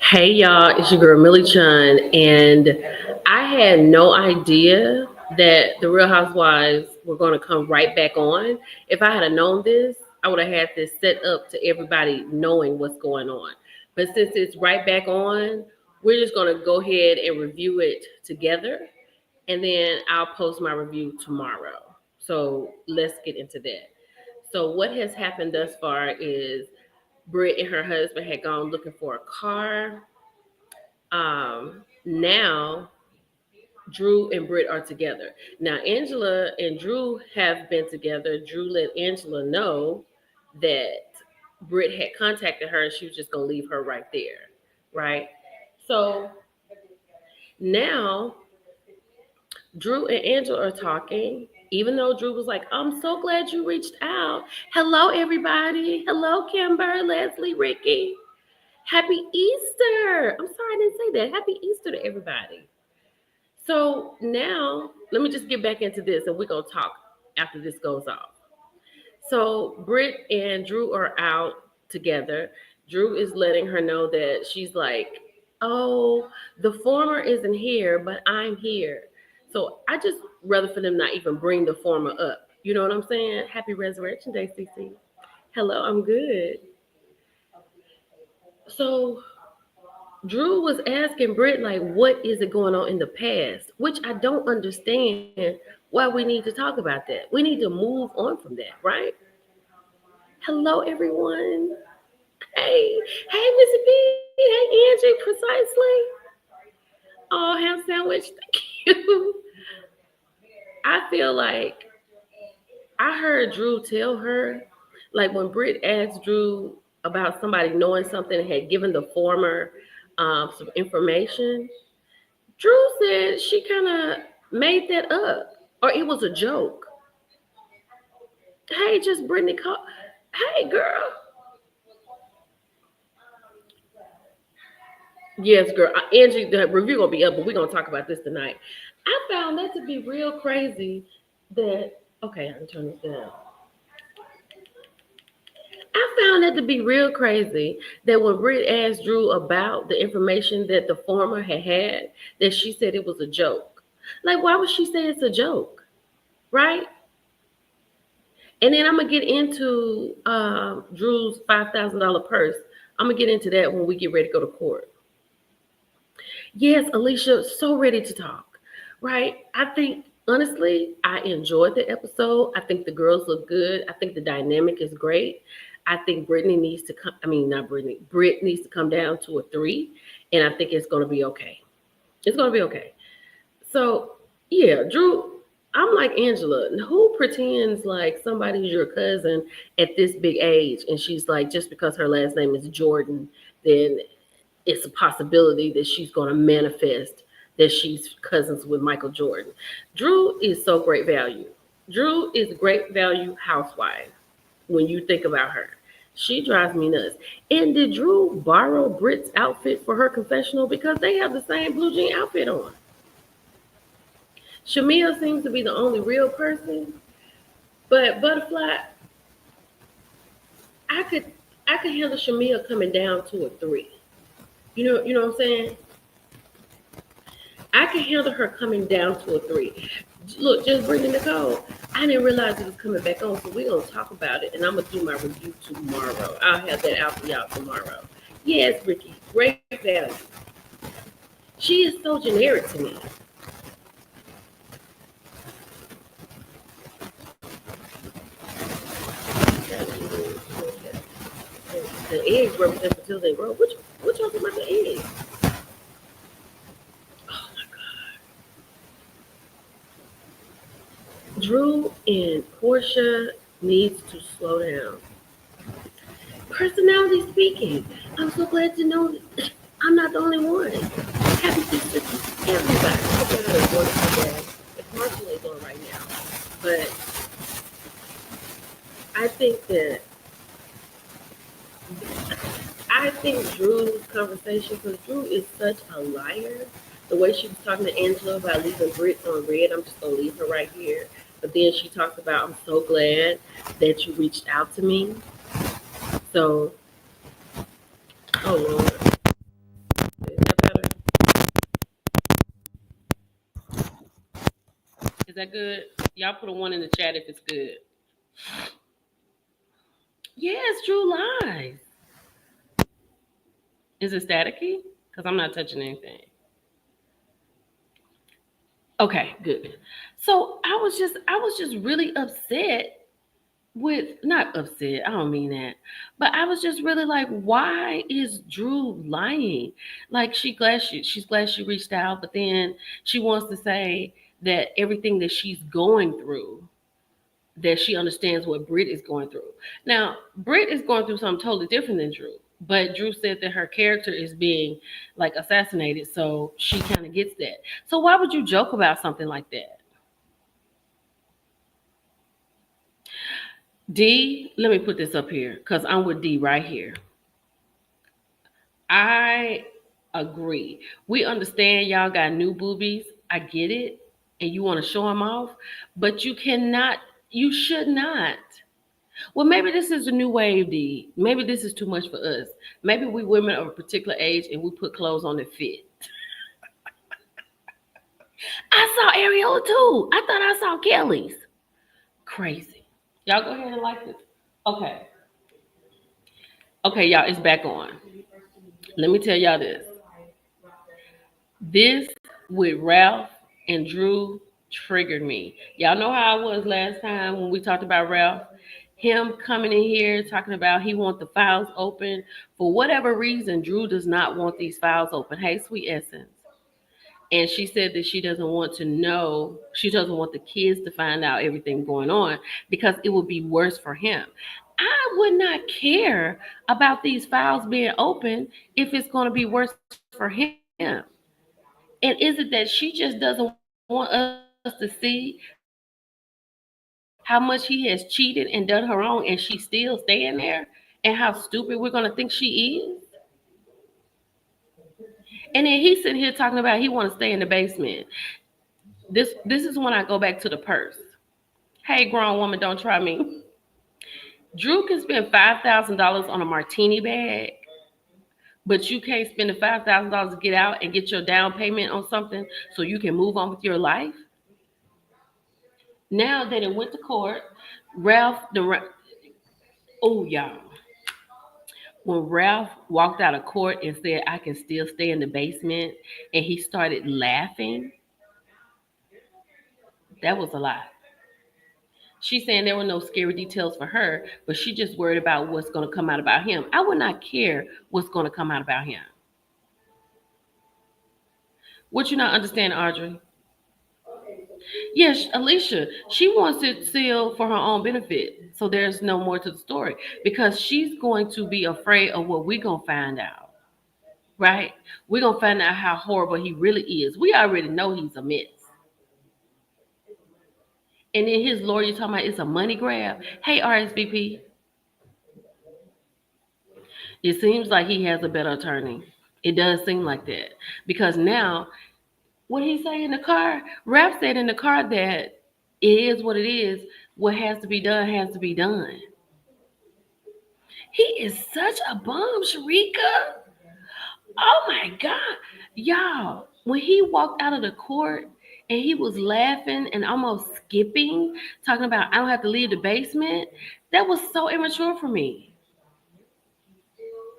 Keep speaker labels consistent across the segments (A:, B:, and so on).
A: Hey y'all, it's your girl Millie Chun, and I had no idea that the Real Housewives were going to come right back on. If I had known this, I would have had this set up to everybody knowing what's going on. But since it's right back on, we're just going to go ahead and review it together, and then I'll post my review tomorrow. So let's get into that. So what has happened thus far is Britt and her husband had gone looking for a car. Now Drew and Britt are together. Now Angela and Drew have been together. Drew let Angela know that Britt had contacted her and she was just gonna leave her right there. Right? So now Drew and Angela are talking. Even though Drew was like, I'm so glad you reached out. Hello, everybody. Hello, Kimber, Leslie, Ricky. Happy Easter. I'm sorry I didn't say that. Happy Easter to everybody. So now, let me just get back into this and we're going to talk after this goes off. So Britt and Drew are out together. Drew is letting her know that she's like, oh, the former isn't here, but I'm here. So I just rather for them not even bring the former up. You know what I'm saying? Happy Resurrection Day, CC. Hello, I'm good. So Drew was asking Britt, like, what is it going on in the past? Which I don't understand why we need to talk about that. We need to move on from that, right? Hello, everyone. Hey, hey, Missy B. Hey, Angie, precisely. Oh, ham sandwich. Thank you. I feel like I heard Drew tell her, like, when Britt asked Drew about somebody knowing something and had given the former some information, Drew said she kind of made that up, or it was a joke. Hey, just Brittany call. Hey, girl. Yes, girl. Angie, the review gonna be up, but we're gonna talk about this tonight. I found that to be real crazy. That okay, I can turn this down. I found that to be real crazy that when Britt asked Drew about the information that the former had, that she said it was a joke. Like, why would she say it's a joke, right? And then I'm gonna get into Drew's $5,000 purse. I'm gonna get into that when we get ready to go to court. Yes, Alicia, so ready to talk. Right? I think honestly, I enjoyed the episode. I think the girls look good. I think the dynamic is great. I think Brittany needs to come. I mean, not Brittany. Britt needs to come down to a three, and I think it's gonna be okay. It's gonna be okay. So yeah, Drew, I'm like Angela. Who pretends like somebody's your cousin at this big age, and she's like, just because her last name is Jordan, then it's a possibility that she's going to manifest that she's cousins with Michael Jordan. Drew is so great value. Drew is great value housewife when you think about her. She drives me nuts. And did Drew borrow Britt's outfit for her confessional? Because they have the same blue jean outfit on. Shamia seems to be the only real person, but Butterfly, I could I could handle Shamia coming down to a three. You know what I'm saying? I can handle her coming down to a three. Look, just bringing Nicole. I didn't realize it was coming back on, so we're gonna talk about it, and I'm gonna do my review tomorrow. I'll have that out for y'all tomorrow. Yes, Ricky, great value. She is so generic to me. The eggs represent until they grow. Which one's about the eggs? Oh my God. Drew and Portia needs to slow down. Personality speaking, I'm so glad to know that I'm not the only one. Happy Easter to everybody. I hope you had a wonderful day. It's Marshall is on right now. But I think that I think Drew's conversation, because Drew is such a liar. The way she was talking to Angela about leaving Britt on red, I'm just gonna leave her right here. But then she talked about, I'm so glad that you reached out to me. So, oh Lord. that good? Y'all put a one in the chat if it's good. Yes, Drew lies. Is it staticky? Because I'm not touching anything. Okay, good. So I was just really upset with, not upset, I don't mean that, but I was just really like, why is Drew lying? Like she's glad she reached out, but then she wants to say that everything that she's going through, that she understands what Britt is going through. Now, Britt is going through something totally different than Drew. But Drew said that her character is being like assassinated, so she kind of gets that. So why would you joke about something like that? D, let me put this up here because I'm with D right here. I agree. We understand y'all got new boobies. I get it. And you want to show them off, but you cannot, you should not. Well, maybe this is a new wave, D. Maybe this is too much for us. Maybe we women of a particular age and we put clothes on that fit. I saw Ariola too. I thought I saw Kelly's. Crazy. Y'all go ahead and like this. Okay. Okay, y'all, it's back on. Let me tell y'all this. This with Ralph and Drew triggered me. Y'all know how I was last time when we talked about Ralph? Him coming in here talking about he want the files open. For whatever reason, Drew does not want these files open. Hey, sweet essence. And she said that she doesn't want to know, she doesn't want the kids to find out everything going on because it would be worse for him. I would not care about these files being open if it's going to be worse for him. And is it that she just doesn't want us to see how much he has cheated and done her wrong and she's still staying there and how stupid we're going to think she is? And then he's sitting here talking about he want to stay in the basement. This is when I go back to the purse. Hey, grown woman, don't try me. Drew can spend $5,000 on a martini bag, but you can't spend the $5,000 to get out and get your down payment on something so you can move on with your life. Now that it went to court, Ralph, oh y'all, when Ralph walked out of court and said, I can still stay in the basement, and he started laughing, that was a lie. She's saying there were no scary details for her, but she just worried about what's going to come out about him. I would not care what's going to come out about him. What you not understand, Audrey? Yes, Alicia, she wants it sealed for her own benefit. So there's no more to the story because she's going to be afraid of what we're going to find out, right? We're going to find out how horrible he really is. We already know he's a mess. And then his lawyer talking about it's a money grab. Hey, RSVP, it seems like he has a better attorney. It does seem like that because now, what he say in the car? Rap said in the car that it is what it is. What has to be done has to be done. He is such a bum, Sharika. Oh my God. Y'all, when he walked out of the court and he was laughing and almost skipping, talking about, I don't have to leave the basement, that was so immature for me.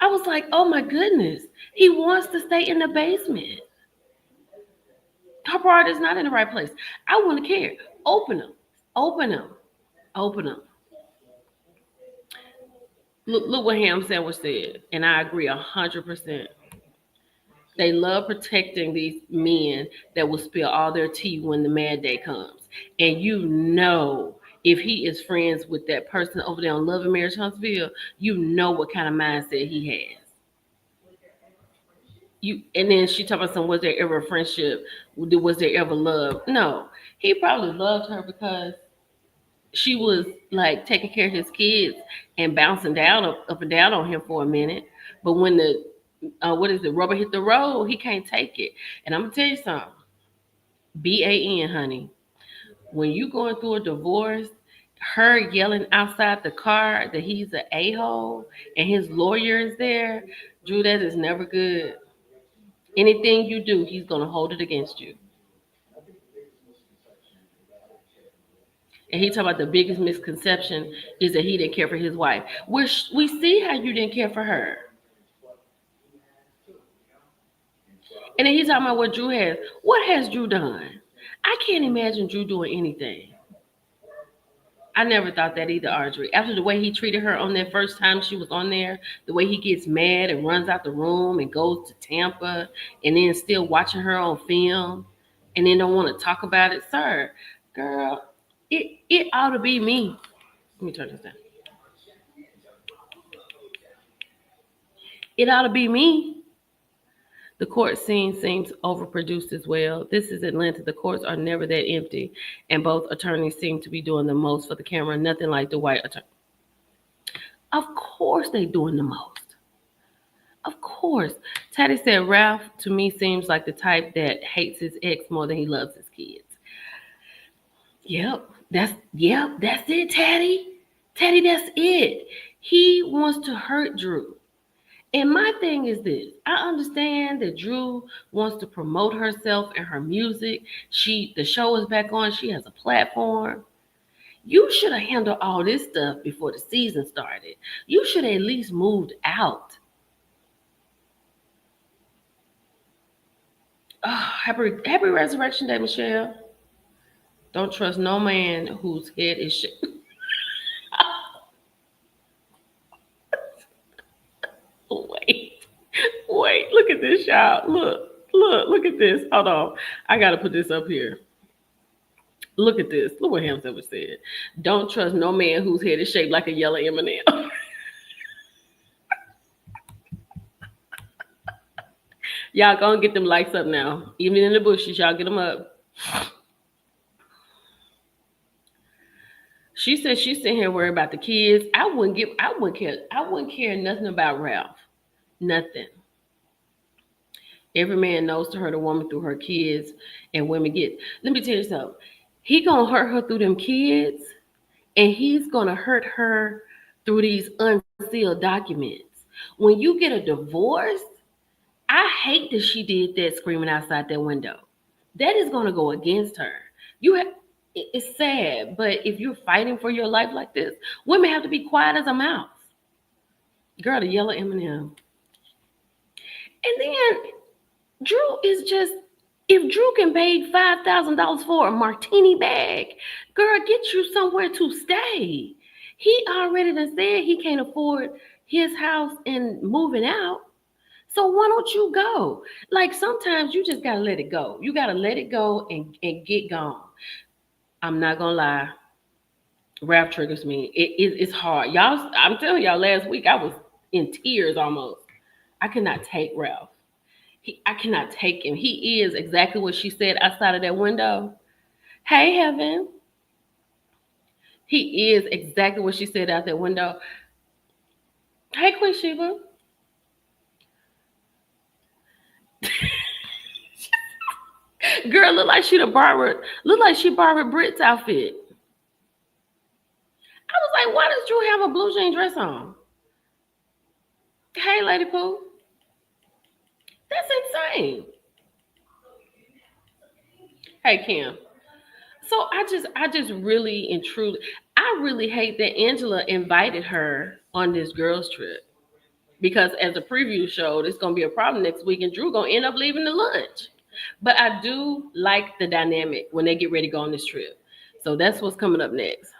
A: I was like, oh my goodness, he wants to stay in the basement. Her priority is not in the right place. I wouldn't care. Open them. Open them. Open them. Look what Ham Sandwich said, and I agree 100%. They love protecting these men that will spill all their tea when the mad day comes. And you know, if he is friends with that person over there on Love and Marriage Huntsville, you know what kind of mindset he has. You and then she talked about some, was there ever a friendship? Was there ever love? No. He probably loved her because she was like taking care of his kids and bouncing down up and down on him for a minute. But when the what is it, rubber hit the road, he can't take it. And I'm gonna tell you something. BAN, honey. When you going through a divorce, her yelling outside the car that he's an a-hole and his lawyer is there, Drew, that is never good. Anything you do, he's gonna hold it against you. And he talking about the biggest misconception is that he didn't care for his wife. We see how you didn't care for her. And then he's talking about what Drew has. What has Drew done? I can't imagine Drew doing anything. I never thought that either, Audrey. After the way he treated her on that first time she was on there, the way he gets mad and runs out the room and goes to Tampa and then still watching her on film and then don't want to talk about it. Sir, girl, it ought to be me. Let me turn this down. It ought to be me. The court scene seems overproduced as well. This is Atlanta. The courts are never that empty, and both attorneys seem to be doing the most for the camera. Nothing like the white attorney. Of course, they doing the most. Of course. Teddy said Ralph to me seems like the type that hates his ex more than he loves his kids. That's it, Teddy. Teddy, that's it. He wants to hurt Drew. And my thing is this. I understand that Drew wants to promote herself and her music. The show is back on. She has a platform. You should have handled all this stuff before the season started. You should have at least moved out. Oh, happy Resurrection Day, Michelle. Don't trust no man whose head is shit. Wait, look at this, y'all. Look at this. Hold on. I gotta put this up here. Look at this. Look what Hamza said. Don't trust no man whose head is shaped like a yellow M&M. Y'all go and get them lights up now. Even in the bushes, y'all get them up. She said she's sitting here worried about the kids. I wouldn't care nothing about Ralph. Nothing. Every man knows to hurt a woman through her kids, and women get. Let me tell you something. He gonna hurt her through them kids, and he's gonna hurt her through these unsealed documents. When you get a divorce, I hate that she did that screaming outside that window. That is gonna go against her. It's sad, but if you're fighting for your life like this, women have to be quiet as a mouse. Girl, the yellow M&M. And then Drew is just, if Drew can pay $5,000 for a martini bag, girl, get you somewhere to stay. He already done said he can't afford his house and moving out. So why don't you go? Like sometimes you just gotta let it go. You gotta let it go and get gone. I'm not gonna lie. Rap triggers me. It's hard. Y'all, I'm telling y'all, last week I was in tears almost. I cannot take Ralph. I cannot take him. He is exactly what she said outside of that window. Hey, Heaven. He is exactly what she said out that window. Hey, Queen Sheba. Girl, look like she borrowed Brit's outfit. I was like, why does Drew have a blue jean dress on? Hey, Lady Pooh. That's insane. Hey, Kim. So I just really and truly, I really hate that Angela invited her on this girls trip. Because as a preview showed, it's gonna be a problem next week, and Drew gonna end up leaving the lunch. But I do like the dynamic when they get ready to go on this trip. So that's what's coming up next.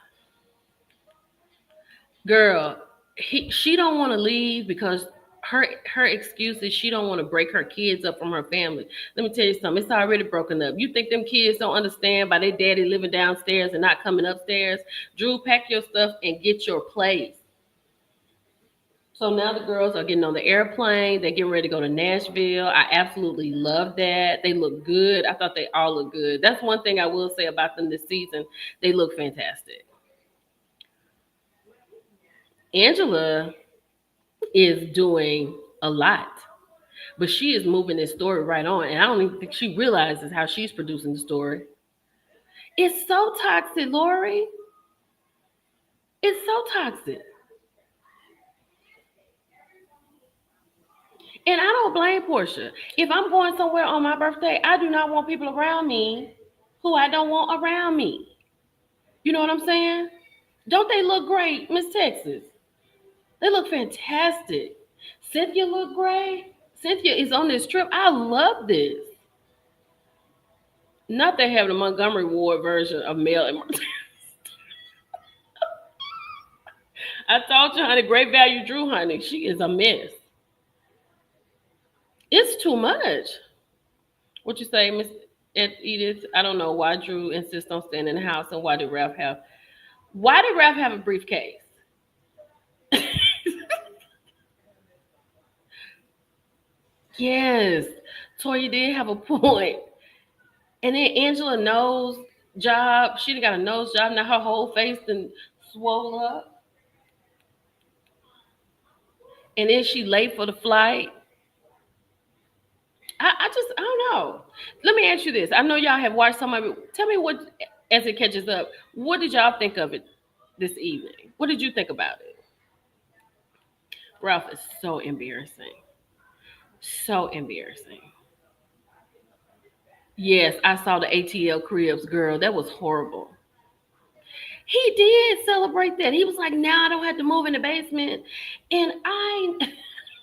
A: Girl, she don't want to leave because her excuse is she don't want to break her kids up from her family. Let me tell you something. It's already broken up. You think them kids don't understand by their daddy living downstairs and not coming upstairs? Drew, pack your stuff and get your place. So now the girls are getting on the airplane. They're getting ready to go to Nashville. I absolutely love that. They look good. I thought they all look good. That's one thing I will say about them this season. They look fantastic. Angela is doing a lot, but she is moving this story right on. And I don't even think she realizes how she's producing the story. It's so toxic, Lori. It's so toxic. And I don't blame Portia. If I'm going somewhere on my birthday, I do not want people around me who I don't want around me. You know what I'm saying? Don't they look great, Miss Texas? They look fantastic. Cynthia look great. Cynthia is on this trip. I love this. Not they have the Montgomery Ward version of Mel and Martin. I told you, honey, great value Drew, honey. She is a mess. It's too much. What you say, Miss Edith? I don't know why Drew insists on staying in the house, and why did Ralph have a briefcase? Yes, Toya did have a point. And then Angela nose job. She done got a nose job. Now her whole face and swole up. And then she late for the flight. I don't know. Let me ask you this. I know y'all have watched some of it. Tell me what, as it catches up, what did y'all think of it this evening? What did you think about it? Ralph is so embarrassing. So embarrassing. Yes, I saw the ATL Cribs girl. That was horrible. He did celebrate that. He was like, now I don't have to move in the basement. And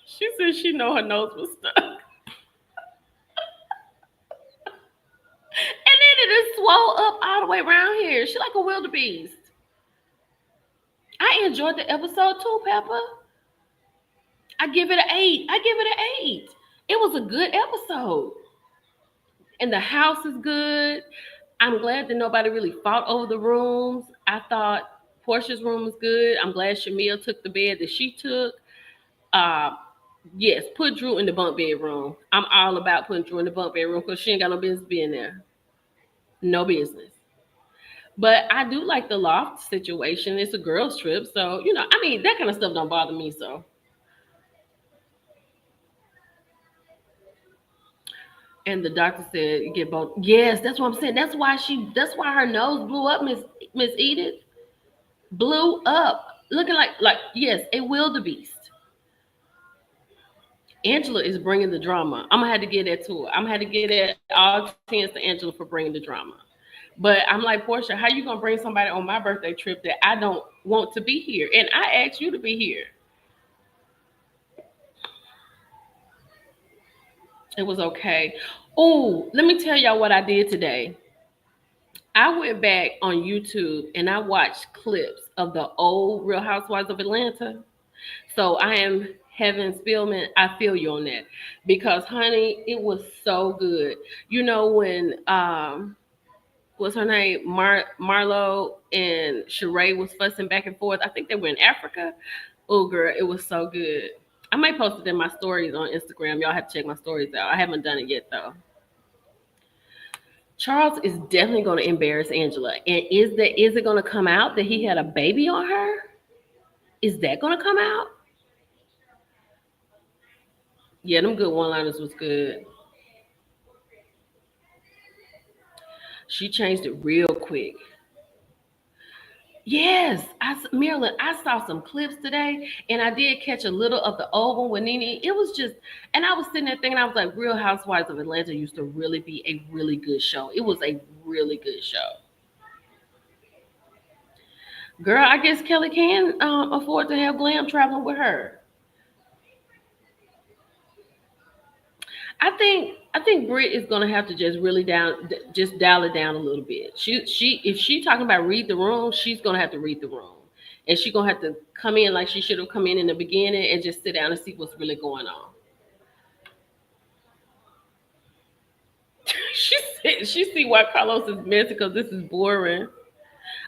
A: she said she know her nose was stuck. And then it is swole up all the way around here. She like a wildebeest. I enjoyed the episode too, Pepper. I give it an 8. I give it an 8. It was a good episode. And the house is good. I'm glad that nobody really fought over the rooms. I thought Portia's room was good. I'm glad Shamil took the bed that she took. Uh, yes, put Drew in the bunk bed room. I'm all about putting Drew in the bunk bed room because she ain't got no business being there. No business. But I do like the loft situation. It's a girls' trip. So, I mean, that kind of stuff don't bother me. So, and the doctor said you get both. Yes, that's what I'm saying. That's why her nose blew up, Miss Edith. Blew up. Looking like yes, a wildebeest. Angela is bringing the drama. I'm gonna have to get that to her. I'm gonna have to get that all tens to Angela for bringing the drama. But I'm like, Portia, how you gonna bring somebody on my birthday trip that I don't want to be here? And I asked you to be here. It was okay. Oh, let me tell y'all what I did today. I went back on YouTube and I watched clips of the old Real Housewives of Atlanta. So I am Heaven Spillman. I feel you on that because, honey, it was so good. You know when what's her name, Marlo and Sheree was fussing back and forth. I think they were in Africa. Oh, girl, it was so good. I might post it in my stories on Instagram. Y'all have to check my stories out. I haven't done it yet though. Charles is definitely going to embarrass Angela. And is it going to come out that he had a baby on her? Is that going to come out? Yeah, them good one-liners was good. She changed it real quick. Yes, Marilyn, I saw some clips today, and I did catch a little of the old one with Nene. It was just, and I was sitting there thinking, I was like, Real Housewives of Atlanta used to really be a really good show. It was a really good show. Girl, I guess Kelly can afford to have Glam traveling with her. I think Britt is gonna have to just really just dial it down a little bit. She if she talking about read the room, she's gonna have to read the room, and she's gonna have to come in like she should have come in the beginning and just sit down and see what's really going on. She see why Carlos is messy because this is boring.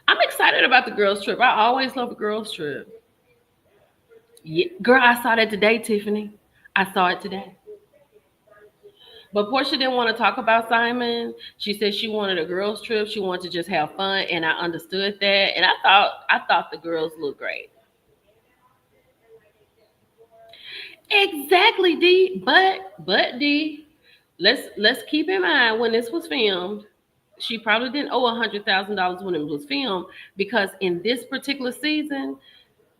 A: I'm excited about the girls trip. I always love a girls trip. Yeah, girl, I saw that today, Tiffany. I saw it today. But Portia didn't want to talk about Simon. She said she wanted a girls' trip. She wanted to just have fun, and I understood that. And I thought the girls looked great. Exactly, D. But D. Let's keep in mind when this was filmed, she probably didn't owe $100,000 when it was filmed because in this particular season,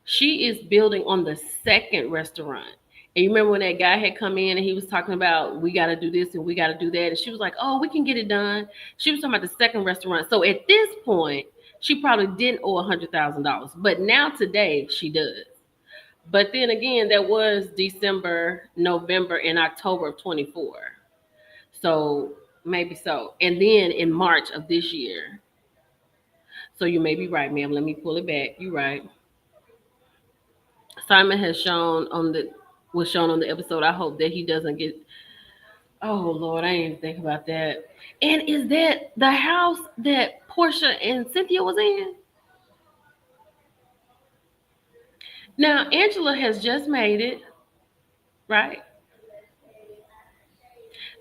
A: she is building on the second restaurant. And you remember when that guy had come in and he was talking about we got to do this and we got to do that, and she was like, "Oh, we can get it done." She was talking about the second restaurant. So at this point, She probably didn't owe $100,000, but now today she does. But then again, that was December, November, and October of 24. So maybe so. And then in March of this year. So you may be right, ma'am. Let me pull it back. You're right. Simon has shown on the was shown on the episode. I hope that he doesn't get. Oh Lord, I didn't even think about that. And is that the house that Portia and Cynthia was in? Now Angela has just made it, right?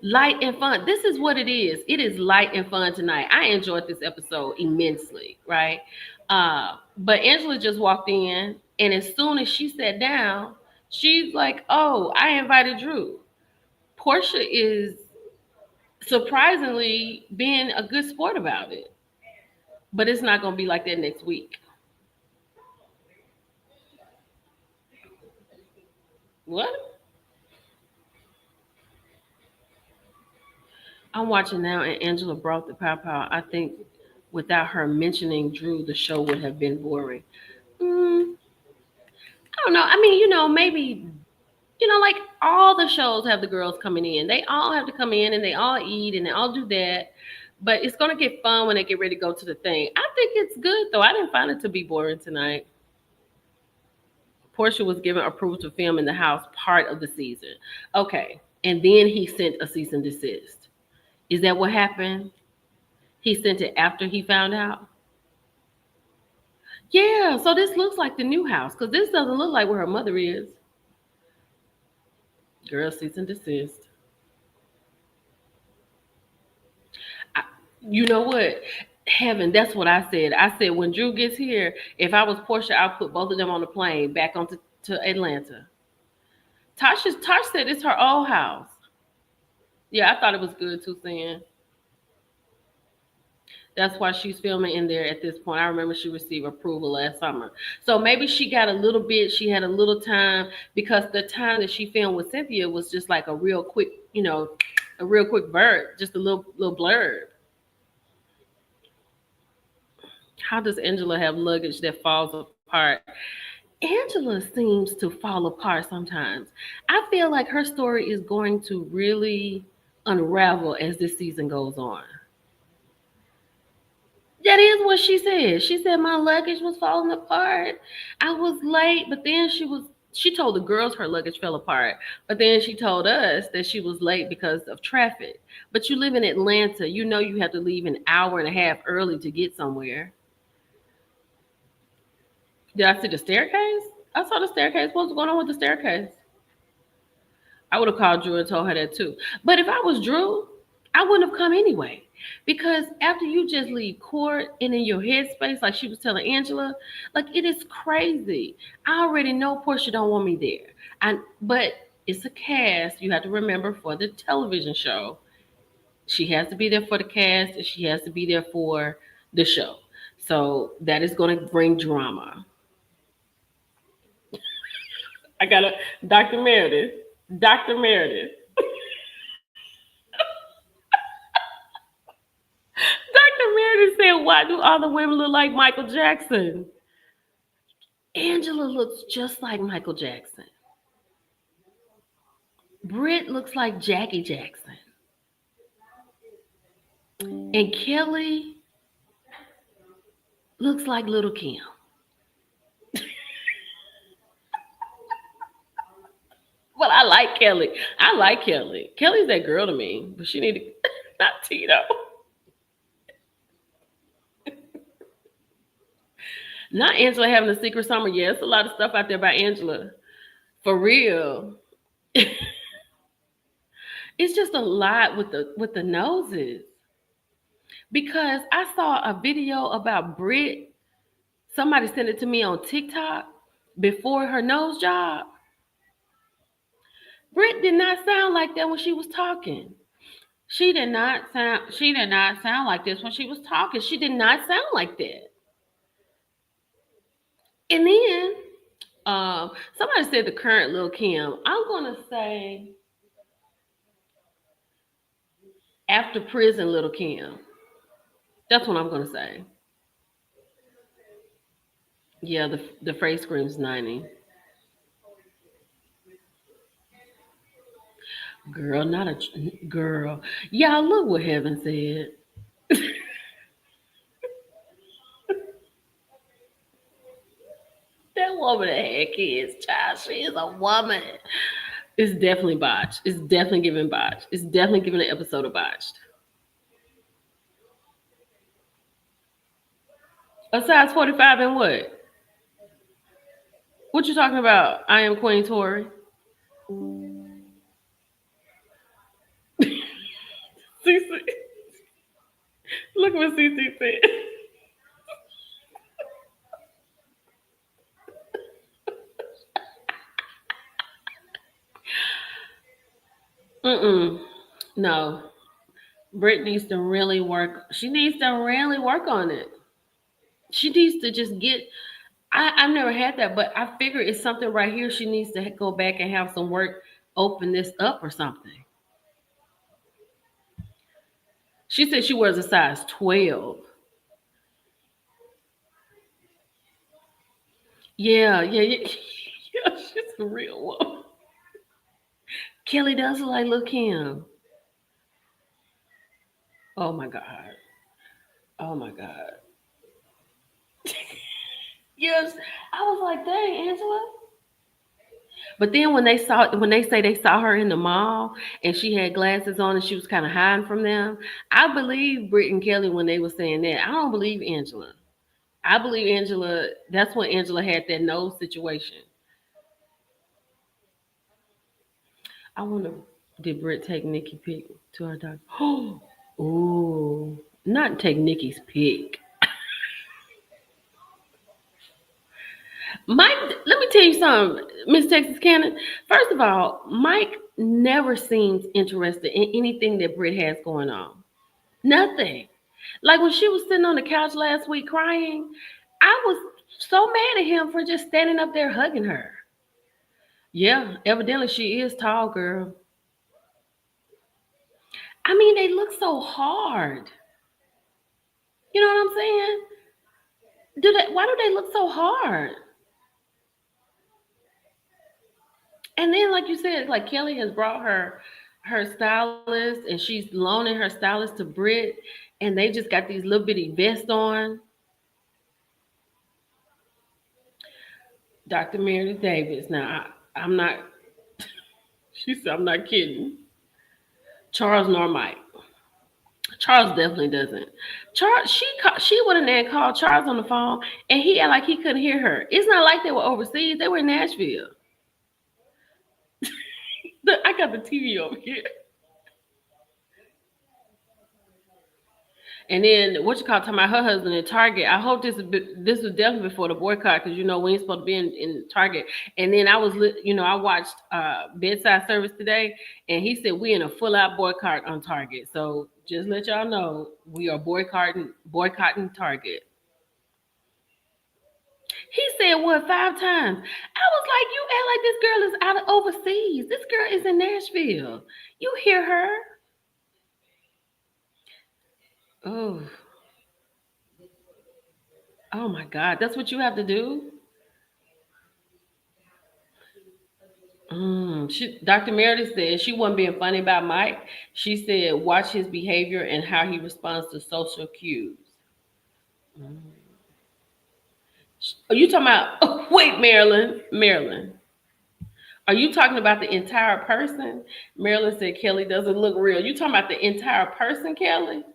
A: Light and fun. This is what it is. It is light and fun tonight. I enjoyed this episode immensely, right? But Angela just walked in, and as soon as she sat down, she's like, "Oh, I invited Drew." Portia is surprisingly being a good sport about it, but it's not going to be like that next week. What? I'm watching now, and Angela brought the pow pow. I think without her mentioning Drew, the show would have been boring. Mm, I don't know. I mean, maybe like all the shows have the girls coming in. They all have to come in and they all eat and they all do that. But it's gonna get fun when they get ready to go to the thing. I think it's good though. I didn't find it to be boring tonight. Portia was given approval to film in the house part of the season. Okay. And then he sent a cease and desist. Is that what happened? He sent it after he found out? Yeah, so this looks like the new house because this doesn't look like where her mother is. Girl, cease and desist. I, you know what? Heaven, that's what I said. I said when Drew gets here, if I was Portia, I'll put both of them on the plane back on to Atlanta. Tosh said it's her old house. Yeah, I thought it was good too, saying that's why she's filming in there at this point. I remember she received approval last summer. So maybe she got a little bit, she had a little time because the time that she filmed with Cynthia was just like a real quick, a real quick bird, just a little blurb. How does Angela have luggage that falls apart? Angela seems to fall apart sometimes. I feel like her story is going to really unravel as this season goes on. That is what she said. She said my luggage was falling apart. I was late, but then she told the girls her luggage fell apart. But then she told us that she was late because of traffic. But you live in Atlanta, you know you have to leave an hour and a half early to get somewhere. Did I see the staircase? I saw the staircase. What's going on with the staircase? I would have called Drew and told her that too. But if I was Drew, I wouldn't have come anyway. Because after you just leave court and in your headspace, like she was telling Angela, like it is crazy. I already know Portia don't want me there. But it's a cast. You have to remember for the television show. She has to be there for the cast and she has to be there for the show. So that is going to bring drama. I got a Dr. Meredith. Dr. Meredith. Dr. Meredith said, "Why do all the women look like Michael Jackson?" Angela looks just like Michael Jackson. Britt looks like Jackie Jackson. And Kelly looks like Little Kim. Well, I like Kelly. I like Kelly. Kelly's that girl to me, but she need to not Tito. Not Angela having a secret summer. Yeah, it's a lot of stuff out there about Angela. For real. It's just a lot with the noses. Because I saw a video about Brit. Somebody sent it to me on TikTok before her nose job. Brit did not sound like that when she was talking. She did not sound like this when she was talking. She did not sound like that. And then somebody said the current Lil Kim. I'm gonna say after prison Little Kim. That's what I'm gonna say. Yeah, the phrase screams 90. Girl, not a girl. Y'all look what Heaven said. That woman that had kids, child, she is a woman. It's definitely botched. It's definitely giving botched. It's definitely giving an episode of botched. A size 45 and what? What you talking about? I am Queen Tori. Cece, look what Cece said. Mm-mm. No. Britt needs to really work. She needs to really work on it. She needs to just get. I've never had that, but I figure it's something right here. She needs to go back and have some work, open this up or something. She said she wears a size 12. Yeah, yeah, yeah. Yeah, she's a real one. Kelly does look like Lil Kim. Oh my God. Oh my God. Yes. I was like, dang, Angela. But then when they say they saw her in the mall and she had glasses on and she was kind of hiding from them, I believe Britt and Kelly when they were saying that. I don't believe Angela. I believe Angela. That's when Angela had that nose situation. I wonder, did Britt take Nikki pick to her doctor? Oh, not take Nikki's pick. Mike, let me tell you something, Miss Texas Cannon. First of all, Mike never seems interested in anything that Britt has going on. Nothing. Like when she was sitting on the couch last week crying, I was so mad at him for just standing up there hugging her. Yeah, evidently she is tall, girl. I mean, they look so hard. You know what I'm saying? Why do they look so hard? And then, like you said, like Kelly has brought her stylist, and she's loaning her stylist to Britt, and they just got these little bitty vests on. Dr. Meredith Davis. Now, I'm not. She said, I'm not kidding. Charles nor Mike. Charles definitely doesn't. Charles, she went in there and called Charles on the phone, and he act like he couldn't hear her. It's not like they were overseas; they were in Nashville. I got the TV over here. And then what you call talking about her husband in Target. I hope this was definitely before the boycott because you know we ain't supposed to be in Target. And then I watched bedside service today, and he said we in a full out boycott on Target. So just let y'all know we are boycotting Target. He said what 5 times? I was like, you act like this girl is out of overseas. This girl is in Nashville. You hear her? Oh, oh my God, that's what you have to do. Dr. Meredith said she wasn't being funny about Mike. She said, watch his behavior and how he responds to social cues. Mm. Are you talking about, oh, wait, Marilyn? Marilyn, are you talking about the entire person? Marilyn said Kelly doesn't look real. You talking about the entire person, Kelly?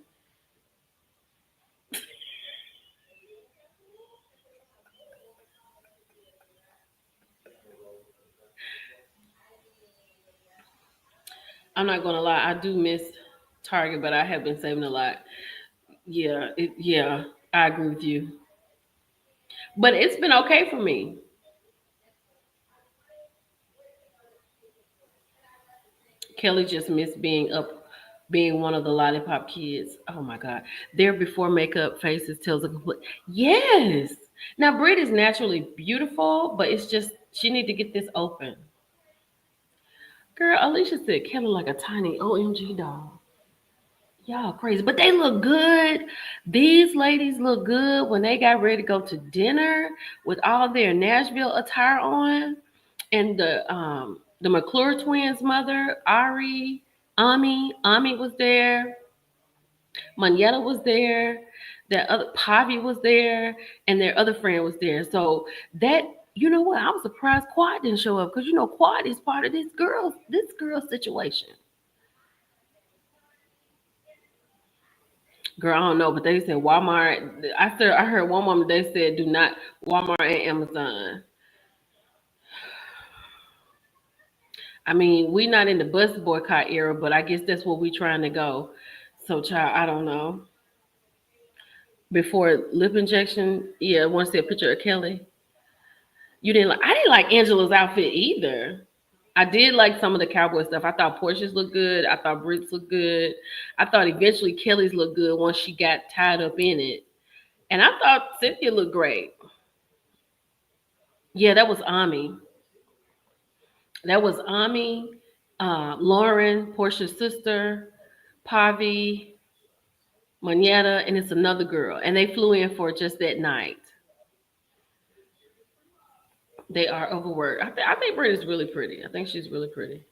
A: I'm not going to lie. I do miss Target, but I have been saving a lot. Yeah, I agree with you. But it's been okay for me. Kelly just missed being one of the lollipop kids. Oh my God. Their before makeup faces tells a complete yes. Now Brit is naturally beautiful, but it's just she need to get this open. Girl, Alicia said Kelly like a tiny OMG doll. Y'all crazy, but they look good. These ladies look good when they got ready to go to dinner with all their Nashville attire on, and the McClure twins' mother, Ami was there, Manetta was there, their other Pavi was there, and their other friend was there. So that you know what, I was surprised Quad didn't show up because you know Quad is part of this girl situation. Girl, I don't know, but they said Walmart. I heard one woman they said do not Walmart and Amazon. I mean, we not in the bus boycott era, but I guess that's where we trying to go. So, child, I don't know. Before lip injection, yeah, I want to see a picture of Kelly. You didn't like? I didn't like Angela's outfit either. I did like some of the cowboy stuff. I thought Portia's looked good. I thought Britt's looked good. I thought eventually Kelly's looked good once she got tied up in it. And I thought Cynthia looked great. Yeah, that was Ami. That was Ami, Lauren, Portia's sister, Pavi, Manetta, and it's another girl. And they flew in for just that night. They are overworked. I think Britta's really pretty. I think she's really pretty.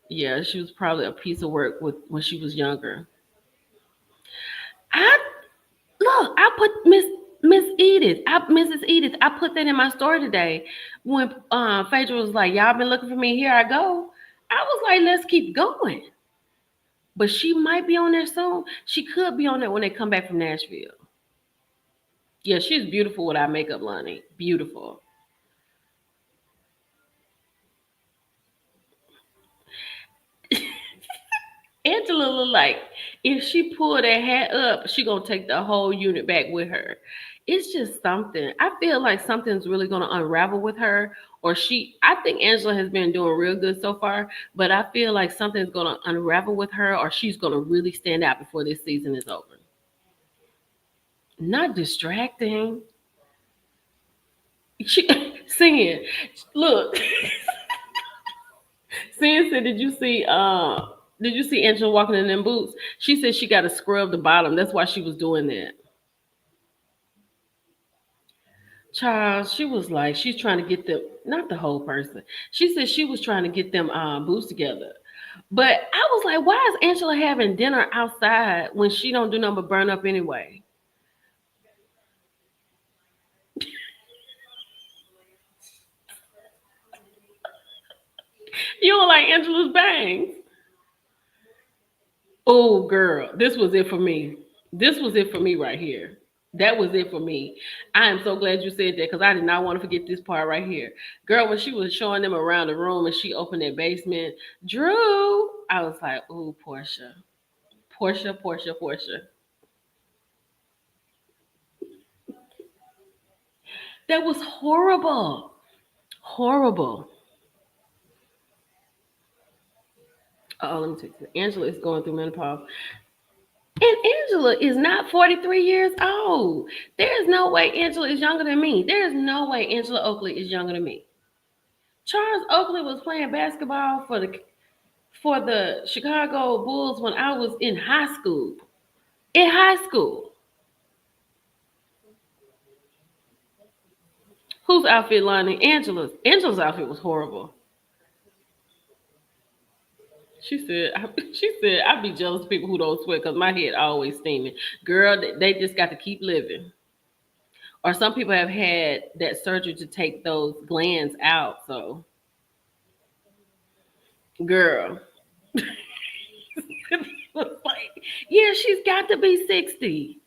A: Yeah, she was probably a piece of work with when she was younger. I look. I put Mrs. Edith. I put that in my story today when Phaedra was like, "Y'all been looking for me. Here I go." I was like, "Let's keep going." But she might be on there soon. She could be on there when they come back from Nashville. Yeah, she's beautiful without makeup, Lonnie. Beautiful. Angela look like if she pull that hat up, she gonna take the whole unit back with her. It's just something. I feel like something's really gonna unravel with her, or she. I think Angela has been doing real good so far, but I feel like something's gonna unravel with her, or she's gonna really stand out before this season is over. Not distracting. She singing. Look, Sin said, did you see Angela walking in them boots? She said she got to scrub the bottom. That's why she was doing that. Child, she was like, she's trying to get them, not the whole person. She said she was trying to get them boots together. But I was like, why is Angela having dinner outside when she don't do nothing but burn up anyway? You don't like Angela's bangs? Oh, girl, this was it for me. This was it for me right here. That was it for me. I am so glad you said that because I did not want to forget this part right here. Girl, when she was showing them around the room and she opened that basement, Drew, I was like, ooh, Portia. Portia, Portia, Portia. That was horrible. Horrible. Oh, let me take this. Angela is going through menopause. And Angela is not 43 years old. There is no way Angela is younger than me. There is no way Angela Oakley is younger than me. Charles Oakley was playing basketball for the Chicago Bulls when I was in high school. In high school. Whose outfit, Lonnie? Angela's. Angela's outfit was horrible. She said, I'd be jealous of people who don't sweat because my head always steaming. Girl, they just got to keep living. Or some people have had that surgery to take those glands out. So, girl, like, yeah, she's got to be 60.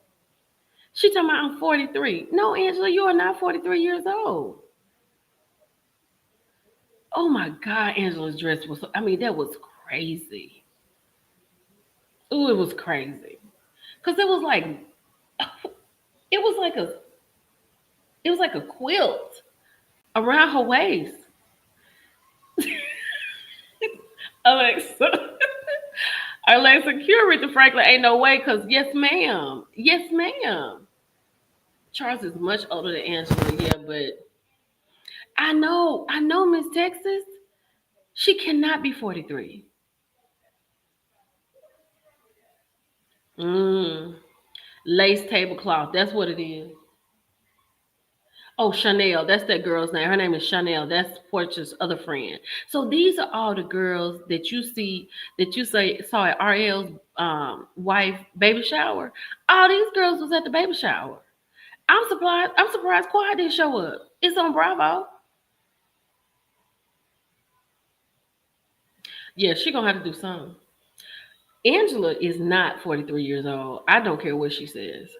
A: She talking about I'm 43. No, Angela, you are not 43 years old. Oh my God, Angela's dress was, I mean, that was crazy. Ooh, it was crazy. Cause it was like a, it was like a quilt around her waist. Alexa, Alexa, cure Rita Franklin. Ain't no way, cause yes, ma'am. Yes, ma'am. Charles is much older than Angela, yeah, but I know, Miss Texas. She cannot be 43. Mm. Lace tablecloth. That's what it is. Oh, Chanel. That's that girl's name. Her name is Chanel. That's Portia's other friend. So these are all the girls that you see that you say saw at RL's wife baby shower. All these girls was at the baby shower. I'm surprised. I'm surprised Quad didn't show up. It's on Bravo. Yeah, she gonna have to do something. Angela is not 43 years old. I don't care what she says.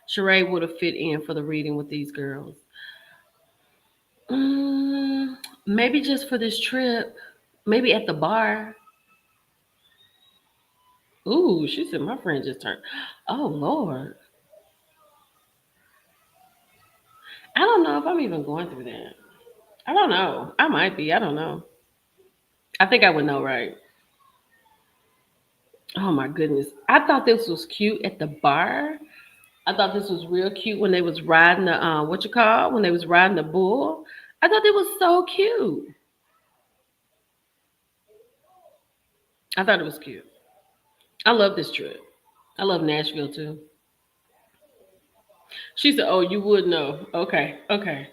A: Sheree would have fit in for the reading with these girls. Mm, maybe just for this trip. Maybe at the bar. Ooh, she said my friend just turned. Oh Lord. I don't know if I'm even going through that. I don't know. I might be. I don't know. I think I would know, right? Oh my goodness. I thought this was cute at the bar. I thought this was real cute when they was riding the what you call when they was riding the bull. I thought it was so cute. I thought it was cute. I love this trip. I love Nashville too. She said, "Oh, you would know." Okay, okay.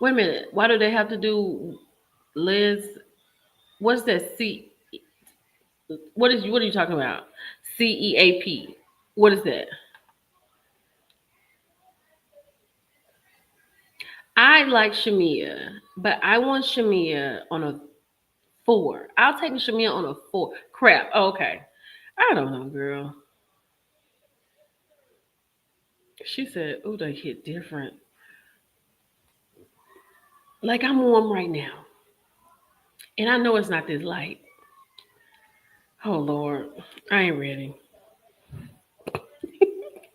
A: Wait a minute. Why do they have to do Liz? What's that? What are you talking about? CEAP. What is that? I like Shamia, but I want Shamia on a four. I'll take Shamia on a four. Crap. Oh, okay. I don't know, girl. She said, "Oh, they hit different." Like I'm warm right now, and I know it's not this light. Oh Lord, I ain't ready.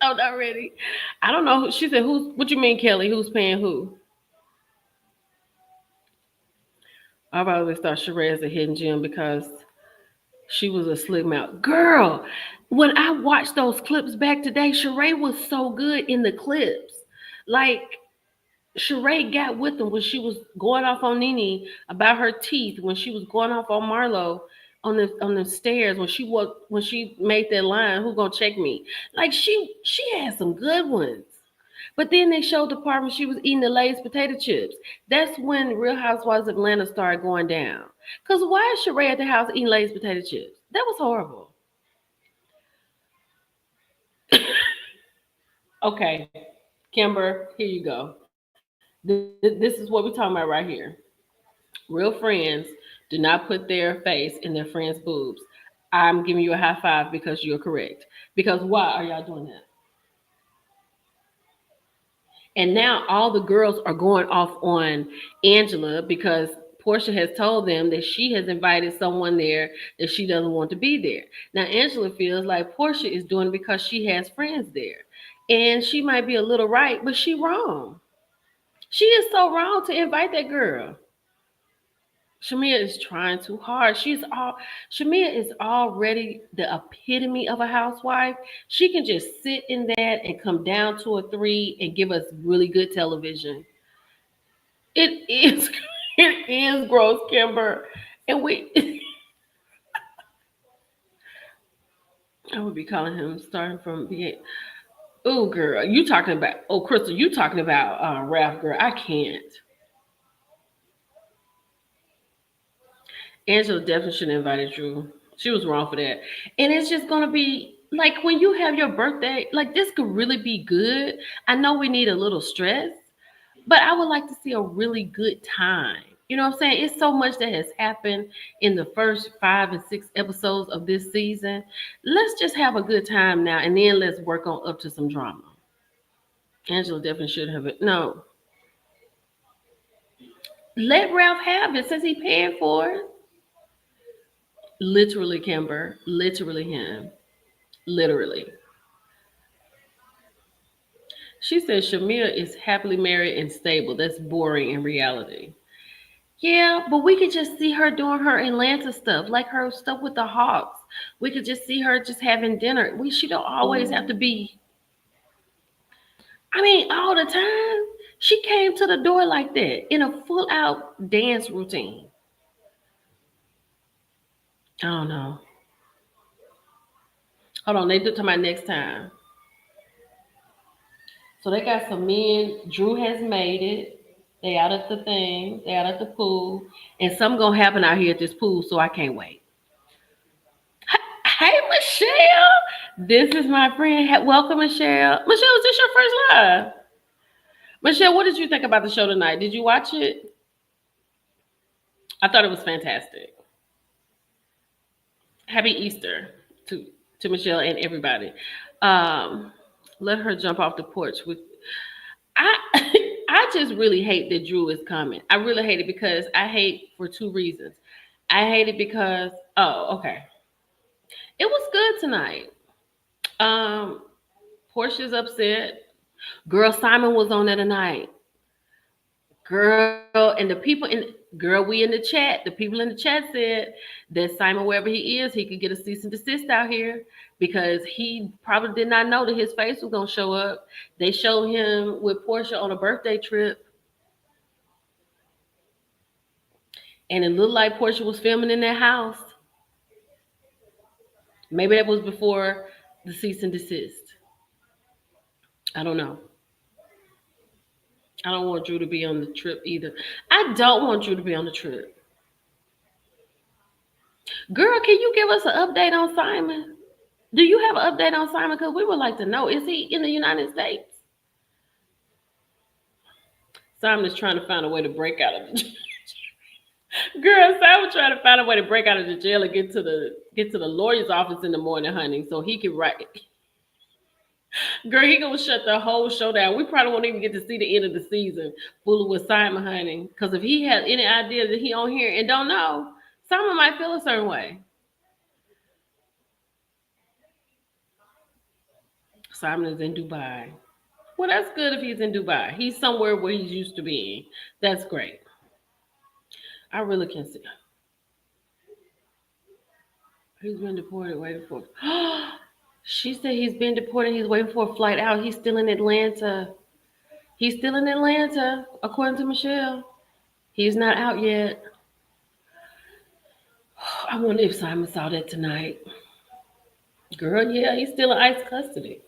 A: I'm not ready. I don't know. She said, "Who's? What you mean, Kelly? Who's paying who?" I've always thought Sheree is a hidden gem because she was a slick mouth girl. When I watched those clips back today, Sheree was so good in the clips. Like Sheree got with them when she was going off on Nene about her teeth, when she was going off on Marlo on the stairs, when she made that line, "Who gonna check me?" Like she had some good ones. But then they showed the part when she was eating the Lay's potato chips. That's when Real Housewives of Atlanta started going down. Cause why is Sheree at the house eating Lay's potato chips? That was horrible. Okay, Kimber, here you go. This is what we're talking about right here. Real friends do not put their face in their friends' boobs. I'm giving you a high five because you're correct. Because why are y'all doing that? And now all the girls are going off on Angela because Portia has told them that she has invited someone there that she doesn't want to be there. Now Angela feels like Portia is doing it because she has friends there. And she might be a little right, but she wrong. She is so wrong to invite that girl. Shamia is trying too hard. Shamia is already the epitome of a housewife. She can just sit in that and come down to a three and give us really good television. It is it is gross, Kimber. And we I would be calling him starting from being oh girl, you talking about Crystal, you talking about Ralph girl. I can't. Angela definitely should have invited Drew. She was wrong for that. And it's just gonna be like when you have your birthday, like this could really be good. I know we need a little stress, but I would like to see a really good time. You know what I'm saying? It's so much that has happened in the first 5 and 6 episodes of this season. Let's just have a good time now and then let's work on up to some drama. Angela definitely should have it. No. Let Ralph have it since he paying for it. Literally, Kimber. Literally him. Literally. She says Shamia is happily married and stable. That's boring in reality. Yeah, but we could just see her doing her Atlanta stuff, like her stuff with the Hawks. We could just see her just having dinner. She don't always have to be. I mean, all the time. She came to the door like that in a full out dance routine. I don't know. Hold on, they do talking about next time. So they got some men. Drew has made it. They out at the thing. They out at the pool, and something gonna happen out here at this pool. So I can't wait. Hey Michelle, this is my friend. Welcome, Michelle. Michelle, is this your first live? Michelle, what did you think about the show tonight? Did you watch it? I thought it was fantastic. Happy Easter to to Michelle and everybody. Um, Let her jump off the porch with I I just really hate that Drew is coming. I really hate it because I hate for two reasons. I hate it because okay. It was good tonight. Um Portia's upset. Girl, Simon was on there tonight. Girl, and the people in girl, we in the chat. The people in the chat said that Simon, wherever he is, he could get a cease and desist out here because he probably did not know that his face was gonna show up. They showed him with Portia on a birthday trip, and it looked like Portia was filming in that house. Maybe that was before the cease and desist. I don't know. I don't want Drew to be on the trip either. I don't want Drew to be on the trip. Girl, can you give us an update on Simon? Do you have an update on Simon? Because we would like to know. Is he in the United States? Simon is trying to find a way to break out of the jail. Girl, Simon trying to find a way to break out of the jail and get to the lawyer's office in the morning, honey, so he can write. Girl, he gonna shut the whole show down. We probably won't even get to see the end of the season fooling with Simon, honey. Because if he has any idea that he on here and don't know, Simon might feel a certain way. Simon is in Dubai. Well, that's good if he's in Dubai. He's somewhere where he's used to being. That's great. I really can see. He's been deported, waiting for. She said he's been deported. He's waiting for a flight out. He's still in Atlanta. He's still in Atlanta, according to Michelle. He's not out yet. I wonder if Simon saw that tonight. Girl, yeah, he's still in ICE custody.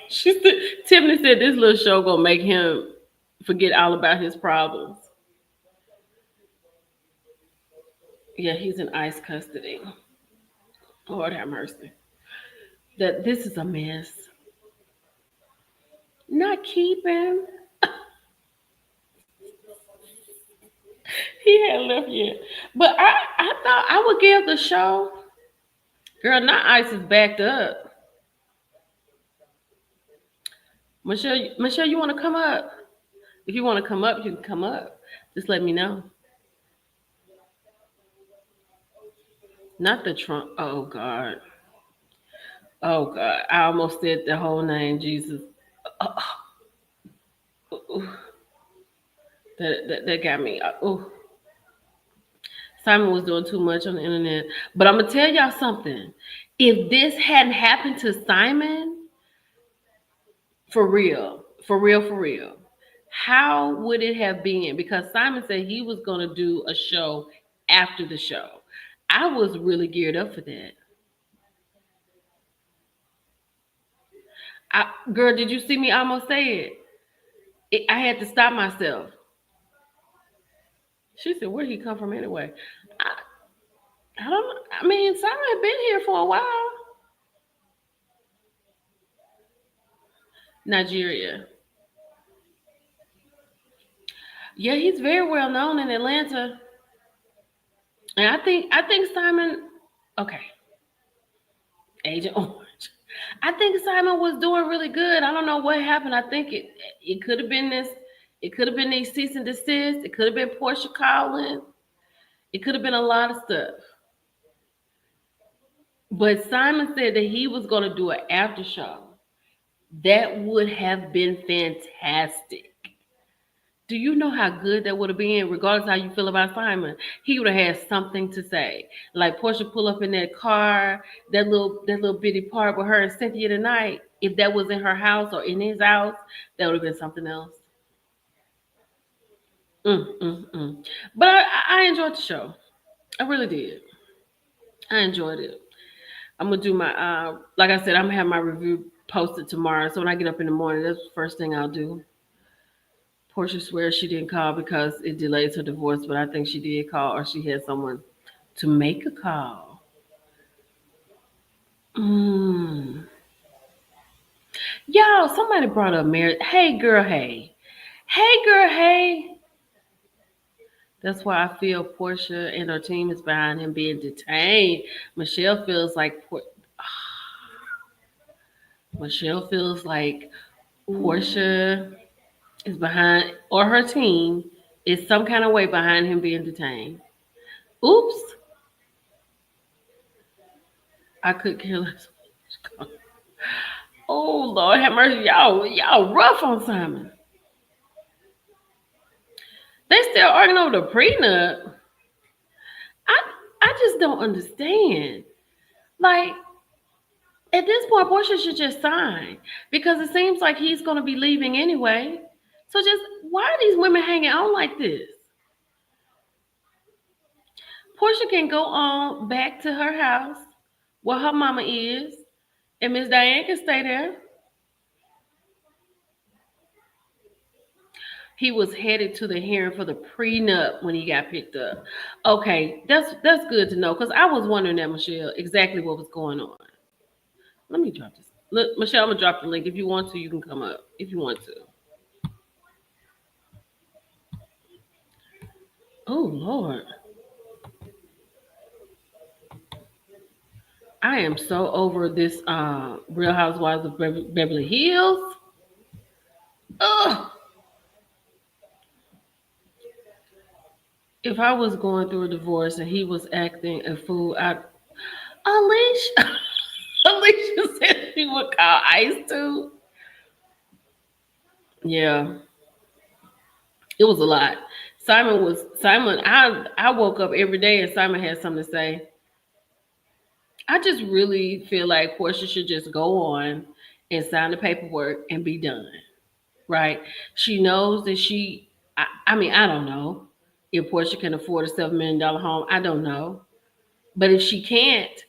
A: She said, Tiffany said this little show gonna make him forget all about his problems. Yeah, he's in ICE custody. Lord have mercy. That this is a mess. Not keeping. He hadn't left yet. But I thought I would give the show. Girl, not ICE is backed up. Michelle, you want to come up? If you want to come up, you can come up. Just let me know. Not the Trump. Oh God. Oh God. I almost said the whole name, Jesus. Oh, oh, oh. That got me. Oh, Simon was doing too much on the internet. But I'm gonna tell y'all something. If this hadn't happened to Simon, for real, for real, for real, how would it have been? Because Simon said he was gonna do a show after the show. I was really geared up for that. Girl, did you see me almost say I had to stop myself. She said, "Where did he come from anyway?" I, I don't. I mean, Simon had been here for a while. Nigeria. Yeah, he's very well known in Atlanta, and I think Simon. Okay, Agent Orange. I think Simon was doing really good. I don't know what happened. I think it could have been this. It could have been these cease and desist. It could have been Portia calling. It could have been a lot of stuff. But Simon said that he was going to do an after show. That would have been fantastic. Do you know how good that would have been, regardless how you feel about Simon? He would have had something to say. Like Portia pull up in that car, that little bitty part with her and Cynthia tonight. If that was in her house or in his house, that would have been something else. But I enjoyed the show. I really did. I enjoyed it. I'm gonna do my like I said, I'm gonna have my review posted tomorrow. So when I get up in the morning, that's the first thing I'll do. Portia swears she didn't call because it delays her divorce, but I think she did call or she had someone to make a call. Mm. Y'all, somebody brought up marriage. Hey girl, hey. Hey girl, hey. That's why I feel Portia and her team is behind him being detained. Michelle feels like Michelle feels like Portia is behind, or her team is some kind of way behind him being detained. Oops, I could care less. Oh Lord, have mercy, y'all rough on Simon. They still arguing over the prenup. I I just don't understand. Like at this point, Portia should just sign because it seems like he's going to be leaving anyway. So just why are these women hanging on like this? Portia can go on back to her house where her mama is, and Miss Diane can stay there. He was headed to the hearing for the prenup when he got picked up. Okay, that's good to know because I was wondering that Michelle exactly what was going on. Let me drop this. Look, Michelle, I'm gonna drop the link. If you want to, you can come up if you want to. Oh Lord, I am so over this Real Housewives of Beverly Hills. Ugh. If I was going through a divorce and he was acting a fool, I Alicia Alicia said she would call ICE too. Yeah, it was a lot. Simon. I woke up every day and Simon had something to say. I just really feel like Portia should just go on and sign the paperwork and be done. Right? She knows that she. I mean, I don't know if Portia can afford a $7 million home. I don't know, but if she can't,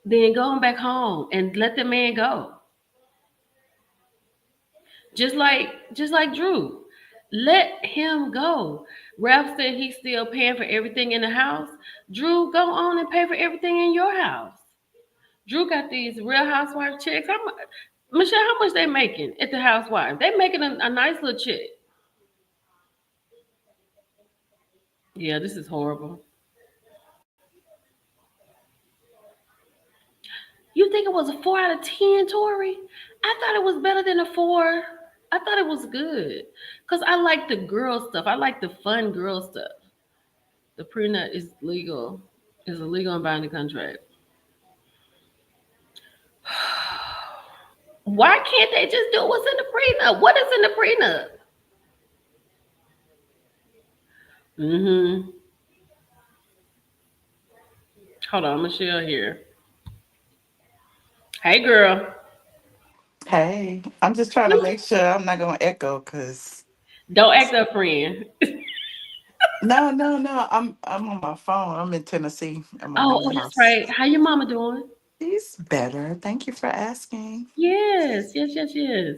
A: then go on back home and let the man go. Just like Drew. Let him go. Ralph said he's still paying for everything in the house. Drew, go on and pay for everything in your house. Drew got these Real Housewife checks. Michelle, how much they making at the housewife? They making a nice little check. Yeah, this is horrible. You think it was a 4 out of 10, Tori? I thought it was better than a 4. I thought it was good because I like the girl stuff. I like the fun girl stuff. The prenup is legal. Is a legal and binding contract. Why can't they just do what's in the prenup? What is in the prenup? Mm-hmm. Hold on, Michelle here. Hey, girl.
B: Hey, I'm just trying to make sure I'm not gonna echo because
A: Don't act up, friend.
B: no, I'm on my phone. I'm in Tennessee at my
A: Oh,
B: mom's
A: oh, that's
B: house.
A: right. How your mama doing?
B: She's better. Thank you for asking.
A: Yes, yes, yes, yes.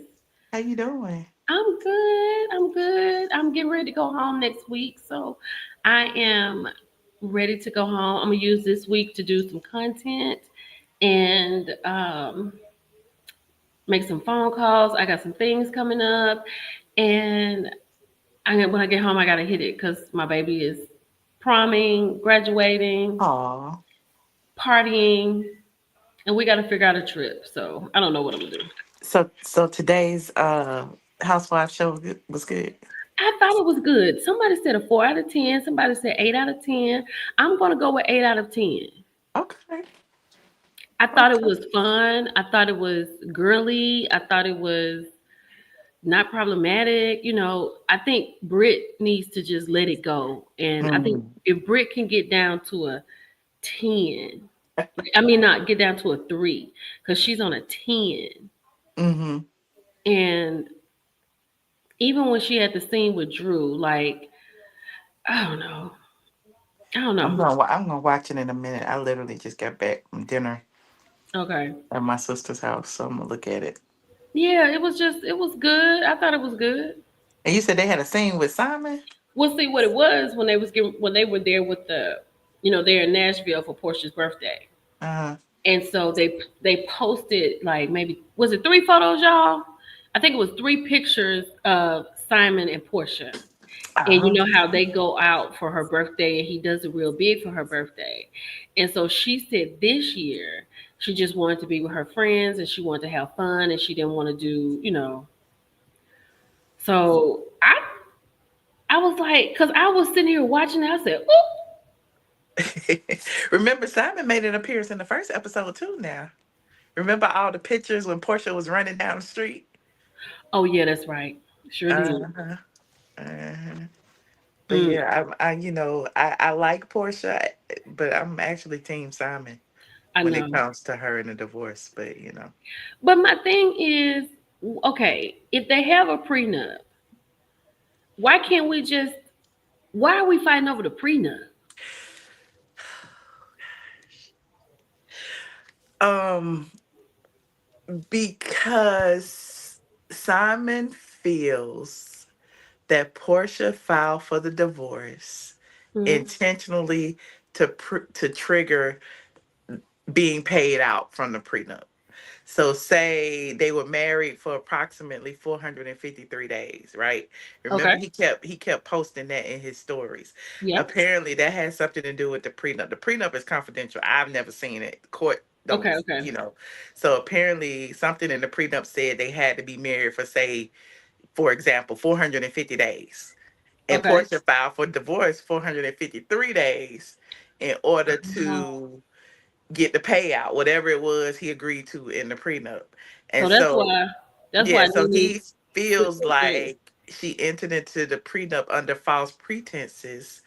B: How you doing?
A: I'm good. I'm good. I'm getting ready to go home next week. So I am ready to go home. I'm gonna use this week to do some content and make some phone calls. I got some things coming up, and when I get home, I gotta hit it because my baby is proming, graduating,
B: Aw.
A: partying, and we gotta figure out a trip. So I don't know what I'm gonna do.
B: So today's housewife show was good.
A: I thought it was good. Somebody said a 4 out of 10. Somebody said 8 out of 10. I'm gonna go with 8 out of 10.
B: Okay.
A: I thought it
B: Okay.
A: was fun. I thought it was girly. I thought it was not problematic. I think Brit needs to just let it go. And I think
B: Mm.
A: if Brit can get down to a 10, I mean, not get down to a 3, because she's on a 10.
B: Mm-hmm.
A: And Even when she had the scene with Drew, like I don't know, I don't know.
B: I'm gonna watch it in a minute. I literally just got back from dinner
A: Okay,
B: at my sister's house, so I'm gonna look at it.
A: yeah, it was good. I thought it was good.
B: And you said they had a scene with Simon.
A: We'll see what it was when when they were there with they're in Nashville for Portia's birthday,
B: Uh
A: and so they posted like maybe was it 3 photos, y'all? I think it was 3 pictures of Simon and Portia. And you
B: uh
A: know how they go out for her birthday and he does it real big for her birthday. And so she said this year she just wanted to be with her friends and she wanted to have fun and she didn't want to do. So I was like, because I was sitting here watching it, I said, "Ooh,
B: Remember, Simon made an appearance in the first episode too. Now, remember all the pictures when Portia was running down the street.
A: oh yeah, that's right, sure did."
B: Uh-huh. Uh-huh. But
A: Mm,
B: yeah, I like Portia, but I'm actually Team Simon
A: I
B: when it
A: know,
B: comes to her and the divorce. But
A: but my thing is, okay, if they have a prenup, why can't we just? Why are we fighting over the prenup?
B: um, because Simon feels that Portia filed for the divorce
A: Hmm.
B: intentionally to trigger being paid out from the prenup. So say they were married for approximately 453 days, right?
A: Okay.
B: Remember he kept posting that in his stories.
A: Yep.
B: Apparently that has something to do with the prenup. The prenup is confidential. I've never seen it. Court don't,
A: Okay. Okay.
B: you know. So apparently something in the prenup said they had to be married for, say, for example, 450 days. And
A: Okay.
B: Portia filed for divorce 453 days in order
A: Oh.
B: to get the payout, whatever it was he agreed to in the prenup.
A: So
B: And so,
A: that's
B: yeah,
A: why
B: so
A: Nene
B: he
A: switched
B: feels
A: her dress.
B: like she entered into the prenup under false pretenses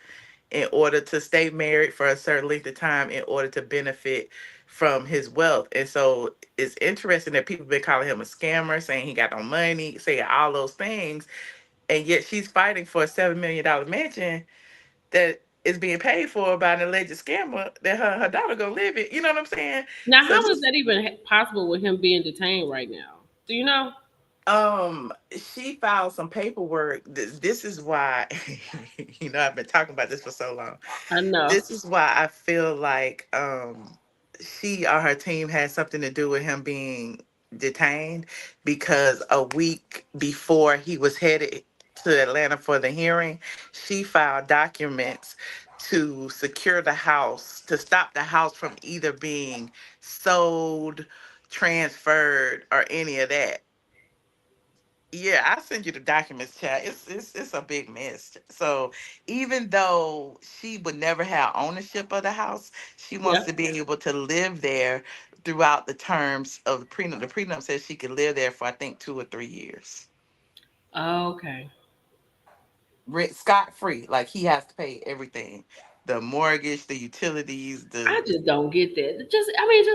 B: in order to stay married for a certain length of time in order to benefit from his wealth. And so it's interesting that people been calling him a scammer, saying he got no money, saying all those things. And yet she's fighting for a $7 million mansion that is being paid for by an alleged scammer that her daughter gonna live in. You know what I'm saying?
A: Now,
B: So
A: how is
B: just
A: that even possible with him being detained right now? Do you know?
B: she filed some paperwork. This is why I've been talking about this for so long.
A: I know.
B: This is why I feel like she or her team had something to do with him being detained, because a week before he was headed to Atlanta for the hearing, she filed documents to secure the house, to stop the house from either being sold, transferred, or any of that. Yeah, I send you the documents, chat. It's a big mess. So even though she would never have ownership of the house, she wants
A: Yeah.
B: to be able to live there throughout the terms of the prenup. The prenup says she could live there for, I think, 2 or 3 years,
A: Okay.
B: rent scot free. Like he has to pay everything, the mortgage, the utilities,
A: I
B: the.
A: just don't get that. Just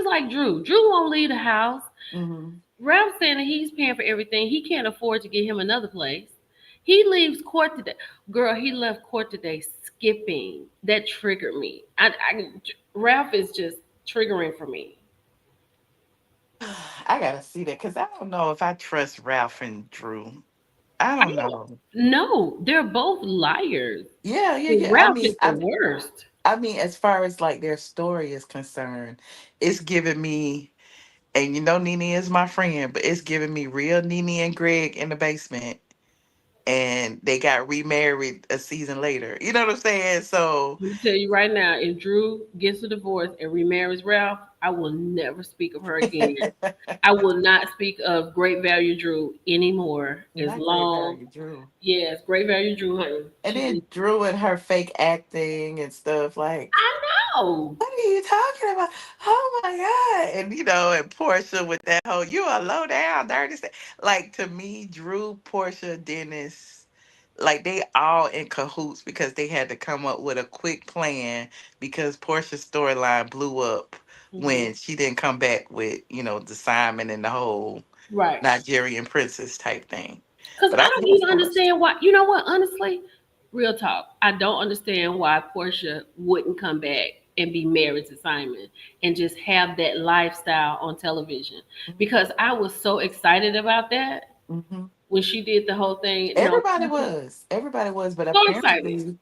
A: like Drew. Drew won't leave the house.
B: Mhm.
A: Ralph saying that he's paying for everything. He can't afford to get him another place. He leaves court today. Girl, he left court today skipping. That triggered me. Ralph is just triggering for me.
B: I gotta see that because I don't know if I trust Ralph and Drew. I
A: I
B: don't
A: don't
B: know.
A: No, they're both liars.
B: Yeah, yeah,
A: And
B: yeah. I
A: Ralph
B: mean,
A: is the worst.
B: as far as like their story is concerned, it's giving me, and Nene is my friend, but it's giving me real Nene and Greg in the basement, and they got remarried a season later. You know what I'm saying? So,
A: I'm gonna tell you right now, if Drew gets a divorce and remarries Ralph, I will never speak of her again. I will not speak of Great Value Drew anymore. As
B: not great
A: long,
B: value, Drew.
A: yes, Great Value Drew, honey.
B: And
A: She just,
B: then Drew and her fake acting and stuff like.
A: I know.
B: What are you talking about? Oh my God. And and Portia with that whole, you a low down, dirty Like, to me, Drew, Portia, Dennis, like they all in cahoots because they had to come up with a quick plan because Portia's storyline blew up
A: Hmm.
B: when she didn't come back with, the Simon and the whole
A: Right.
B: Nigerian princess type thing.
A: Because
B: But
A: I
B: I
A: don't
B: think
A: even
B: so much.
A: understand why. You know what? Honestly, real talk. I don't understand why Portia wouldn't come back and be married to Simon and just have that lifestyle on television. Because I was so excited about that
B: Mm-hmm.
A: when she did the whole thing. No,
B: Everybody was, but
A: so excited.
B: apparently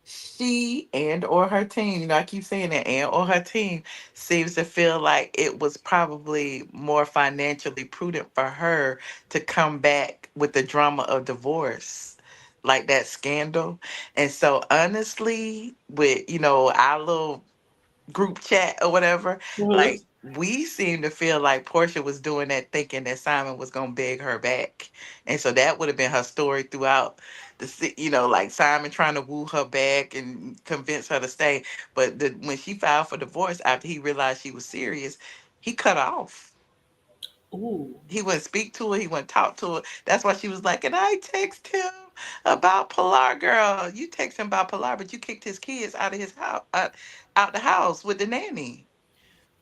B: she and or her team, I keep saying that, and or her team seems to feel like it was probably more financially prudent for her to come back with the drama of divorce, like that scandal. And so honestly, with our little group chat or whatever,
A: Hmm.
B: like we seem to feel like Portia was doing that thinking that Simon was gonna beg her back. And so that would have been her story throughout like Simon trying to woo her back and convince her to stay. But when she filed for divorce after he realized she was serious, he cut her off.
A: Ooh.
B: He wouldn't speak to her. He wouldn't talk to her. That's why she was like, and I text him about Pilar, girl. You text him about Pilar, but you kicked his kids out of his house, out the house with the nanny.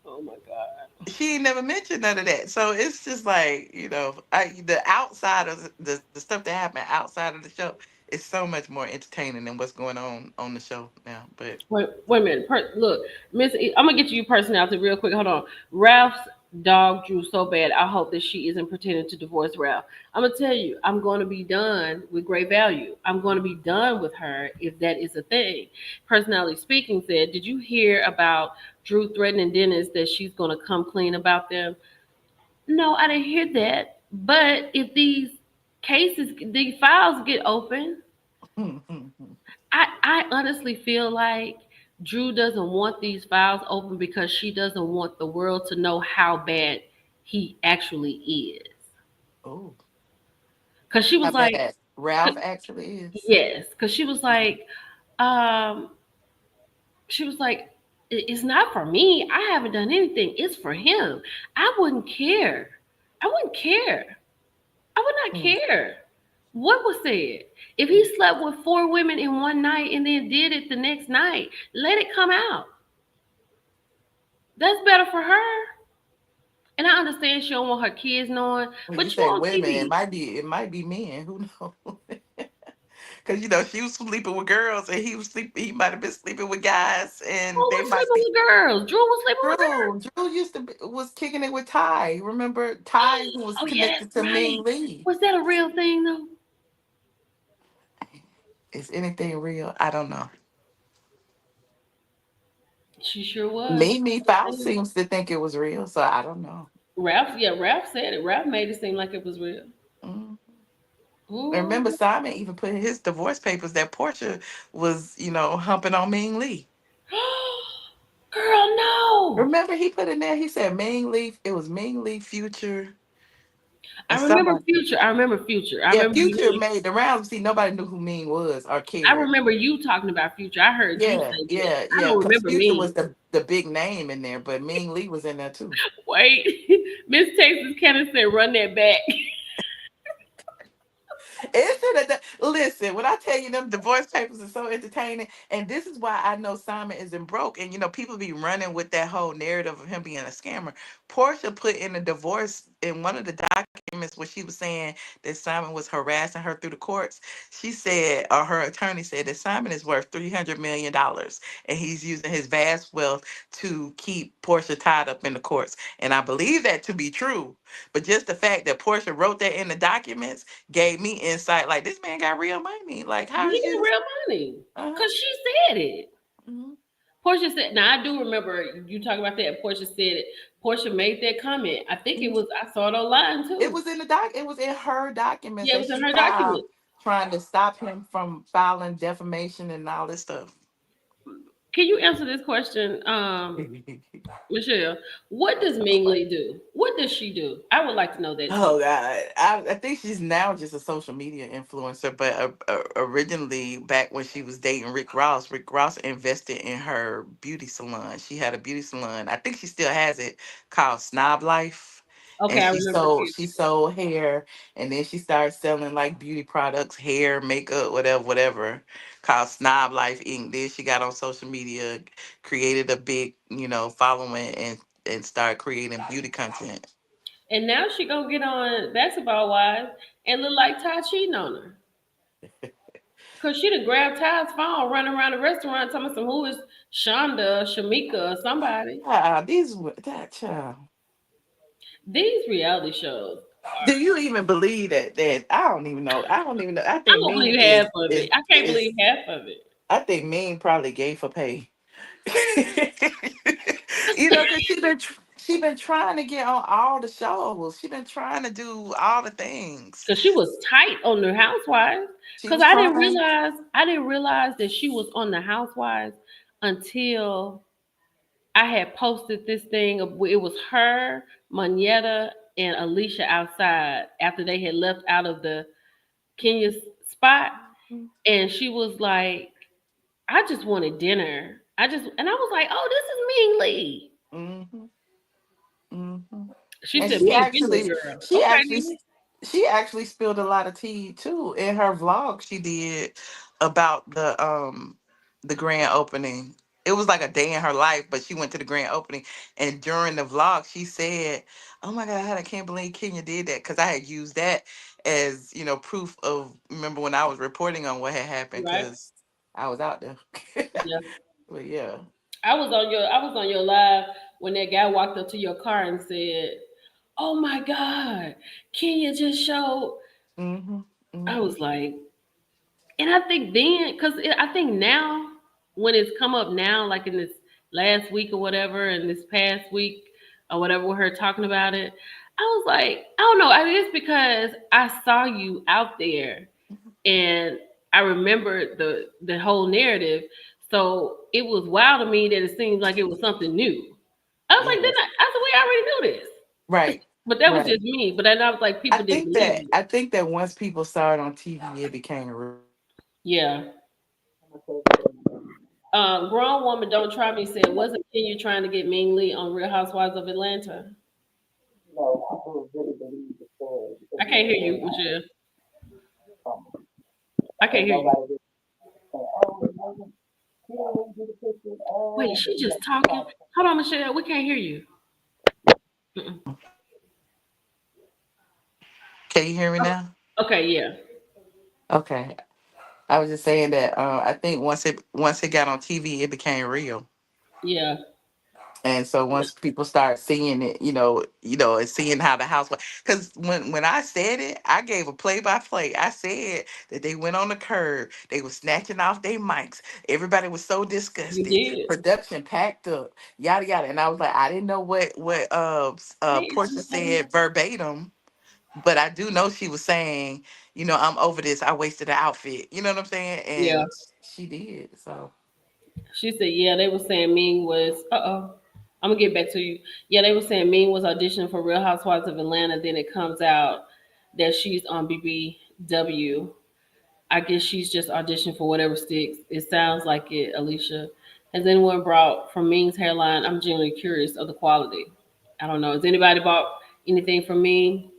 A: Oh my God.
B: She ain't never mentioned none of that. So it's just like, the outside of the stuff that happened outside of the show is so much more entertaining than what's going on the show now. But
A: Wait a minute. Look, Miss, I'm gonna get you personality real quick. Hold on. Ralph's dog drew so bad. I hope that she isn't pretending to divorce Ralph. I'm gonna tell you, I'm gonna be done with Great Value. I'm gonna be done with her if that is a thing. Personality speaking said, did you hear about Drew threatening Dennis that she's gonna come clean about them? No, I didn't hear that. But if these files get open, I honestly feel like Drew doesn't want these files open because she doesn't want the world to know how bad he actually is.
B: oh,
A: Cause she
B: how
A: was like,
B: bad Ralph actually is.
A: yes, cause she was like, um, she was like, It's not for me. I haven't done anything. It's for him. I wouldn't care. I wouldn't care. I would not
B: Mm.
A: care. What was said? If he slept with four women in one night and then did it the next night, let it come out. That's better for her. And I understand she don't want her kids knowing,
B: When you
A: but you
B: say
A: on
B: women, it
A: TV.
B: might be it might be men. Who knows? Because she was sleeping with girls, and he might have been sleeping with guys,
A: Who
B: and they
A: was
B: might
A: sleeping
B: be.
A: with girls? Drew was sleeping with girls.
B: Drew used to was kicking it with Ty. Remember Ty, who was
A: Oh yeah, that's
B: connected to
A: right.
B: Ming Lee.
A: Was that a real thing though?
B: Is anything real? I don't know.
A: She sure was.
B: Mimi Faust seems to think it was real, so I don't know.
A: Ralph, yeah, Ralph said it. Ralph made it seem like it was real.
B: Mm. And remember,
A: Ooh.
B: Simon even put in his divorce papers that Portia was, humping on Ming Lee.
A: Girl, no.
B: Remember, he put in there. He said Ming Lee. It was Ming Lee, Future,
A: I
B: and
A: remember
B: somebody.
A: Future. I remember Future. I
B: Yeah,
A: remember
B: Future
A: you.
B: made the rounds. See, nobody knew who Ming was or
A: I
B: cared.
A: remember you talking about Future. I heard you
B: Yeah,
A: say that.
B: yeah,
A: I
B: yeah.
A: don't
B: Because
A: remember
B: Future
A: me.
B: was the big name in there, but Ming Lee was in there too.
A: Wait, Miss Texas Cannon said, "Run that back."
B: Listen, when I tell you them divorce papers are so entertaining, and this is why I know Simon isn't broke. And people be running with that whole narrative of him being a scammer. Portia put in a divorce in one of the documents where she was saying that Simon was harassing her through the courts. She said, or her attorney said, that Simon is worth $300 million, and he's using his vast wealth to keep Portia tied up in the courts. And I believe that to be true. But just the fact that Portia wrote that in the documents gave me insight. Like, this man got real money. Like, how
A: He
B: is you?
A: got real money
B: Uh-huh.
A: because she said it.
B: Hmm.
A: Portia said, "Now I do remember you talking about that." Portia said it. Portia made that comment. I think it
B: Hmm.
A: was. I saw it online
B: It
A: too.
B: was in the doc. It was in her documents
A: Yeah, it
B: that
A: was in
B: she
A: her
B: filed,
A: document.
B: trying to stop him from filing defamation and all this stuff.
A: Can you answer this question, Michelle? What does Ming Lee do? What does she do? I would like to know that too.
B: Oh God, I think she's now just a social media influencer. But originally, back when she was dating Rick Ross invested in her beauty salon. She had a beauty salon. I think she still has it, called Snob Life.
A: Okay,
B: And
A: I
B: she
A: remember
B: sold she
A: Future.
B: sold hair, and then she started selling like beauty products, hair, makeup, whatever, called Snob Life Inc. Then she got on social media, created a big following, and started creating beauty content.
A: And now she gonna get on Basketball Wives and look like Ty cheating on her. Cause she done grabbed Ty's phone, running around the restaurant, telling some who is Shonda, Shamika, or somebody.
B: That child.
A: These reality shows
B: Do
A: are.
B: you even believe that? I don't even know. I don't even know. I
A: I
B: think
A: don't
B: Mean
A: believe half of it.
B: is
A: I can't
B: is
A: believe half of it.
B: I think Mean probably gay for pay. Because she been trying to get on all the shows. She been trying to do all the things.
A: Cause she was tight on the Housewives.
B: She
A: Cause
B: was trying.
A: I didn't realize that she was on the Housewives until I had posted this thing. It was her, Moneta, and Alicia outside after they had left out of the Kenya spot, and she was like, "I just wanted dinner." And I was like, "Oh, this is Ming Lee."
B: Hmm. Hmm.
A: She
B: And
A: said, "Ming, been here, girl."
B: she
A: Okay,
B: actually,
A: Nene.
B: she actually spilled a lot of tea too in her vlog she did about the grand opening. It was like a day in her life, but she went to the grand opening, and during the vlog, she said, "Oh my God, I can't believe Kenya did that," because I had used that as proof of remember when I was reporting on what had happened
A: Right?
B: because I was out there.
A: Yeah.
B: But yeah.
A: I was on your live when that guy walked up to your car and said, "Oh my God, Kenya just showed."
B: Hmm.
A: I
B: Hmm.
A: was like, and I think then, because I think now, when it's come up now, like in this last week or whatever, and this past week or whatever, with her talking about it, I was like, I don't know. I mean, it's because I saw you out there, and I remember the whole narrative. So it was wild to me that it seemed like it was something new. I was like,
B: Yes.
A: I said, we already knew this.
B: Right.
A: But that was
B: Right.
A: just me. But then I was like, people didn't believe it.
B: I think that once people saw it on TV, it became real.
A: Yeah. Grown woman, don't try me. Said, wasn't Kenya trying to get Ming Lee on Real Housewives of Atlanta? I can't hear you, Michelle. I can't hear you. Wait, she just talking. Hold on, Michelle. We can't hear you. Mm-mm.
B: Can you hear me now?
A: Okay, yeah,
B: Okay. I was just saying that I think once it got on TV, it became real.
A: yeah.
B: And so once people start seeing it, and seeing how the house was, because when I said it, I gave a play by play. I said that they went on the curb, they were snatching off their mics. Everybody was so
A: You
B: disgusted.
A: did.
B: Production packed up, yada yada. And I was like, I didn't know what
A: Hey,
B: Portia
A: Isabel.
B: said verbatim, but I do know she was saying, I'm over this. I wasted an outfit. You know what I'm saying?
A: Yeah.
B: And she did. So.
A: She said, yeah, they were saying Ming was, I'm going to get back to you. Yeah, they were saying Ming was auditioning for Real Housewives of Atlanta. Then it comes out that she's on BBW. I guess she's just auditioning for whatever sticks. It sounds like it, Alicia. Has anyone brought from Ming's hairline? I'm genuinely curious of the quality. I don't know. Has anybody bought anything from Ming?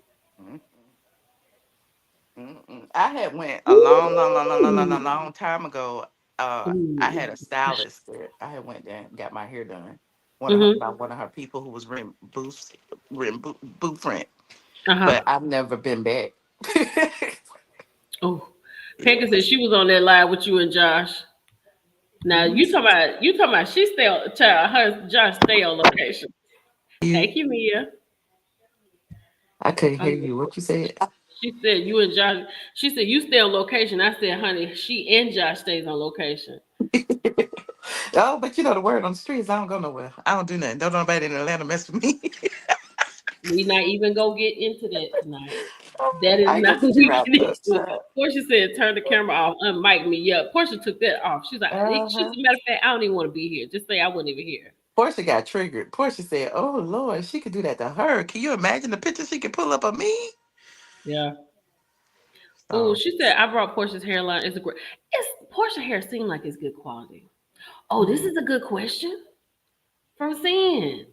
B: Mm, mm. I had went a long, long, long, long, long, long, long,
A: Ooh.
B: long time ago. I
A: Ooh.
B: had a stylist there. I had went there and got my hair done.
A: Mm-hmm.
B: By one of her people who was rent booth rent. But
A: Uh-huh.
B: I've never been back.
A: Oh. Peggy said
B: Yes.
A: she was on that live with you and Josh. Now
B: Mhm.
A: you talking about she stay on child her Josh stay on location.
B: You,
A: Thank you, Mia.
B: I couldn't hear
A: Um,
B: you. What you said?
A: she said you and Josh. She said you stay on location. I said, honey, she and Josh stays on location.
B: Oh, but you know the word on the streets. I don't go nowhere. I don't do nothing. Don't nobody in Atlanta mess with me.
A: We not even gonna get into that tonight. That is
B: I ain't gonna
A: not what
B: get you
A: we get
B: wrapped up.
A: into. Portia said, turn the camera off, unmic me. Yeah, Portia took that off. She's like,
B: Uh-huh.
A: matter of fact, I don't even want to be here. Just say I wasn't even here.
B: Portia got triggered. Portia said, "Oh Lord, she could do that to her. Can you imagine the picture she could pull up of me?"
A: Yeah. Oh,
B: So,
A: she said I brought Portia's hairline. It's a great. It's Portia hair seemed like it's good quality. Oh, this
B: mm,
A: is a good question from Sin.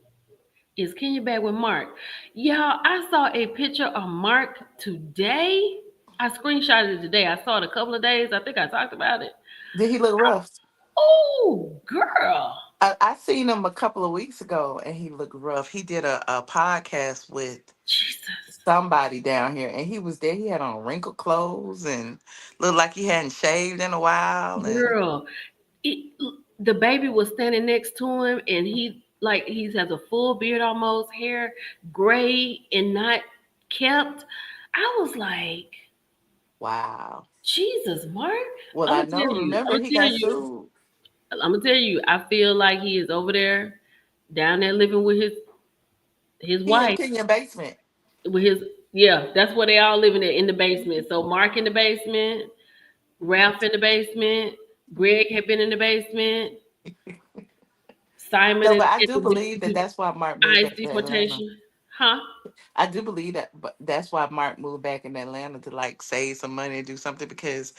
A: Is Kenya back with Mark? Yeah, I saw a picture of Mark today. I screenshotted it today. I saw it a couple of days. I think I talked about it.
B: did he look rough?
A: Oh, girl.
B: I seen him a couple of weeks ago, and he looked rough. He did a podcast with
A: Jesus,
B: somebody down here, and he was there. He had on wrinkled clothes and looked like he hadn't shaved in a while. And
A: girl, it, the baby was standing next to him, and he has a full beard, almost hair gray and not kept. I was like,
B: wow.
A: Jesus, Mark.
B: Well,
A: I'm
B: I
A: gonna
B: know.
A: tell you.
B: Remember,
A: I'm gonna
B: he
A: tell
B: got
A: you.
B: sued.
A: I'm gonna tell you. I feel like he is over there, down there living with his
B: He in
A: wife,
B: Kenya basement.
A: with his yeah. That's where they all living in the basement. So Mark in the basement, Ralph in the basement, Greg had been in the basement, Simon
B: No,
A: in,
B: but I
A: in
B: do believe that
A: the
B: that's why Mark moved
A: ICE
B: back to Atlanta.
A: deportation, huh?
B: I do believe that, but that's why Mark moved back in Atlanta to like save some money and do something because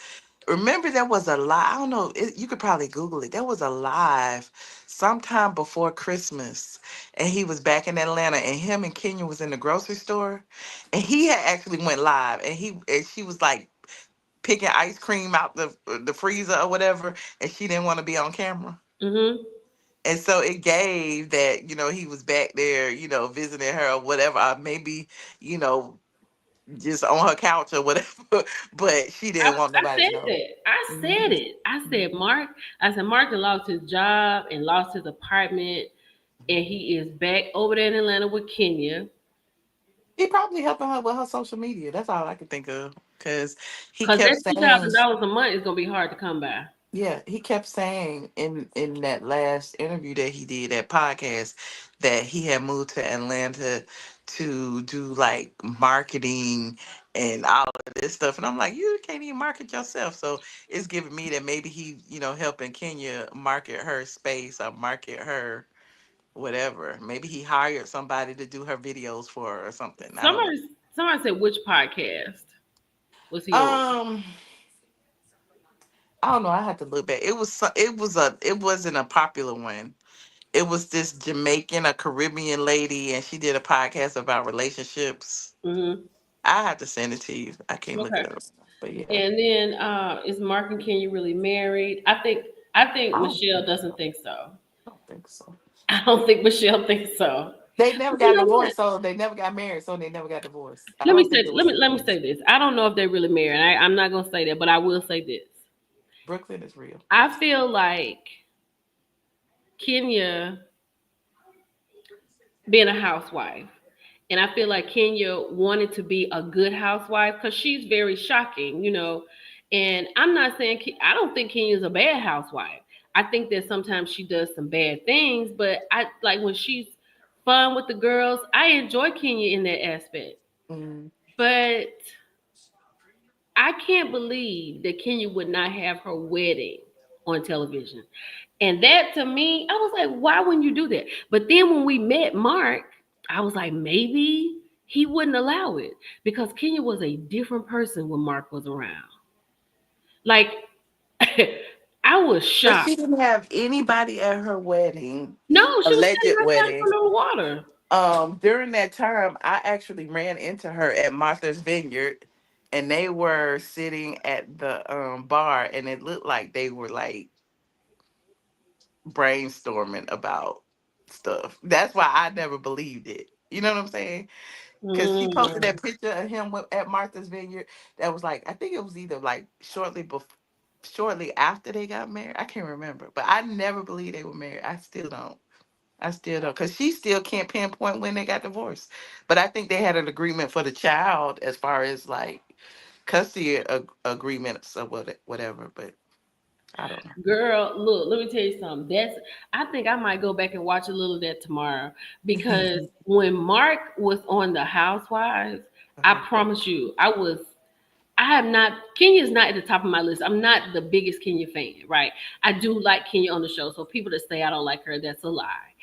B: remember there was a live. I don't know. You could probably Google it. There was a live sometime before Christmas, and he was back in Atlanta, and him and Kenya was in the grocery store, and he had actually went live, and she was like picking ice cream out the freezer or whatever, and she didn't want to be on camera.
A: Mm-hmm.
B: And so it gave that, he was back there, visiting her or whatever, or maybe, you know, just on her couch or whatever. But she
A: I,
B: didn't want
A: I
B: nobody to
A: said
B: know.
A: that. I said
B: Mhm.
A: it. I said Mark. I said Mark had lost his job and lost his apartment, and he is back over there in Atlanta with Kenya.
B: He probably helping her with her social media. That's all I could think of. Because he
A: Cause
B: kept
A: that two
B: saying,
A: thousand dollars a month is gonna be hard to come by.
B: yeah, he kept saying in that last interview that he did, that podcast, that he had moved to Atlanta to do like marketing and all of this stuff. And I'm like, you can't even market yourself. So it's giving me that maybe he, helping Kenya market her space or market her whatever. Maybe he hired somebody to do her videos for her or something. I don't know.
A: Somebody said which podcast was he on?
B: Um, I don't know. I had to look back. It wasn't a popular one. It was this Jamaican, a Caribbean lady, and she did a podcast about relationships.
A: Hmm.
B: I have to send it to you. I can't look it
A: Okay.
B: up. But yeah.
A: And then is Mark and Kenya really married? I think
B: I don't,
A: Michelle doesn't think so.
B: I don't think so.
A: I don't think Michelle thinks so.
B: They never
A: But you
B: got
A: know what?
B: divorced, so they never got married, so they never got divorced. I
A: Let me
B: don't think
A: say
B: it
A: let
B: was
A: me
B: a
A: let me
B: divorce.
A: say this. I don't know if they're really married. I'm not gonna say that, but I will say this.
B: Brooklyn is real.
A: I feel like Kenya being a housewife. And I feel like Kenya wanted to be a good housewife because she's very shocking. And I'm not saying, I don't think Kenya's a bad housewife. I think that sometimes she does some bad things, but I like when she's fun with the girls, I enjoy Kenya in that aspect.
B: Mm.
A: But I can't believe that Kenya would not have her wedding on television. And that to me, I was like, why wouldn't you do that? But then when we met Mark, I was like, maybe he wouldn't allow it because Kenya was a different person when Mark was around. Like, I was
B: But
A: shocked.
B: she didn't have anybody at her wedding,
A: No, she was
B: alleged
A: standing outside in
B: wedding.
A: front of the water.
B: During that time, I actually ran into her at Martha's Vineyard, and they were sitting at the bar, and it looked like they were like brainstorming about stuff. That's why I never believed it. You know what I'm saying? Because she posted
A: Mm.
B: that picture of him at Martha's Vineyard. That was like, I think it was either like shortly after they got married. I can't remember, but I never believed they were married. I still don't. I still don't, because she still can't pinpoint when they got divorced. But I think they had an agreement for the child as far as like custody agreements or whatever. But I don't know.
A: Girl, look, let me tell you something. I think I might go back and watch a little of that tomorrow because when Mark was on the Housewives, I
B: Uh-huh.
A: promise you, I have not, Kenya's not at the top of my list. I'm not the biggest Kenya fan, right? I do like Kenya on the show. So people that say I don't like her, that's a lie.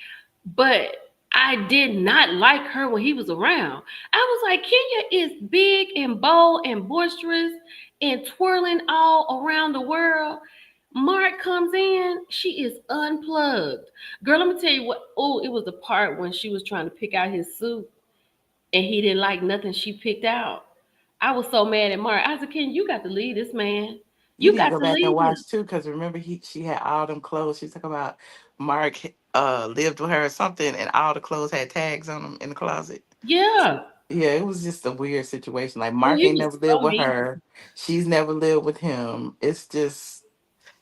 A: But I did not like her when he was around. I was like, Kenya is big and bold and boisterous and twirling all around the world. Mark comes in, she is unplugged. Girl, let me tell you what. Oh, it was the part when she was trying to pick out his suit and he didn't like nothing she picked out. I was so mad at Mark. I said, Ken, you got to leave this man.
B: You
A: You
B: need to
A: got
B: go
A: to
B: back and
A: leave him.
B: watch too, because remember she had all them clothes. She's talking about Mark lived with her or something, and all the clothes had tags on them in the closet.
A: Yeah.
B: Yeah, it was just a weird situation. Like
A: Oh,
B: Mark
A: he
B: ain't
A: was
B: never lived
A: so
B: with
A: mean.
B: her. She's never lived with him. It's just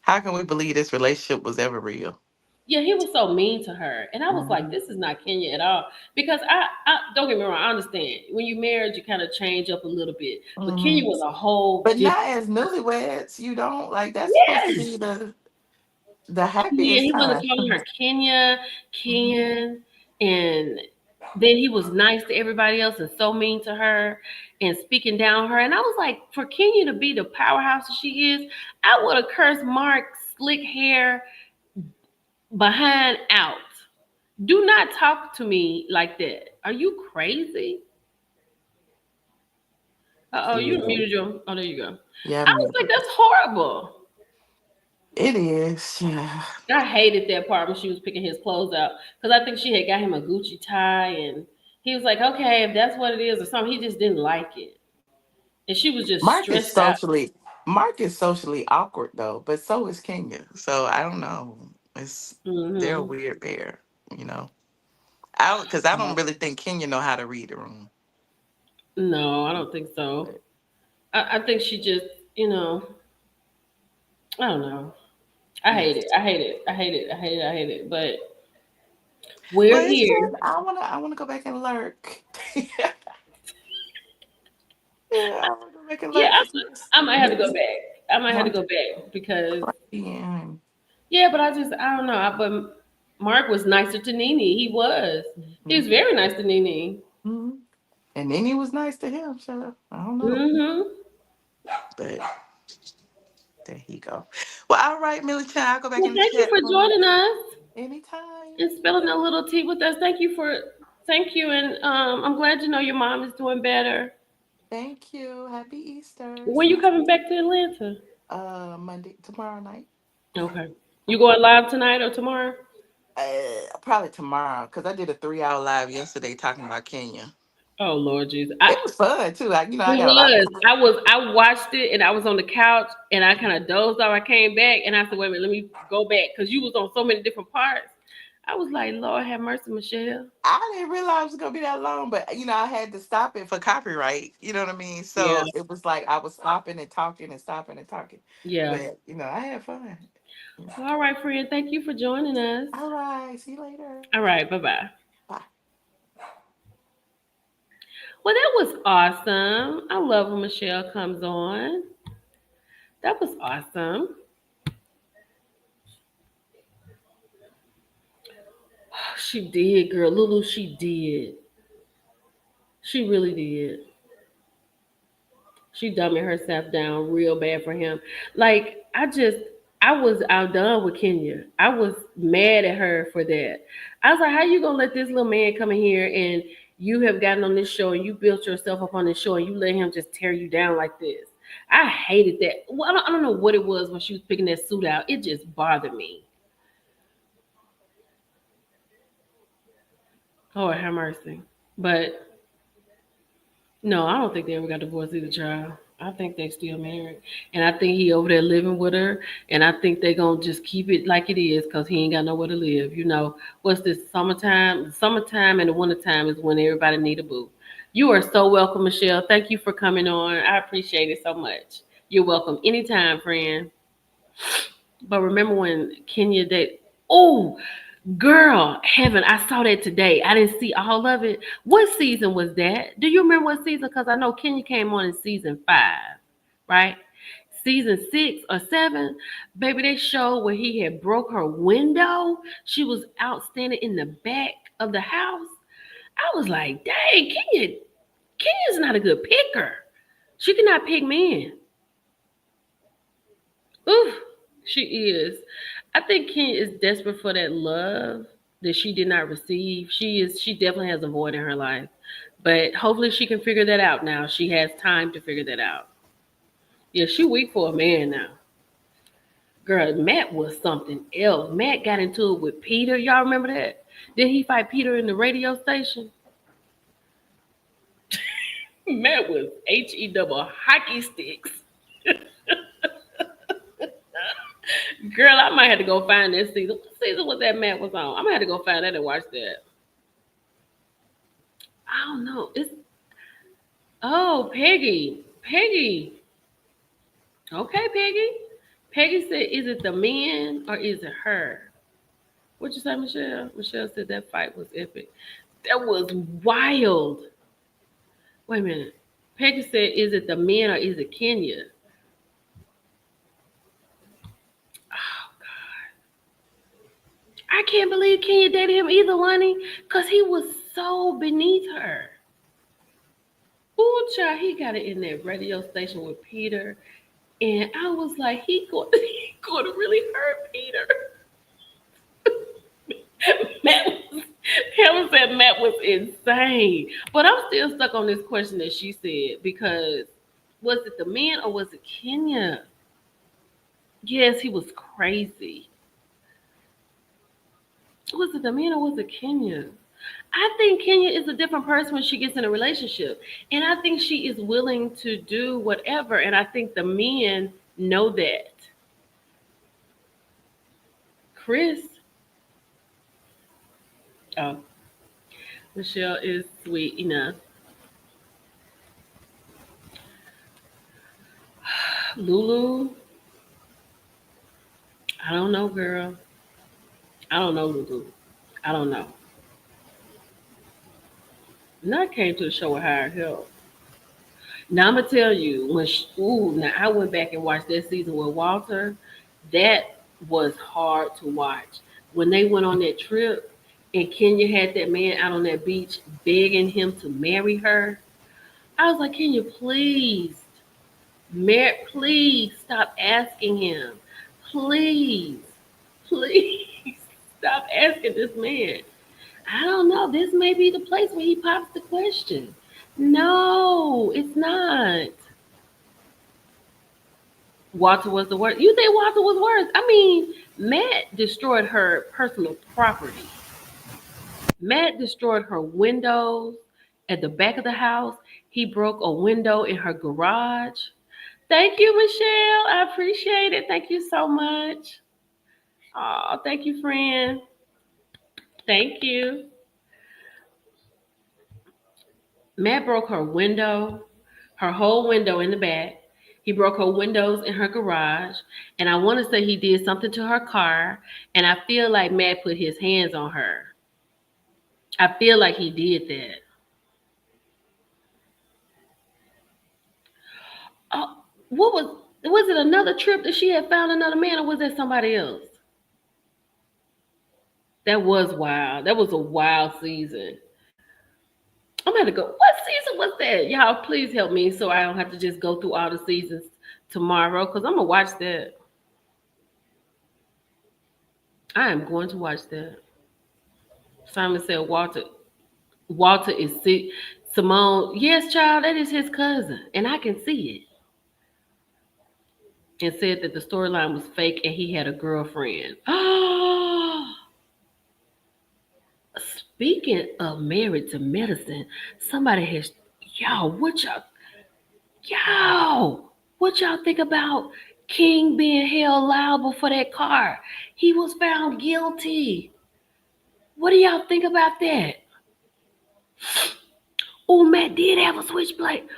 B: how can we believe this relationship was ever real?
A: Yeah, he was so mean to her, and I was like,
B: Hmm.
A: "This is not Kenya at all." Because I don't get me wrong, I understand when you married, you kind of change up a little bit, but
B: Hmm.
A: Kenya was a whole
B: But not
A: different.
B: as newlyweds. You don't like that's supposed to be
A: Yes.
B: the
A: Yeah,
B: happiest
A: he wasn't
B: time.
A: calling her Kenya,
B: Mhm.
A: Ken, and then he was nice to everybody else and so mean to her and speaking down her. And I was like, for Kenya to be the powerhouse that she is, I would have cursed Mark's slick hair behind out. Do not talk to me like that. Are you crazy? Uh oh, you
B: Yeah,
A: muted your. Oh, there you go.
B: yeah,
A: I was like, that's horrible.
B: it is. Yeah.
A: I hated that part when she was picking his clothes out because I think she had got him a Gucci tie and he was like, okay, if that's what it is or something, he just didn't like it. And she was just
B: Mark is
A: stressed out.
B: socially Mark is socially awkward though, but so is Kenya. So I don't know. It's they're a
A: Hmm.
B: weird pair, you know. I don't really think Kenya know how to read the room.
A: No, I don't think so.
B: But
A: I think she just, you know, I don't know. I
B: yeah.
A: hate it. I hate it. I hate it. I hate it. I hate it. But we're
B: Well, it's
A: here.
B: fun. I wanna go back and lurk. Yeah, I wanna go back and
A: Yeah,
B: lurk and see what's
A: I might have to go
B: what's
A: back. I might have to
B: what's
A: go back because
B: crazy.
A: yeah, but I don't know. But Mark was nicer to Nene. He was. He was very nice to Nene.
B: Mm-hmm. And then he was nice to him. So I don't know,
A: Hmm.
B: but there he go. Well, all right, Millie Chan, I'll go back
A: Well,
B: in the
A: thank you
B: chat
A: for
B: room
A: joining us
B: anytime.
A: and spilling a little tea with us. Thank you, and I'm glad to know your mom is doing better.
B: Thank you. Happy Easter.
A: When
B: See
A: you
B: you
A: coming back to Atlanta?
B: Monday tomorrow night.
A: Okay. You going live tonight or tomorrow?
B: Probably tomorrow because I did a 3 hour live yesterday talking about Kenya.
A: Oh Lord Jesus.
B: It was fun too. I
A: It
B: got a lot of
A: was.
B: time.
A: I watched it and I was on the couch and I kind of dozed off. I came back and I said, wait a minute, let me go back because you was on so many different parts. I was like, Lord have mercy, Michelle.
B: I didn't realize it was gonna be that long, but I had to stop it for copyright. You know what I mean?
A: Yeah.
B: So it was like I was stopping and talking and stopping and talking.
A: Yeah.
B: But I had fun.
A: Well, all right, friend. Thank you for joining us.
B: All right. See you later.
A: All right. Bye bye.
B: Bye.
A: Well, that was awesome. I love when Michelle comes on. That was awesome. She did, girl. Lulu, she did. She really did. She dumbing herself down real bad for him. Like, I was outdone with Kenya. I was mad at her for that. I was like, how you gonna let this little man come in here and you have gotten on this show and you built yourself up on this show and you let him just tear you down like this? I hated that. Well, I don't know what it was when she was picking that suit out. It just bothered me. Lord have mercy. But no, I don't think they ever got divorced either, child. I think they still married. And I think he over there living with her. And I think they gonna just keep it like it is because he ain't got nowhere to live. You know, what's this summertime? Summertime and the wintertime is when everybody need a boo. You are so welcome, Michelle. Thank you for coming on. I appreciate it so much. You're welcome anytime, friend. But remember when Kenya did oh girl, heaven, I saw that today. I didn't see all of it. What season was that? Do you remember what season? Because I know Kenya came on in season 5, right? Season 6 or 7, baby, they showed where he had broke her window. She was out standing in the back of the house. I was like, dang, Kenya's not a good picker. She cannot pick men. Ooh, she is. I think Kenya is desperate for that love that she did not receive. She definitely has a void in her life. But hopefully she can figure that out now. She has time to figure that out. Yeah, she weak for a man now. Girl, Matt was something else. Matt got into it with Peter. Y'all remember that? Did he fight Peter in the radio station? Matt was HE double hockey sticks. Girl, I might have to go find that season. What season was that Matt was on? I might have to go find that and watch that. I don't know. It's oh Peggy. Peggy. Okay, Peggy. Peggy said, is it the men or is it her? What'd you say, Michelle? Michelle said that fight was epic. That was wild. Wait a minute. Peggy said, is it the men or is it Kenya? Oh, I can't believe Kenya dated him either, Lonnie, because he was so beneath her. Ooh, child, he got it in that radio station with Peter. And I was like, he going to really hurt Peter. Matt was, Helen said Matt was insane. But I'm still stuck on this question that she said because was it the men or was it Kenya? Yes, he was crazy. Was it the men or was it Kenya? I think Kenya is a different person when she gets in a relationship. And I think she is willing to do whatever. And I think the men know that. Chris, oh, Michelle is sweet enough. Lulu, I don't know, girl. I don't know, Lulu. I don't know. Now I came to the show with hired help. Now I'm gonna tell you when ooh, now I went back and watched that season with Walter. That was hard to watch. When they went on that trip and Kenya had that man out on that beach begging him to marry her. I was like, Kenya, please stop asking him. Please, please stop asking this man. I don't know. This may be the place where he pops the question. No, it's not. Walter was the worst. You think Walter was worse? I mean, Matt destroyed her personal property. Matt destroyed her windows at the back of the house. He broke a window in her garage. Thank you, Michelle. I appreciate it. Thank you so much. Oh, thank you, friend. Thank you. Matt broke her window, her whole window in the back. He broke her windows in her garage. And I want to say he did something to her car. And I feel like Matt put his hands on her. I feel like he did that. Oh, was it another trip that she had found another man or was that somebody else? That was wild. That was a wild season. I'm gonna go. What season was that? Y'all, please help me so I don't have to just go through all the seasons tomorrow because I'm gonna watch that. I am going to watch that. Simon said Walter is sick. Simone, yes, child, that is his cousin, and I can see it. And said that the storyline was fake and he had a girlfriend. Oh, speaking of married to medicine, somebody has y'all. What y'all think about King being held liable for that car? He was found guilty. What do y'all think about that? Oh, Matt did have a switchblade.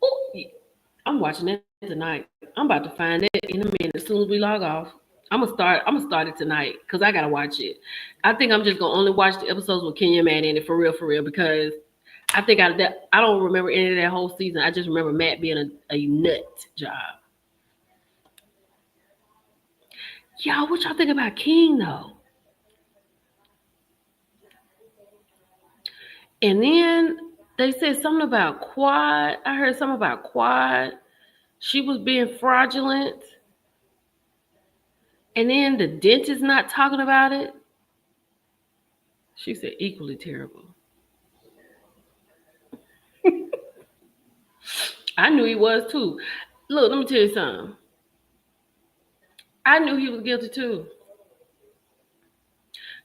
A: Oh, I'm watching that tonight. I'm about to find it in a minute. As soon as we log off, I'm gonna start it tonight because I gotta watch it. I think I'm just gonna only watch the episodes with Kenya Matt in it for real, because I don't remember any of that whole season. I just remember Matt being a nut job. Y'all, what y'all think about King though? And then they said something about Quad. I heard something about Quad. She was being fraudulent. And then the dentist not talking about it. She said equally terrible. I knew he was too. Look, let me tell you something. I knew he was guilty too.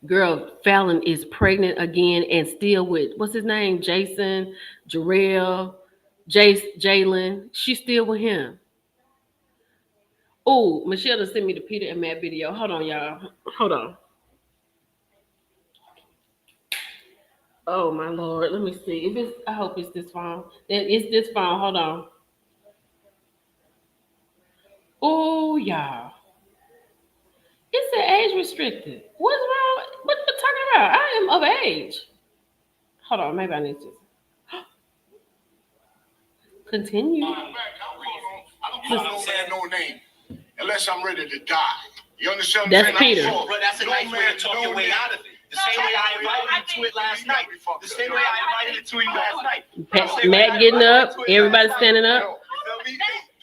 A: Girl, Fallon is pregnant again and still with what's his name? Jason, Jarrell, Jalen. She's still with him. Oh, Michelle just sent me the Peter and Matt video. Hold on, y'all. Hold on. Oh my lord. Let me see. If it's I hope it's this phone. It's this phone. Hold on. Oh y'all. It said age restricted. What's wrong? What you talking about? I am of age. Hold on, maybe I need to continue.
C: I don't say no name unless I'm ready to die. You understand
A: That's
C: what I'm saying?
A: Peter.
C: Bro, that's a nice way to talk your way out of it. The same way I invited you to it last night. The same way I invited it to you last night.
A: Matt getting up. Everybody standing up.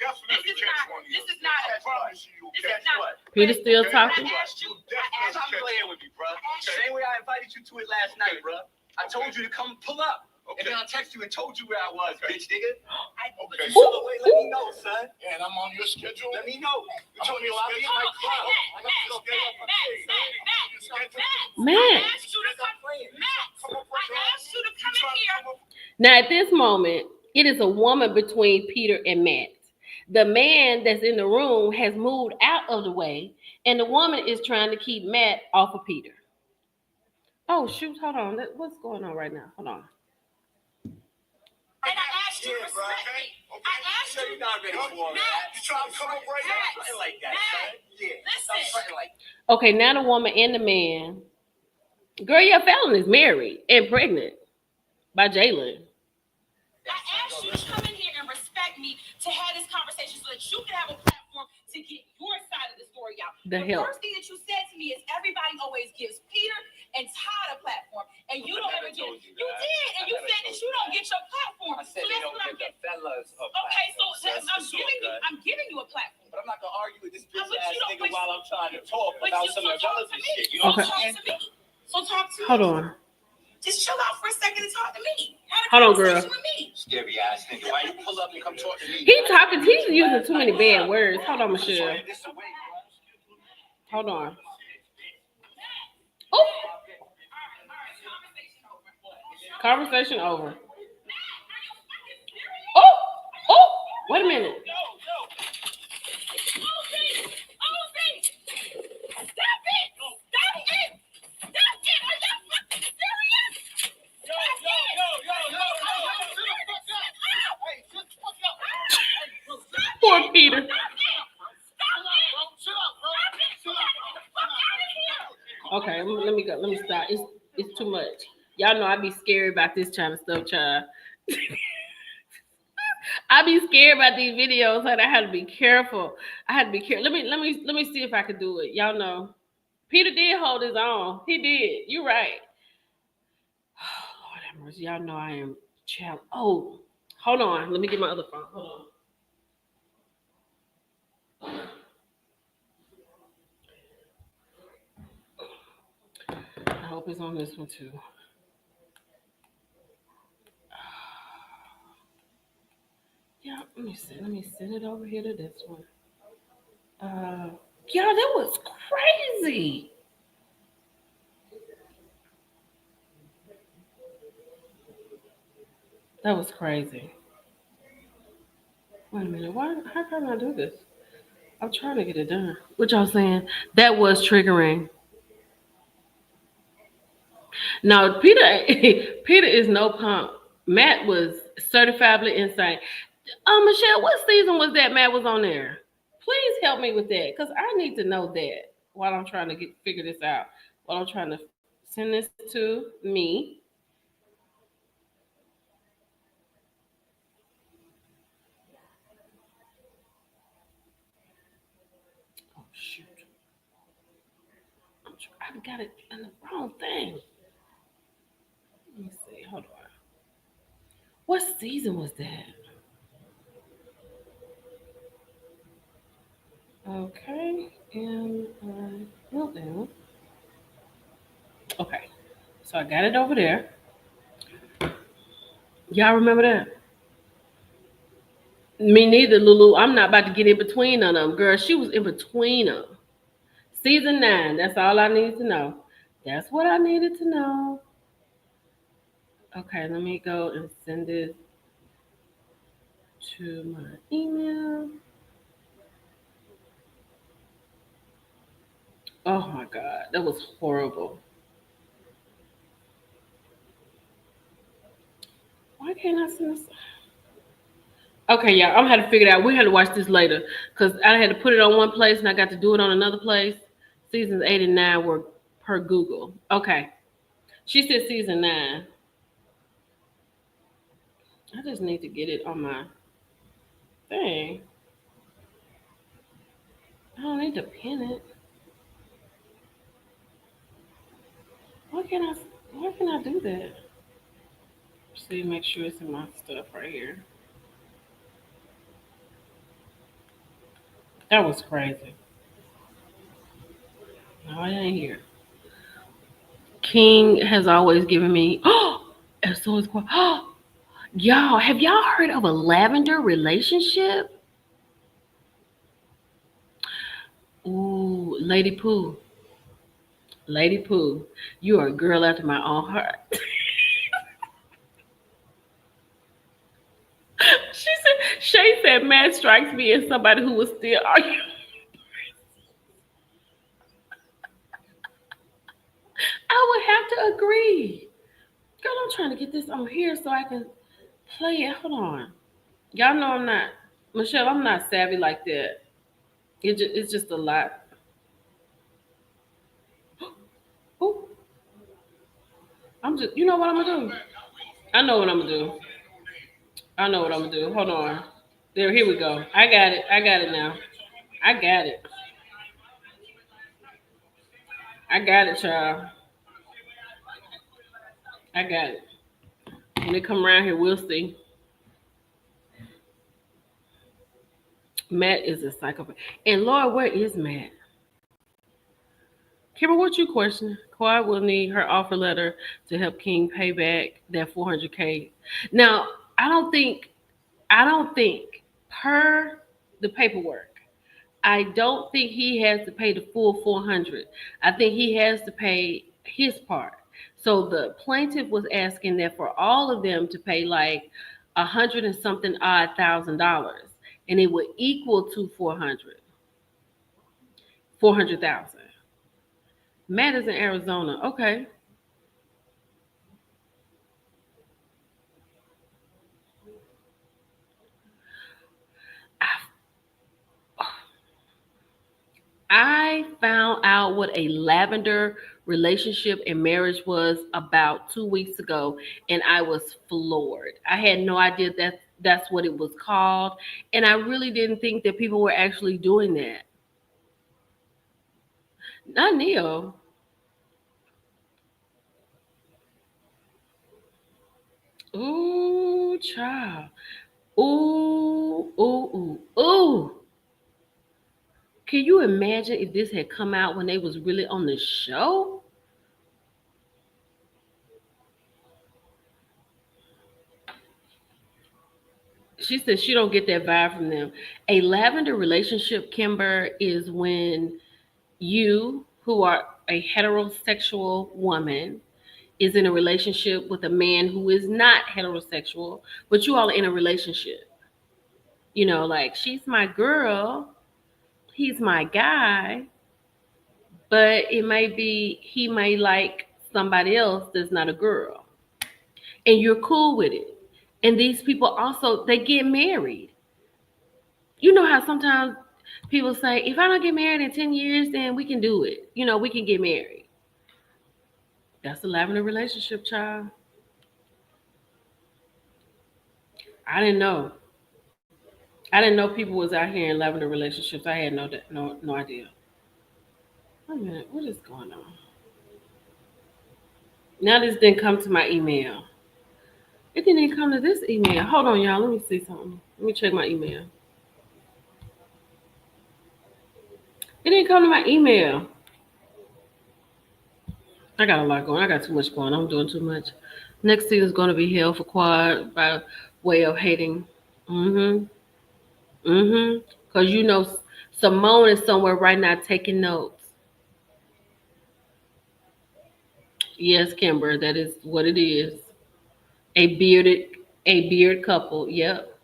C: This is not. I promise you. This is not.
A: Peter still talking.
C: Stop playing with me, bro. The same way I invited you to it last night, bro. I told you to come pull up. Okay. And then I texted you and told you where I was, bitch, nigga. Okay. So wait, let me know, son. And I'm on your schedule. Let me know. You told me I'll be in my club.
A: Matt. Now at this moment, it is a woman between Peter and Matt. The man that's in the room has moved out of the way, and the woman is trying to keep Matt off of Peter. Oh shoot, hold on. What's going on right now? Hold on.
C: And I asked you to respect me. I asked you. You're not ready for that. You trying to come up right now? Something like that, son. Yeah. Listen. Like.
A: Okay, now the woman and the man. Girl, your Fallon is married and pregnant by Jalen.
C: I asked you to come in here and respect me to have this conversation so that you can have a platform to get your side of the story out. The first thing that you said to me is everybody always gives Peter and Todd a platform, and you don't ever get it. You did, and you said that you don't get your platform. So that's what I'm getting. Okay, so I'm giving you a platform. But I'm not gonna argue with this bitch ass nigga while I'm trying to talk about some irrelevant shit. You know what I'm saying? So talk to me.
A: Hold on.
C: Just chill out for a second and talk to me.
A: Hold on, girl.
C: With me. Scary ass nigga. Why you pull up and come talk to me?
A: He's using too many bad words. Hold on, Michelle. Hold on. Oh. Conversation over. Oh. Oh. Wait a minute. Poor Peter. Okay, let me go. Let me stop. It's too much. Y'all know I be scared about this kind of stuff, child. I be scared about these videos, and I had to be careful. I had to be careful. Let me see if I could do it. Y'all know, Peter did hold his own. He did. You're right. Oh, Lord have mercy. Y'all know I am child. Oh, hold on. Let me get my other phone. Hold on. I hope it's on this one too. Yeah, let me see. Let me send it over here to this one. Yeah, that was crazy. That was crazy. Wait a minute. Why? How can I do this? I'm trying to get it done. What y'all saying? That was triggering. No, Peter. Peter is no punk. Matt was certifiably insane. Michelle, what season was that Matt was on there? Please help me with that, cause I need to know that while I'm trying to figure this out. While I'm trying to send this to me. Oh shoot! I got it in the wrong thing. Let me see. Hold on. What season was that? Okay, and well then. Okay, so I got it over there. Y'all remember that? Me neither, Lulu. I'm not about to get in between none of them, girl. She was in between them. Season 9. That's all I need to know. That's what I needed to know. Okay, let me go and send it to my email. Oh my God, that was horrible. Why can't I send this? Okay, y'all, I'm gonna have to figure it out. We had to watch this later because I had to put it on one place and I got to do it on another place. Seasons 8 and 9 were per Google. Okay, she said season 9. I just need to get it on my thing. I don't need to pin it. Why can't I? Why can I do that? See, make sure it's in my stuff right here. That was crazy. No, it ain't here. King has always given me. And so is quiet. Y'all, have y'all heard of a lavender relationship? Ooh, Lady Pooh. Lady Pooh, you are a girl after my own heart. Shay said, Matt strikes me as somebody who was still arguing. I would have to agree. Girl, I'm trying to get this on here so I can play it. Hold on. Y'all know I'm not, Michelle, I'm not savvy like that. It's just a lot. Ooh, I'm just, you know what I'm gonna do? I know what I'm gonna do. I know what I'm gonna do. Hold on. There, here we go. I got it. I got it now. I got it. I got it, child. I got it. When they come around here, we'll see. Matt is a psychopath. And Lord, where is Matt? Kimber, what you questioning? Quad will need her offer letter to help King pay back that 400K. Now, I don't think, I don't think per the paperwork, I don't think he has to pay the full 400. I think he has to pay his part. So the plaintiff was asking that for all of them to pay like 100 and something odd $1,000, and it would equal to 400,000. Matt is in Arizona. Okay. I found out what a lavender relationship and marriage was about 2 weeks ago, and I was floored. I had no idea that that's what it was called, and I really didn't think that people were actually doing that. Not Neil. Ooh, child. Ooh, ooh, ooh, ooh. Can you imagine if this had come out when they was really on the show? She said she don't get that vibe from them. A lavender relationship, Kimber, is when you, who are a heterosexual woman, is in a relationship with a man who is not heterosexual, but you all are in a relationship. You know, like she's my girl, he's my guy, but it may be he may like somebody else that's not a girl. And you're cool with it. And these people also they get married. You know how sometimes people say, if I don't get married in 10 years, then we can do it. You know, we can get married. That's a lavender relationship, child. I didn't know. I didn't know people was out here in lavender relationships. I had no idea. Wait a minute, what is going on? Now this didn't come to my email. It didn't even come to this email. Hold on, y'all. Let me see something. Let me check my email. It didn't come to my email. I got a lot going. I got too much going. I'm doing too much. Next season is going to be hell for Quad by way of hating. Mm-hmm. Mm-hmm. Because you know Simone is somewhere right now taking notes. Yes, Kimber, that is what it is. A bearded, a beard couple. Yep.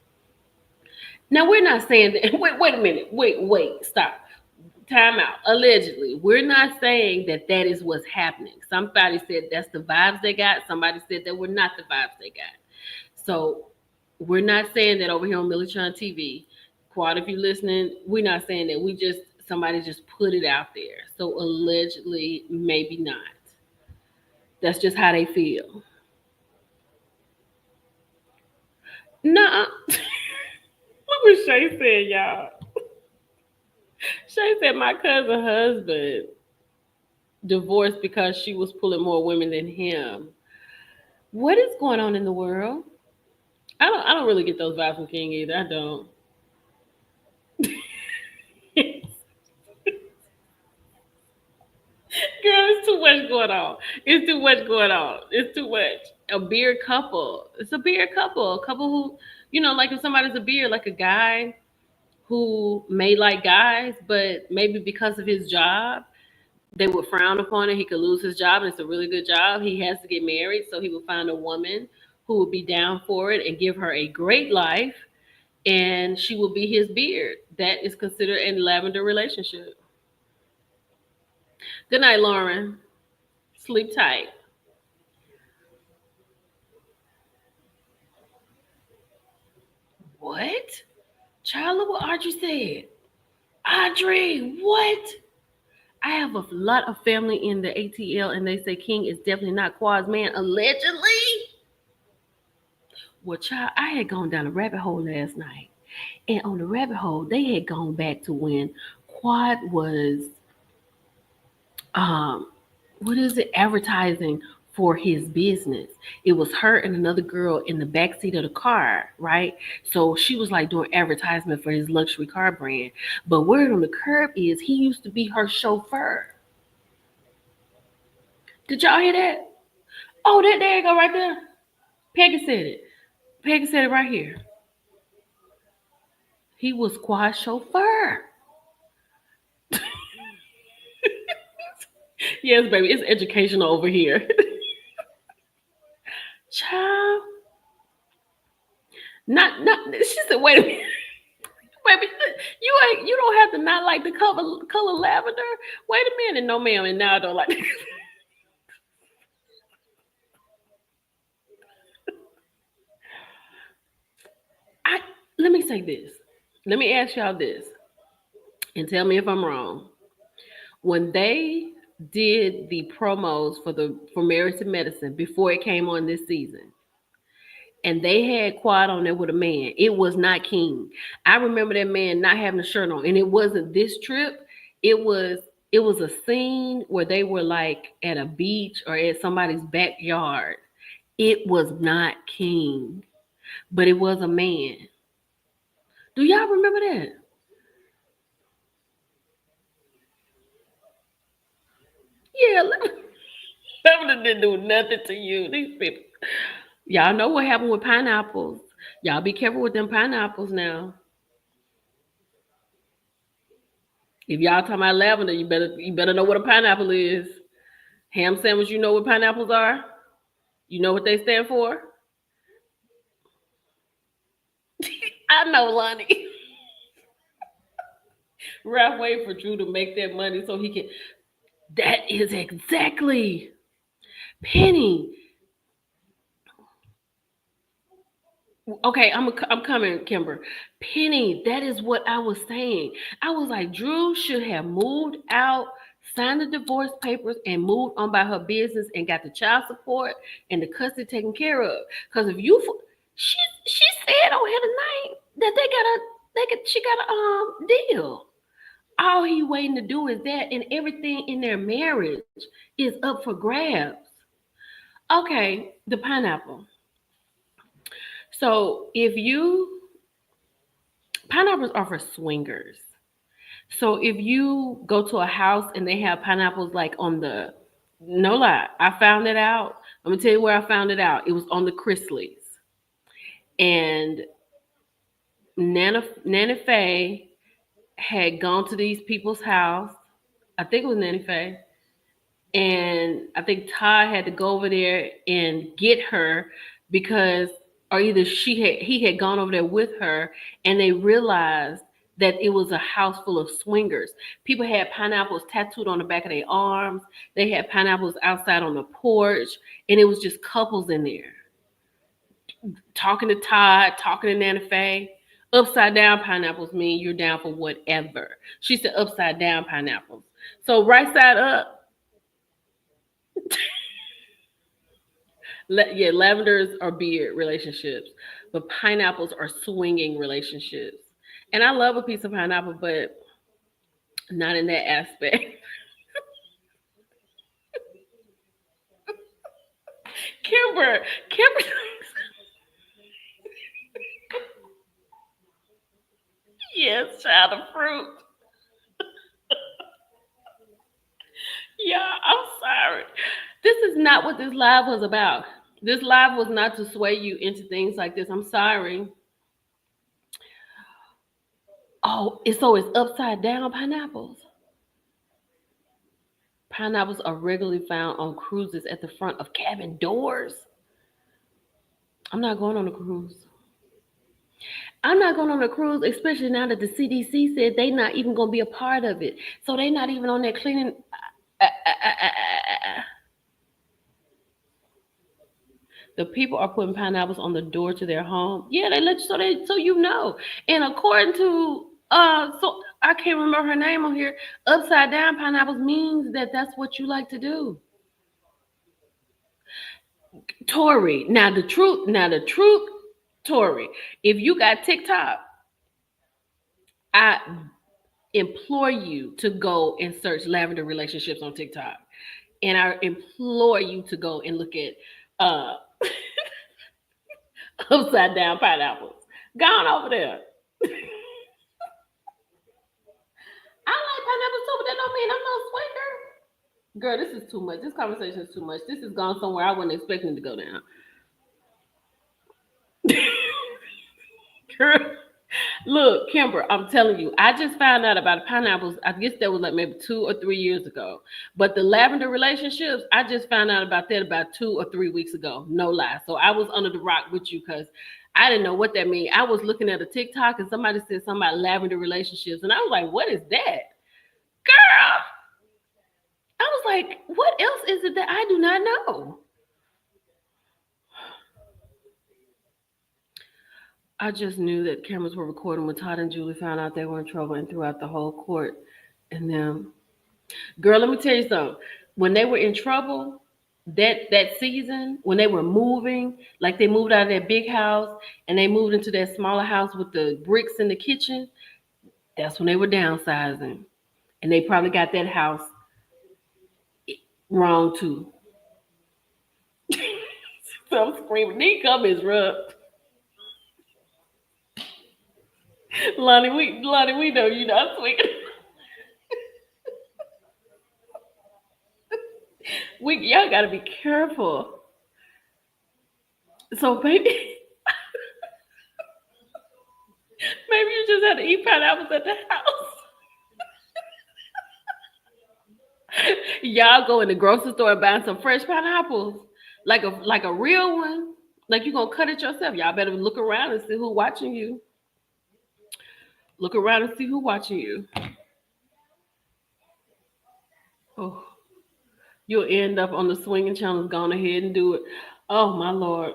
A: Now we're not saying that. Wait a minute. Wait. Stop. Time out. Allegedly. We're not saying that that is what's happening. Somebody said that's the vibes they got. Somebody said that were not the vibes they got. So we're not saying that over here on Militron TV. Quad, if you're listening, we're not saying that. We just, somebody just put it out there. So allegedly, maybe not. That's just how they feel. Nah. Look what Shay said, y'all. Shay said my cousin husband divorced because she was pulling more women than him. What is going on in the world? I don't really get those vibes from King either. I don't. Girl, it's too much going on. It's too much going on. It's too much. A beard couple. It's a beard couple. A couple who, like if somebody's a beard, like a guy who may like guys, but maybe because of his job, they would frown upon it. He could lose his job, and it's a really good job. He has to get married, so he would find a woman who would be down for it and give her a great life, and she will be his beard. That is considered a lavender relationship. Good night, Lauren. Sleep tight. What? Child, look what Audrey said. Audrey, what? I have a lot of family in the ATL, and they say King is definitely not Quad's man, allegedly. Well, child, I had gone down a rabbit hole last night, and on the rabbit hole, they had gone back to when Quad was, um, what is it, advertising for his business. It was her and another girl in the back seat of the car, right? So she was like doing advertisement for his luxury car brand. But word on the curb is he used to be her chauffeur. Did y'all hear that? Oh, there you go right there. Peggy said it. Peggy said it right here. He was Quad's chauffeur. Yes, baby, it's educational over here. Child. Not she said, wait a minute. Baby, you don't have to not like the color lavender. Wait a minute, no ma'am, and now I don't like it. I Let me say this. Let me ask y'all this and tell me if I'm wrong. When they did the promos for Married to Medicine before it came on this season, and they had Quad on there with a man, it was not King. I remember that man not having a shirt on, and it wasn't this trip. It was a scene where they were like at a beach or at somebody's backyard. It was not King, but it was a man. Do y'all remember that? Yeah, Lavender didn't do nothing to you. These people. Y'all know what happened with pineapples. Y'all be careful with them pineapples now. If y'all talking about lavender, you better know what a pineapple is. Ham sandwich, you know what pineapples are? You know what they stand for? I know, Lonnie. Ralph waiting for Drew to make that money so he can. That is exactly. Penny. Okay, I'm coming, Kimber. Penny, that is what I was saying. I was like, Drew should have moved out, signed the divorce papers, and moved on by her business and got the child support and the custody taken care of. Because if you, she said on here tonight that she got a deal. All he waiting to do is that, and everything in their marriage is up for grabs. Okay, the pineapple. So pineapples are for swingers. So if you go to a house and they have pineapples like on the, no lie, I found it out. I'm gonna tell you where I found it out. It was on the Chrisleys. And Nana Faye had gone to these people's house. I think it was Nana Faye. And I think Todd had to go over there and get her because, or either he had gone over there with her, and they realized that it was a house full of swingers. People had pineapples tattooed on the back of their arms. They had pineapples outside on the porch, and it was just couples in there talking to Todd, talking to Nana Faye. Upside down pineapples mean you're down for whatever. She said upside down pineapples. So right side up, yeah, lavenders are beard relationships, but pineapples are swinging relationships. And I love a piece of pineapple, but not in that aspect. Kimber, yes, child of fruit. Yeah, I'm sorry. This is not what this live was about. This live was not to sway you into things like this. I'm sorry. Oh, it's upside down pineapples. Pineapples are regularly found on cruises at the front of cabin doors. I'm not going on a cruise. I'm not going on a cruise, especially now that the CDC said they not even going to be a part of it. So they not even on that cleaning. Uh, uh, uh, uh, uh, uh. The people are putting pineapples on the door to their home. Yeah, they let you so you know. And according to so I can't remember her name on here. Upside down pineapples means that that's what you like to do. Tori. Now the truth, Tori. If you got TikTok, I implore you to go and search lavender relationships on TikTok. And I implore you to go and look at uh upside down pineapples. Gone over there. I like pineapples too, but that don't mean I'm no swinger. Girl, this is too much. This conversation is too much. This has gone somewhere I wasn't expecting to go down. Girl, look, Kimber, I'm telling you, I just found out about pineapples. I guess that was like maybe 2 or 3 years ago. But the lavender relationships, I just found out about that about 2 or 3 weeks ago. No lie. So I was under the rock with you because I didn't know what that meant. I was looking at a TikTok and somebody said something about lavender relationships. And I was like, what is that? Girl, I was like, what else is it that I do not know? I just knew that cameras were recording when Todd and Julie found out they were in trouble and threw out the whole court. And then, girl, let me tell you something. When they were in trouble, that season, when they were moving, like they moved out of that big house and they moved into that smaller house with the bricks in the kitchen, that's when they were downsizing. And they probably got that house wrong too. So I'm screaming, these comments rough. Lonnie, we know you not sweet. Y'all gotta be careful. So maybe maybe you just had to eat pineapples at the house. Y'all go in the grocery store and buy some fresh pineapples, like a real one. Like you gonna cut it yourself. Y'all better look around and see who watching you. Look around and see who watching you. Oh, you'll end up on the swinging channels. Go ahead and do it. Oh my lord.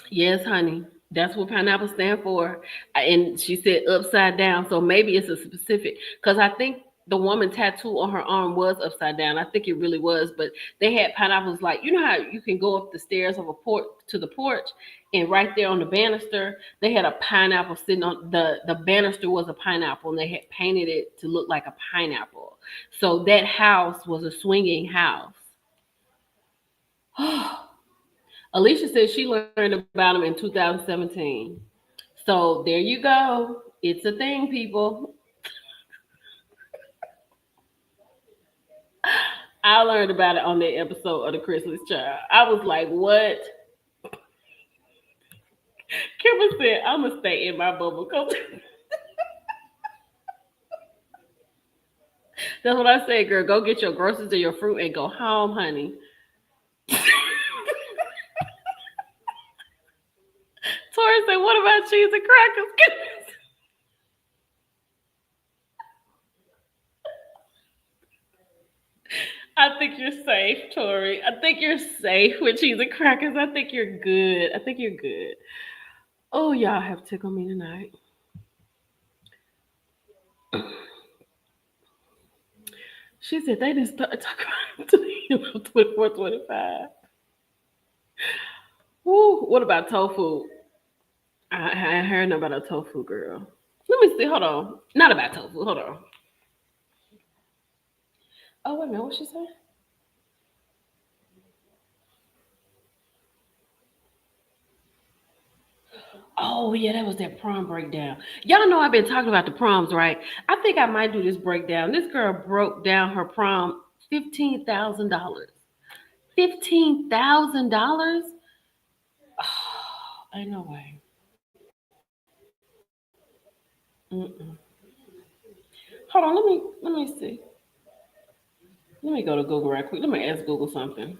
A: Yes, honey. That's what pineapple stand for. And she said upside down. So maybe it's a specific because I think the woman tattoo on her arm was upside down. I think it really was, but they had pineapples like you know how you can go up the stairs of a porch to the porch, and right there on the banister, they had a pineapple sitting on the banister was a pineapple, and they had painted it to look like a pineapple. So that house was a swinging house. Alicia said she learned about them in 2017. So there you go. It's a thing, people. I learned about it on that episode of the Christmas Child. I was like, what? Kimber said, I'm going to stay in my bubble. That's what I said, girl. Go get your groceries or your fruit and go home, honey. Tori said, what about cheese and crackers? I think you're safe, Tori. I think you're safe with cheese and crackers. I think you're good. I think you're good. Oh, y'all have tickled me tonight. She said they didn't start talking about it 24, 25. Woo, what about tofu? I heard nothing about a tofu girl. Let me see. Hold on. Not about tofu. Hold on. Oh, wait a minute. What she say? Oh, yeah, that was that prom breakdown. Y'all know I've been talking about the proms, right? I think I might do this breakdown. This girl broke down her prom $15,000. $15,000? Oh, ain't no way. Mm-mm. Hold on, let me see. Let me go to Google right quick. Let me ask Google something.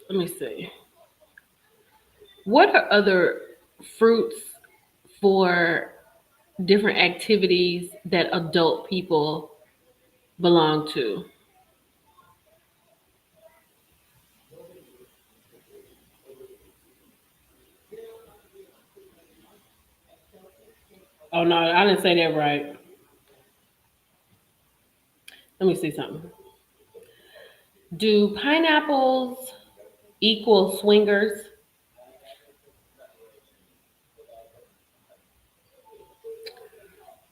A: Let me see. What are other fruits for different activities that adult people belong to? Oh no, I didn't say that right. Let me see something. Do pineapples equal swingers?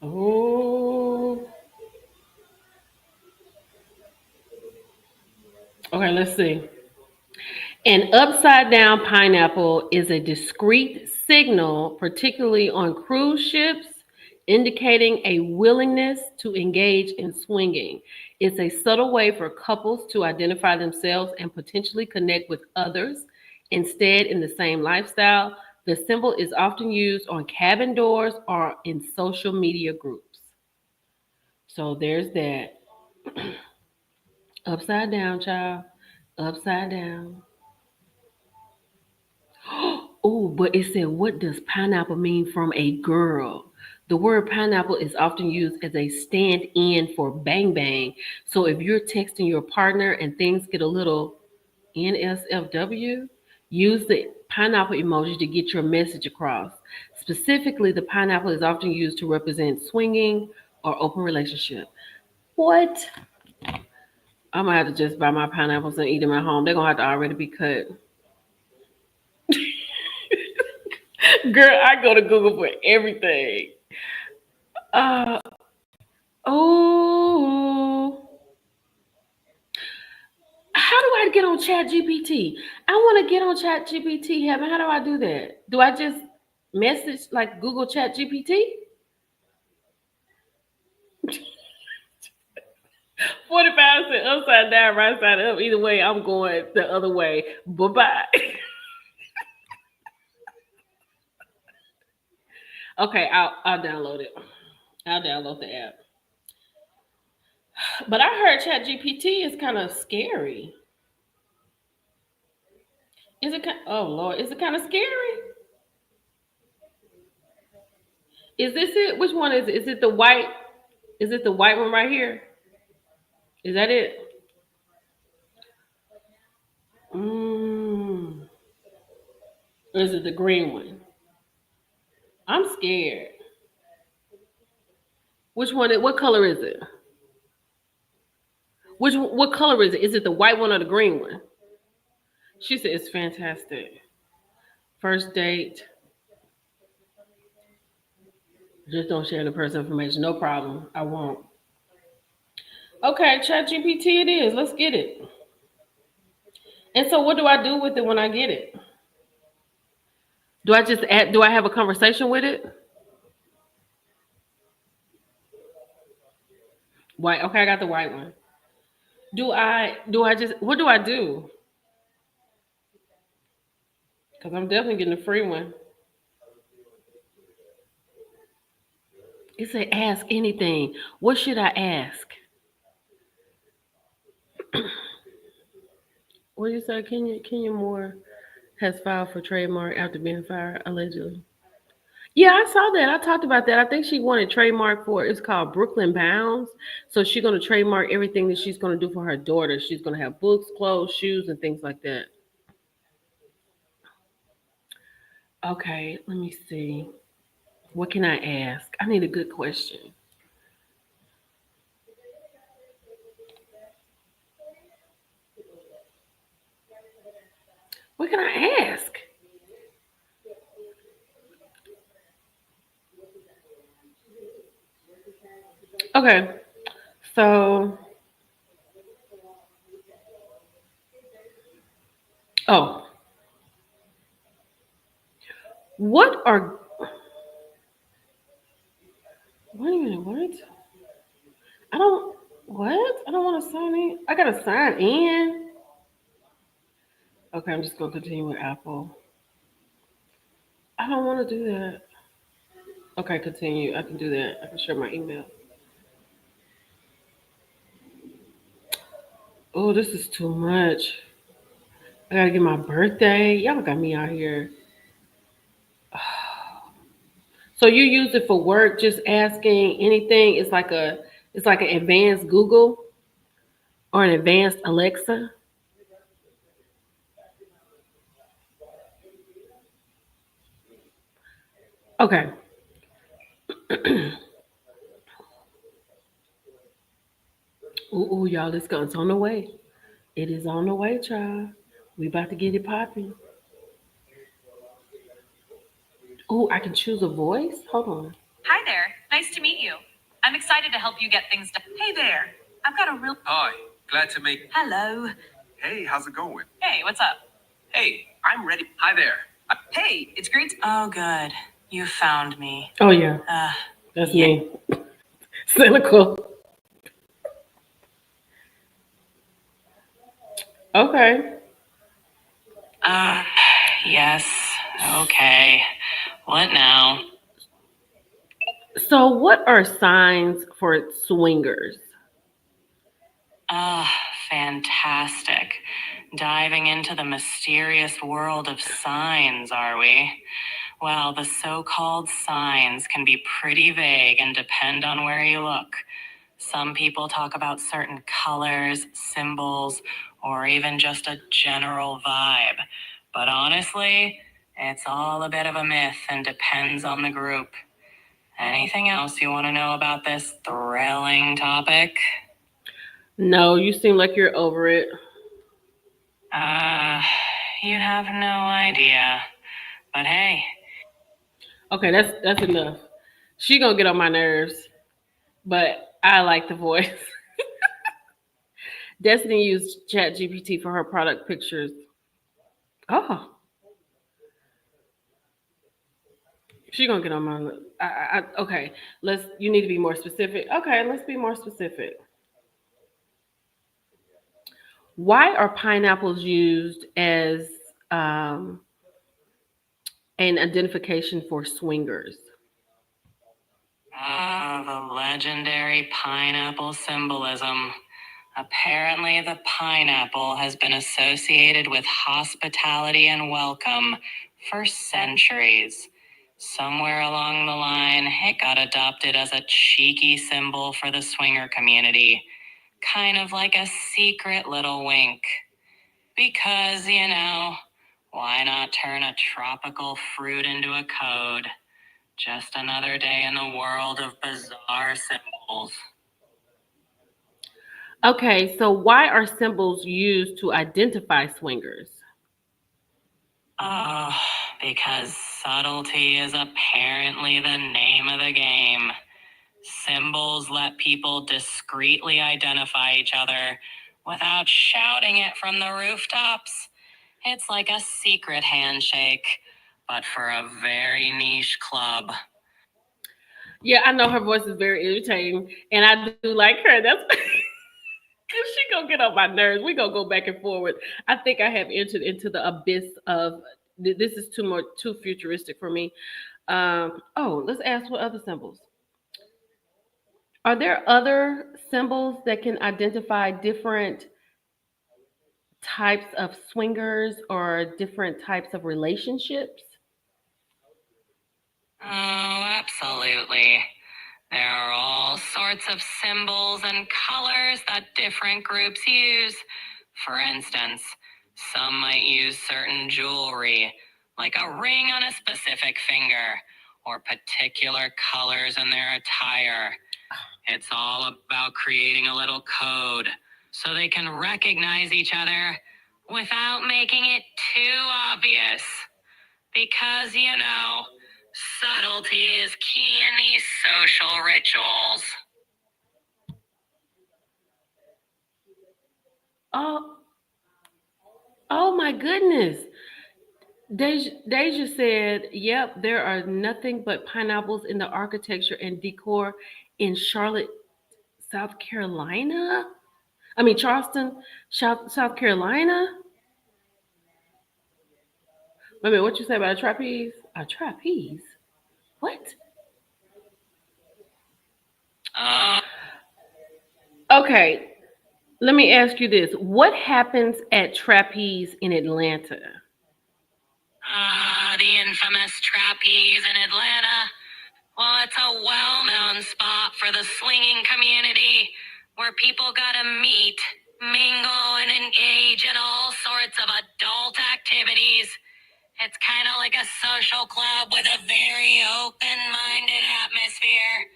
A: Oh, okay, let's see. An upside down pineapple is a discreet signal, particularly on cruise ships, indicating a willingness to engage in swinging. It's a subtle way for couples to identify themselves and potentially connect with others instead in the same lifestyle. The symbol is often used on cabin doors or in social media groups. So there's that. Upside down, child. Upside down. Oh, but it said, what does pineapple mean from a girl? The word pineapple is often used as a stand in for bang bang. So if you're texting your partner and things get a little NSFW, use the pineapple emoji to get your message across. Specifically, the pineapple is often used to represent swinging or open relationship. What? I'm gonna have to just buy my pineapples and eat them at home. They're gonna have to already be cut. Girl, I go to Google for everything. Uh oh. How do I get on Chat GPT? I want to get on Chat GPT. Heaven, how do I do that? Do I just message like Google Chat GPT? 45 cent upside down, right side up. Either way, I'm going the other way. Bye bye. Okay, I'll download it. I'll download the app. But I heard Chat GPT is kind of scary. Is it? Oh Lord, is it kind of scary? Is this it? Which one is it? Is it the white? Is it the white one right here? Is that it? Mm. Or is it the green one? I'm scared. Which one? What color is it? What color is it? Is it the white one or the green one? She said it's fantastic. First date. Just don't share the personal information. No problem. I won't. Okay, Chat GPT it is. Let's get it. And so what do I do with it when I get it? Do I have a conversation with it? White. Okay, I got the white one. Do I just what do I do? Because I'm definitely getting a free one. It said ask anything. What should I ask? What do you say? Kenya Moore has filed for trademark after being fired allegedly. Yeah, I saw that. I talked about that. I think she wanted trademark for it's called Brooklyn Bounds. So she's gonna trademark everything that she's gonna do for her daughter. She's gonna have books, clothes, shoes, and things like that. Okay, let me see. What can I ask? I need a good question. What can I ask? Okay, so oh, what are wait a minute, what? I don't what? I don't want to sign in. I gotta sign in. Okay, I'm just gonna continue with Apple. I don't want to do that. Okay, continue. I can do that. I can share my email. Oh, this is too much. I gotta get my birthday. Y'all got me out here. So you use it for work, just asking anything. It's like an advanced Google or an advanced Alexa. Okay. Ooh, y'all, it's on the way. It is on the way, child. We about to get it popping. Ooh, I can choose a voice. Hold on.
C: Hi there. Nice to meet you. I'm excited to help you get things done. Hey there. I've got a real.
D: Hi, glad to make.
C: Hello.
D: Hey, how's it going?
C: Hey, what's up?
D: Hey, I'm ready. Hi there.
C: Hey, it's great. Oh, good. You found me.
A: Oh yeah,
C: Uh,
A: that's
C: yeah.
A: me. Cynical. Okay.
C: Uh, yes. Okay. What now?
A: So, what are signs for swingers?
C: Ah, fantastic. Diving into the mysterious world of signs, are we? Well, the so called signs can be pretty vague and depend on where you look. Some people talk about certain colors, symbols, or even just a general vibe. But honestly, it's all a bit of a myth and depends on the group. Anything else you want to know about this thrilling topic?
A: No, you seem like you're over it.
C: Uh, you have no idea. But hey,
A: Okay, that's enough. She gonna get on my nerves, but I like the voice. Destiny used ChatGPT for her product pictures. Oh, she gonna get on my. Okay, let's. You need to be more specific. Okay, let's be more specific. Why are pineapples used as um, an identification for swingers?
C: the legendary pineapple symbolism. Apparently, the pineapple has been associated with hospitality and welcome for centuries. Somewhere along the line, it got adopted as a cheeky symbol for the swinger community, kind of like a secret little wink. Because, why not turn a tropical fruit into a code? Just another day in the world of bizarre symbols.
A: Okay, so why are symbols used to identify swingers?
C: Oh, because subtlety is apparently the name of the game. Symbols let people discreetly identify each other without shouting it from the rooftops. It's like a secret handshake, but for a very niche club.
A: Yeah, I know her voice is very irritating, and I do like her. That's she gonna get on my nerves. We gonna go back and forward. I think I have entered into the abyss of this is too futuristic for me. Oh, let's ask what other symbols. Are there other symbols that can identify different types of swingers or different types of relationships?
C: Oh, absolutely. There are all sorts of symbols and colors that different groups use. For instance, some might use certain jewelry, like a ring on a specific finger, or particular colors in their attire. It's all about creating a little code so they can recognize each other without making it too obvious. Because, subtlety is key in these social rituals.
A: Oh, oh my goodness. Deja said, "Yep, there are nothing but pineapples in the architecture and decor in Charlotte, South Carolina. I mean Charleston, South Carolina. Wait a minute, what you say about a trapeze? A trapeze? What?
C: Uh,
A: Okay, let me ask you this: what happens at trapeze in Atlanta?
C: the infamous trapeze in Atlanta. Well, it's a well-known spot for the swinging community where people gotta meet, mingle, and engage in all sorts of adult activities. It's kind of like a social club with a very open-minded atmosphere.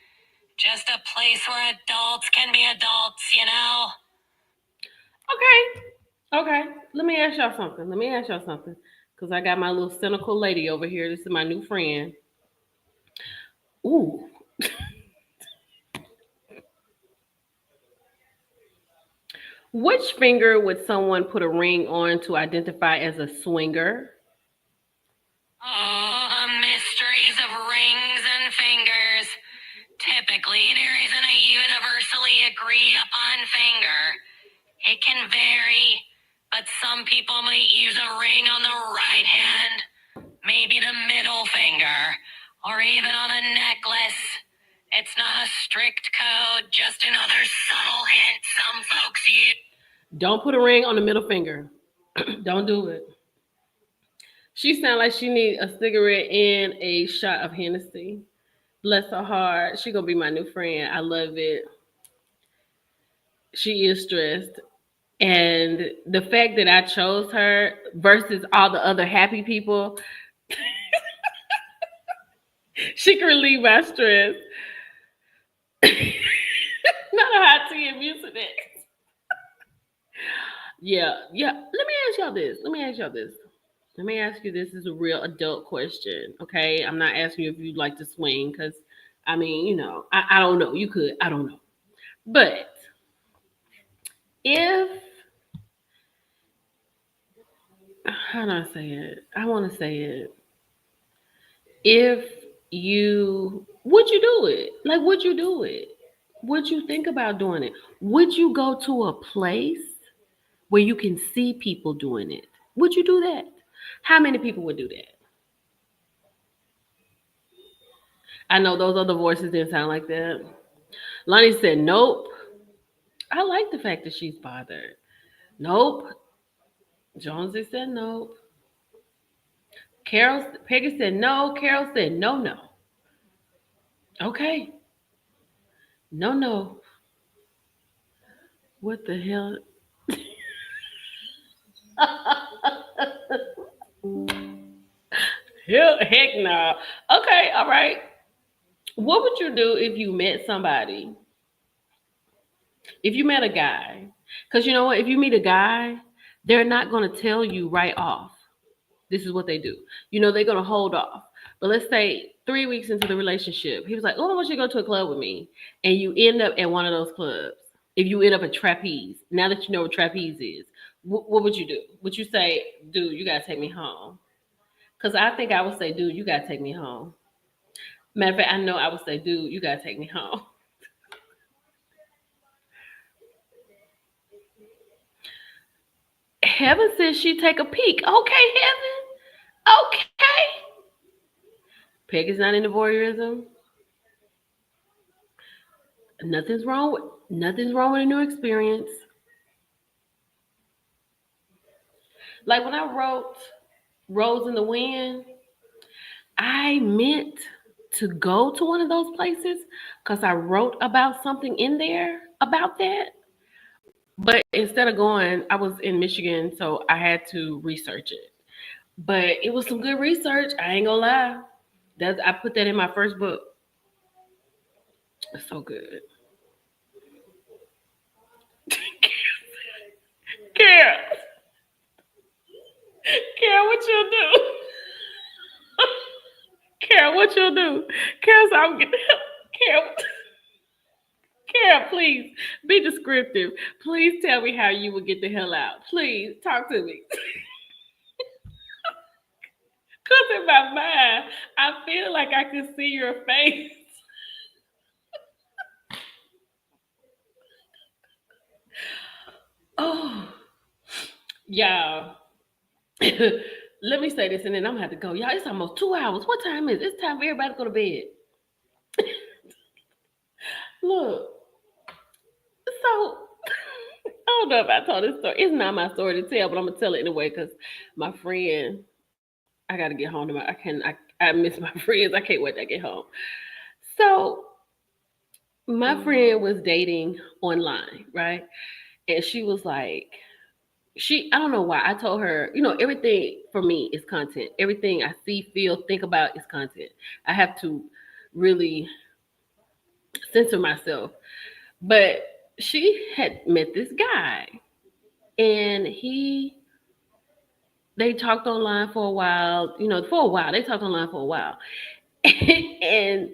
C: Just a place where adults can be adults.
A: Okay, okay. Let me ask y'all something. Let me ask y'all something, because I got my little cynical lady over here. This is my new friend. Ooh, which finger would someone put a ring on to identify as a swinger?
C: Oh, the mysteries of rings and fingers. Typically, there isn't a universally agreed upon finger. It can vary, but some people might use a ring on the right hand, maybe the middle finger, or even on a necklace. It's not a strict code, just another subtle hint some folks use.
A: Don't put a ring on the middle finger. Don't do it. She sound like she need a cigarette and a shot of Hennessy. Bless her heart. She gonna be my new friend. I love it. She is stressed. And the fact that I chose her versus all the other happy people, she can relieve my stress. Not a hot tea and music. Yeah, yeah. Let me ask y'all this. Let me ask y'all this. Let me ask you this is a real adult question. Okay. I'm not asking you if you'd like to swing because I mean, I don't know. You could. I don't know. But if how do I say it? I want to say it. If you would you do it? Like would you do it? Would you think about doing it? Would you go to a place where you can see people doing it? Would you do that? How many people would do that? I know those other voices didn't sound like that. Lonnie said, nope. I like the fact that she's bothered. Nope. Jonesy said nope. Peggy said no. Carol said no, no. Okay. No, no. What the hell? Hell, heck no. Okay, all right. What would you do if you met somebody? If you met a guy? Because you know what? If you meet a guy, they're not going to tell you right off. This is what they do. They're going to hold off. But let's say 3 weeks into the relationship, he was like, oh, I want you to go to a club with me. And you end up at one of those clubs. If you end up at trapeze, now that you know what trapeze is, what would you do? Would you say, dude, you got to take me home? Because I think I would say, dude, you got to take me home. Matter of fact, I know I would say, dude, you got to take me home. Heaven says she take a peek. Okay, Heaven. Okay. Peggy's not into voyeurism. Nothing's wrong with a new experience. Like when I wrote Rose in the Wind, I meant to go to one of those places because I wrote about something in there about that. But instead of going, I was in Michigan, so I had to research it. But it was some good research. I ain't gonna lie. I put that in my first book. It's so good. Kara, Kara, what you'll do? Kara, what you'll do? Kara, so I'm getting Kara. Kara, please be descriptive. Please tell me how you would get the hell out. Please talk to me. Cause in my mind, I feel like I can see your face. Oh, y'all. Let me say this and then I'm gonna have to go. Y'all, it's almost 2 hours. What time is it? It's time for everybody to go to bed. Look, so I don't know if I told this story. It's not my story to tell, but I'm gonna tell it anyway because my friend, I gotta get home to my. I miss my friends. I can't wait to get home. So my friend was dating online, right? And she was like, I don't know why. I told her, everything for me is content. Everything I see, feel, think about is content. I have to really censor myself. But she had met this guy and they talked online for a while, they talked online for a while. And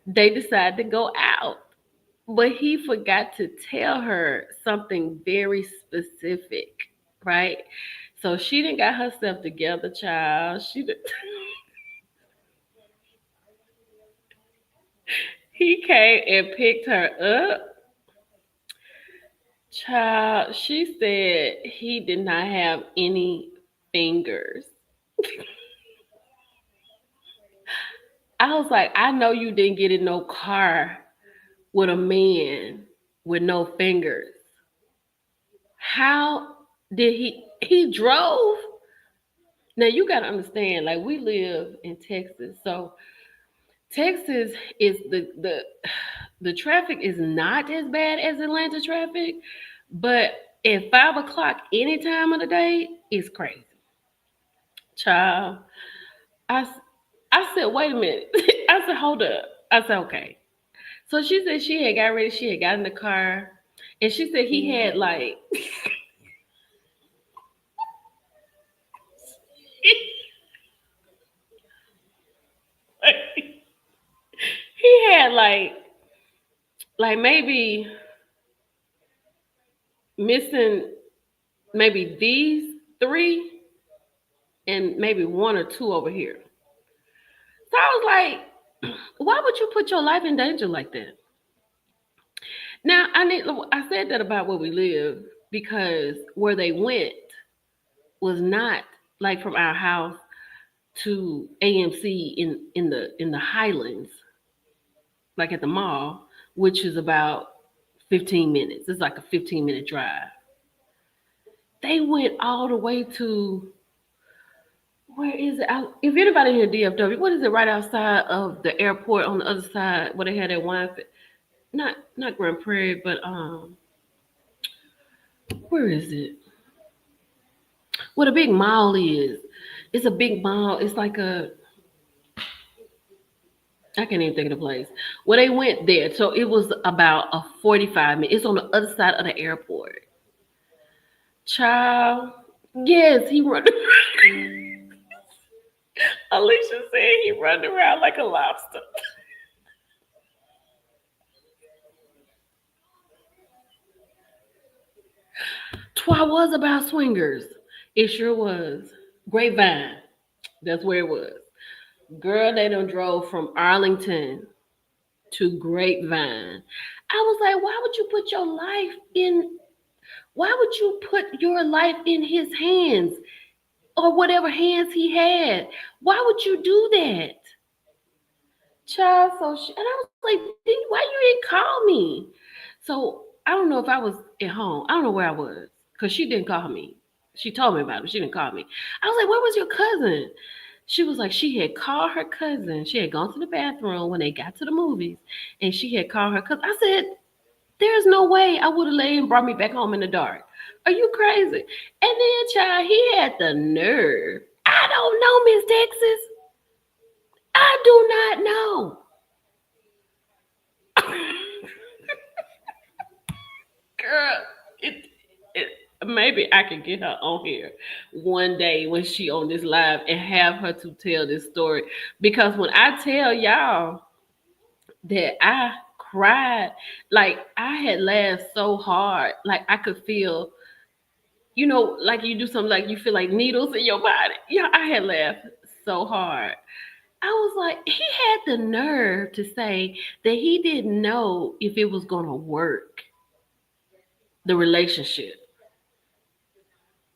A: they decided to go out. But he forgot to tell her something very specific, right? So she didn't got herself together, child. He came and picked her up, child. She said he did not have any fingers. I was like, I know you didn't get in no car with a man with no fingers. How did he drove? Now you gotta understand, like we live in Texas, so Texas is the traffic is not as bad as Atlanta traffic, but at 5 o'clock any time of the day is crazy. Child, I s- I said, wait a minute. I said, hold up. I said, okay. So she said she had got ready, she had got in the car, and she said he had like he had like maybe missing maybe these three and maybe one or two over here. So I was like, why would you put your life in danger like that? Now I said that about where we live because where they went was not like from our house to AMC in the Highlands, like at the mall, which is about 15 minutes. It's like a 15-minute drive. They went all the way to where is it? If anybody here DFW, what is it right outside of the airport on the other side where they had that wine? Not Grand Prairie, but where is it? Where the big mall is? It's a big mall. It's like I can't even think of the place. Well, they went there, so it was about a 45 minute. It's on the other side of the airport. Child, yes, he run. Alicia said he run around like a lobster. Twa was about swingers. It sure was. Grapevine. That's where it was. Girl, they done drove from Arlington to Grapevine. I was like, why would you put your life in his hands or whatever hands he had? Why would you do that? Child, and I was like, why you didn't call me? So I don't know if I was at home. I don't know where I was because she didn't call me. She told me about it. She didn't call me. I was like, where was your cousin? She was like, she had called her cousin. She had gone to the bathroom when they got to the movies, and she had called her cousin. I said, there's no way I would have let him brought me back home in the dark. Are you crazy? And then, child, he had the nerve. I don't know, Miss Texas. I do not know. Girl, it maybe I can get her on here one day when she on this live and have her to tell this story. Because when I tell y'all that I cried, like I had laughed so hard, like I could feel, like you do something like you feel like needles in your body. Yeah, I had laughed so hard. I was like, he had the nerve to say that he didn't know if it was gonna work, the relationship.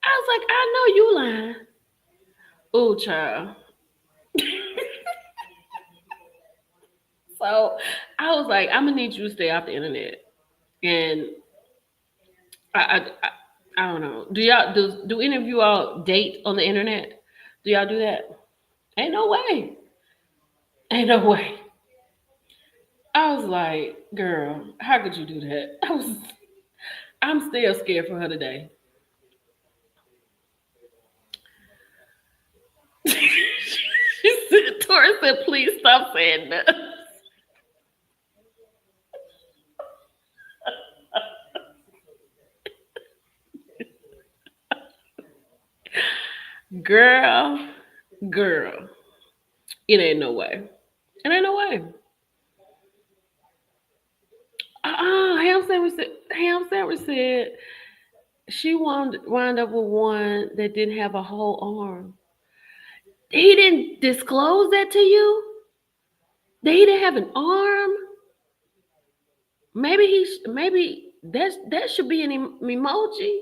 A: I was like, I know you lying. Oh, child. So I was like, I'm gonna need you to stay off the internet. And I don't know. Do any of you all date on the internet? Do y'all do that? Ain't no way. Ain't no way. I was like, girl, how could you do that? I'm still scared for her today. Tori said, please stop saying that. Girl, girl, it ain't no way. It ain't no way. Ham Sandwich said she wind up with one that didn't have a whole arm. He didn't disclose that to you? That he didn't have an arm? Maybe that should be an emoji.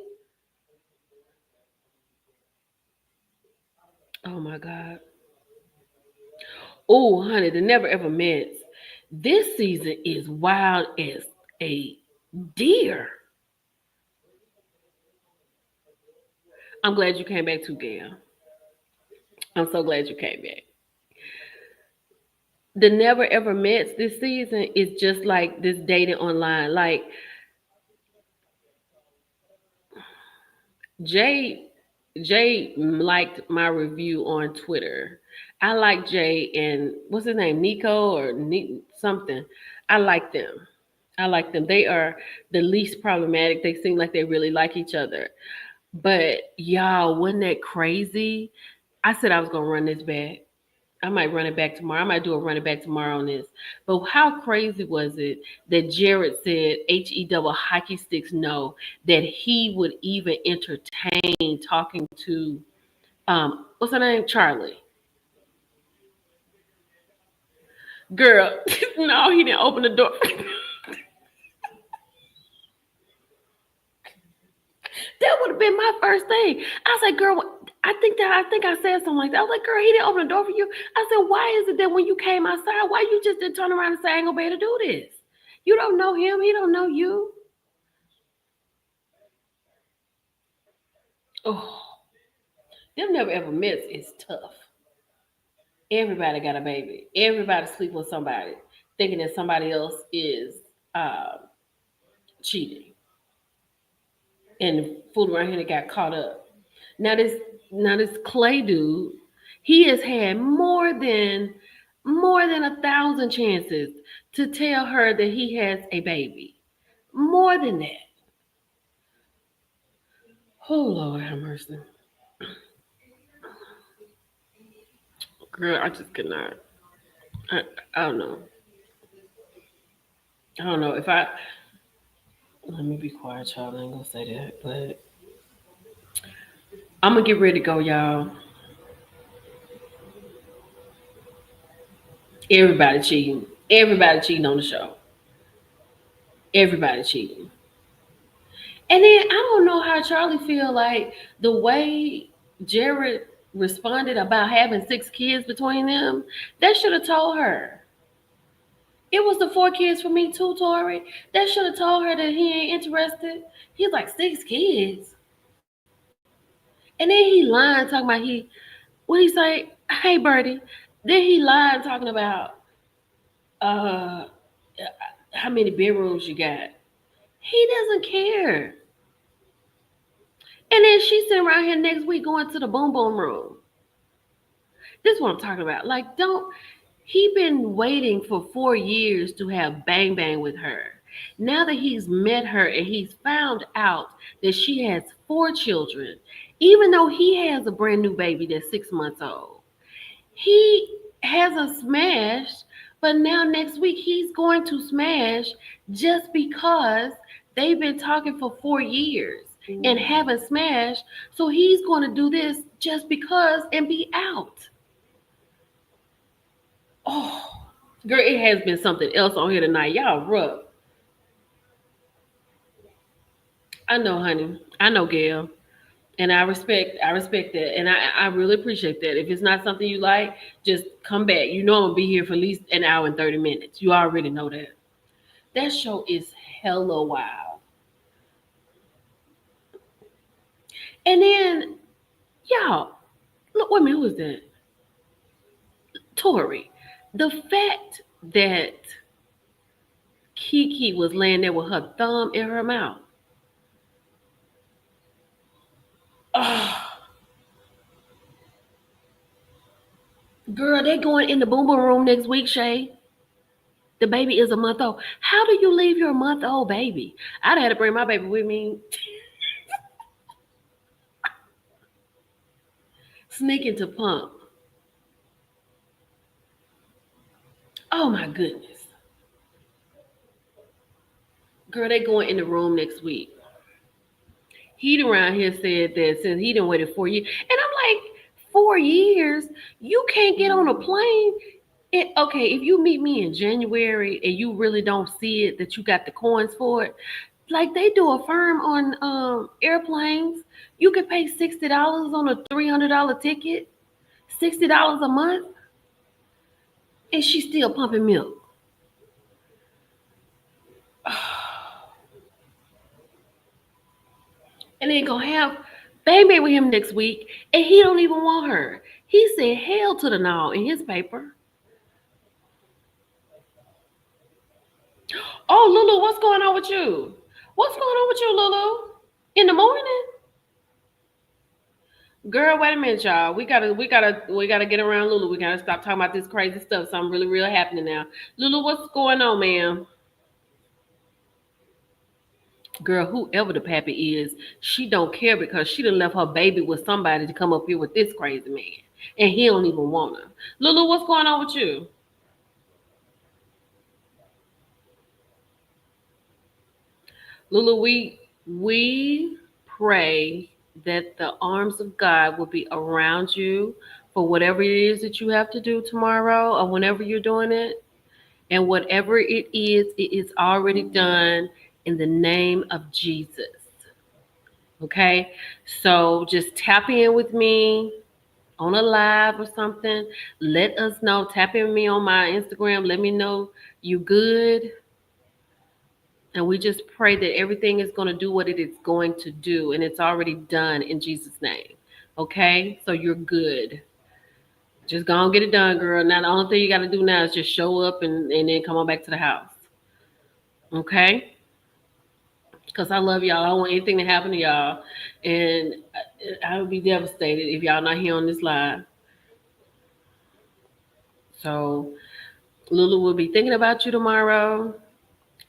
A: Oh my god. Oh, honey, the Never Ever Mets. This season is wild as a deer. I'm glad you came back too, Gail. I'm so glad you came back. The Never Ever Mets this season is just like this dating online. Like Jay Jay liked my review on Twitter. I like Jay and what's his name, Nico or something. I like them. I like them. They are the least problematic. They seem like they really like each other. But y'all, wasn't that crazy? I said I was gonna run this back. I might run it back tomorrow. I might do a run it back tomorrow on this. But how crazy was it that Jared said he double hockey sticks no, that he would even entertain talking to what's her name? Charlie. Girl, no, he didn't open the door. That would have been my first thing. I was like, girl, I think I said something like that. I was like, girl, he didn't open the door for you. I said, why is it that when you came outside, why you just didn't turn around and say I ain't gonna be able to do this? You don't know him, he don't know you. Oh, them Never Ever Mets is tough. Everybody got a baby. Everybody sleep with somebody, thinking that somebody else is uh, cheating. And the fool around here that got caught up. Now this Clay dude, he has had more than 1,000 chances to tell her that he has a baby. More than that. Oh Lord have mercy. Girl, I just could not. I, I don't know. I don't know. If I let me be quiet, child. I ain't gonna say that, but I'm gonna get ready to go, y'all. Everybody cheating. Everybody cheating on the show. Everybody cheating. And then I don't know how Charlie feel like the way Jared responded about having 6 kids between them. That should have told her. It was the 4 kids for me too, Tori. That should have told her that he ain't interested. He's like 6 kids. And then he lying talking about he well, What he say? Hey, Birdie. Then he lied talking about uh how many bedrooms you got. He doesn't care. And then she's sitting around here next week going to the boom boom room. This is what I'm talking about. Like, don't he been waiting for 4 years to have bang bang with her. Now that he's met her and he's found out that she has 4 children, even though he has a brand new baby that's 6 months old, he hasn't smashed, but now next week he's going to smash just because they've been talking for 4 years and haven't smashed. So he's going to do this just because and be out. Oh, girl, it has been something else on here tonight. Y'all rough. I know, honey. I know, Gail. And I respect that. And I really appreciate that. If it's not something you like, just come back. You know I'm gonna be here for at least an hour and 30 minutes. You already know that. That show is hella wild. And then, y'all, look, wait a minute, who is that? Tori. The fact that Kiki was laying there with her thumb in her mouth. Oh, girl, they going in the boom boom room next week, Shay. The baby is a month old. How do you leave your month old baby? I'd have to bring my baby with me. Sneaking to pump. Oh my goodness. Girl, they going in the room next week. He around here said that since he done waited 4 years. And I'm like, 4 years? You can't get on a plane? Okay, if you meet me in January and you really don't see it that you got the coins for it, like they do a firm on airplanes. You could pay $60 on a $300 ticket, $60 a month, and she's still pumping milk. And then gonna have baby with him next week, and he don't even want her. He said hell to the no in his paper. Oh, Lulu, what's going on with you? What's going on with you, Lulu? In the morning? Girl, wait a minute, y'all. We gotta get around Lulu. We gotta stop talking about this crazy stuff. Something really real happening now. Lulu, what's going on, ma'am? Girl, whoever the pappy is, she don't care because she done left her baby with somebody to come up here with this crazy man. And he don't even want her. Lulu, what's going on with you? Lulu, we pray that the arms of God will be around you for whatever it is that you have to do tomorrow or whenever you're doing it. And whatever it is already done in the name of Jesus. Okay? So just tap in with me on a live or something. Let us know. Tap in with me on my Instagram. Let me know you good. And we just pray that everything is going to do what it is going to do. And it's already done in Jesus' name. Okay? So you're good. Just go and get it done, girl. Now, the only thing you got to do now is just show up and then come on back to the house. Okay? Because I love y'all. I don't want anything to happen to y'all. And I would be devastated if y'all not here on this live. So Lulu will be thinking about you tomorrow.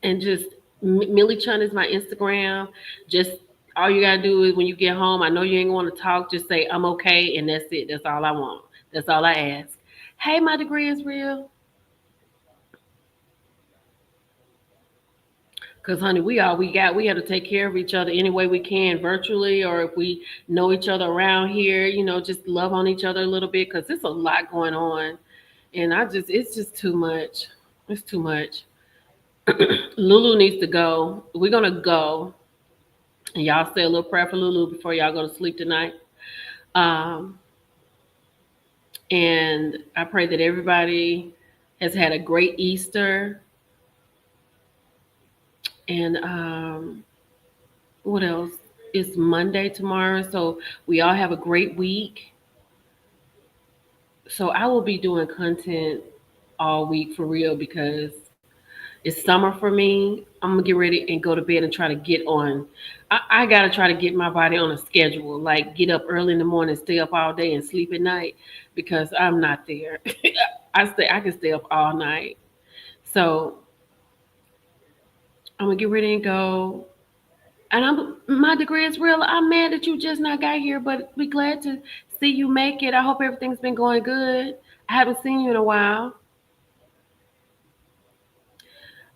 A: And just Millie Chun is my Instagram. Just all you gotta do is when you get home, I know you ain't want to talk, just say I'm okay, and that's it. That's all I want. That's all I ask. Hey, my degree is real. Cause honey, we all we got. We have to take care of each other any way we can, virtually, or if we know each other around here, just love on each other a little bit. Cause there's a lot going on, and it's just too much. It's too much. Lulu needs to go. We're gonna go, and y'all say a little prayer for Lulu before y'all go to sleep tonight. Um, and I pray that everybody has had a great Easter. And what else? It's Monday tomorrow, so we all have a great week. So I will be doing content all week for real because it's summer for me. I'm gonna get ready and go to bed and try to get on. I gotta try to get my body on a schedule, like get up early in the morning, stay up all day, and sleep at night because I'm not there. I can stay up all night. So I'm gonna get ready and go. And my degree is real. I'm mad that you just not got here, but we glad to see you make it. I hope everything's been going good. I haven't seen you in a while.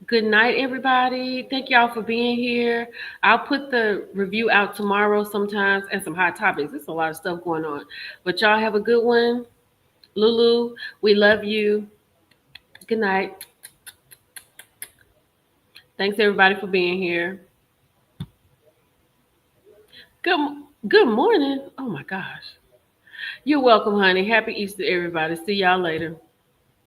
A: Good night, everybody. Thank y'all for being here. I'll put the review out tomorrow sometimes and some hot topics. There's a lot of stuff going on. But y'all have a good one. Lulu, we love you. Good night. Thanks everybody for being here. Good good morning. Oh my gosh. You're welcome, honey. Happy Easter, everybody. See y'all later.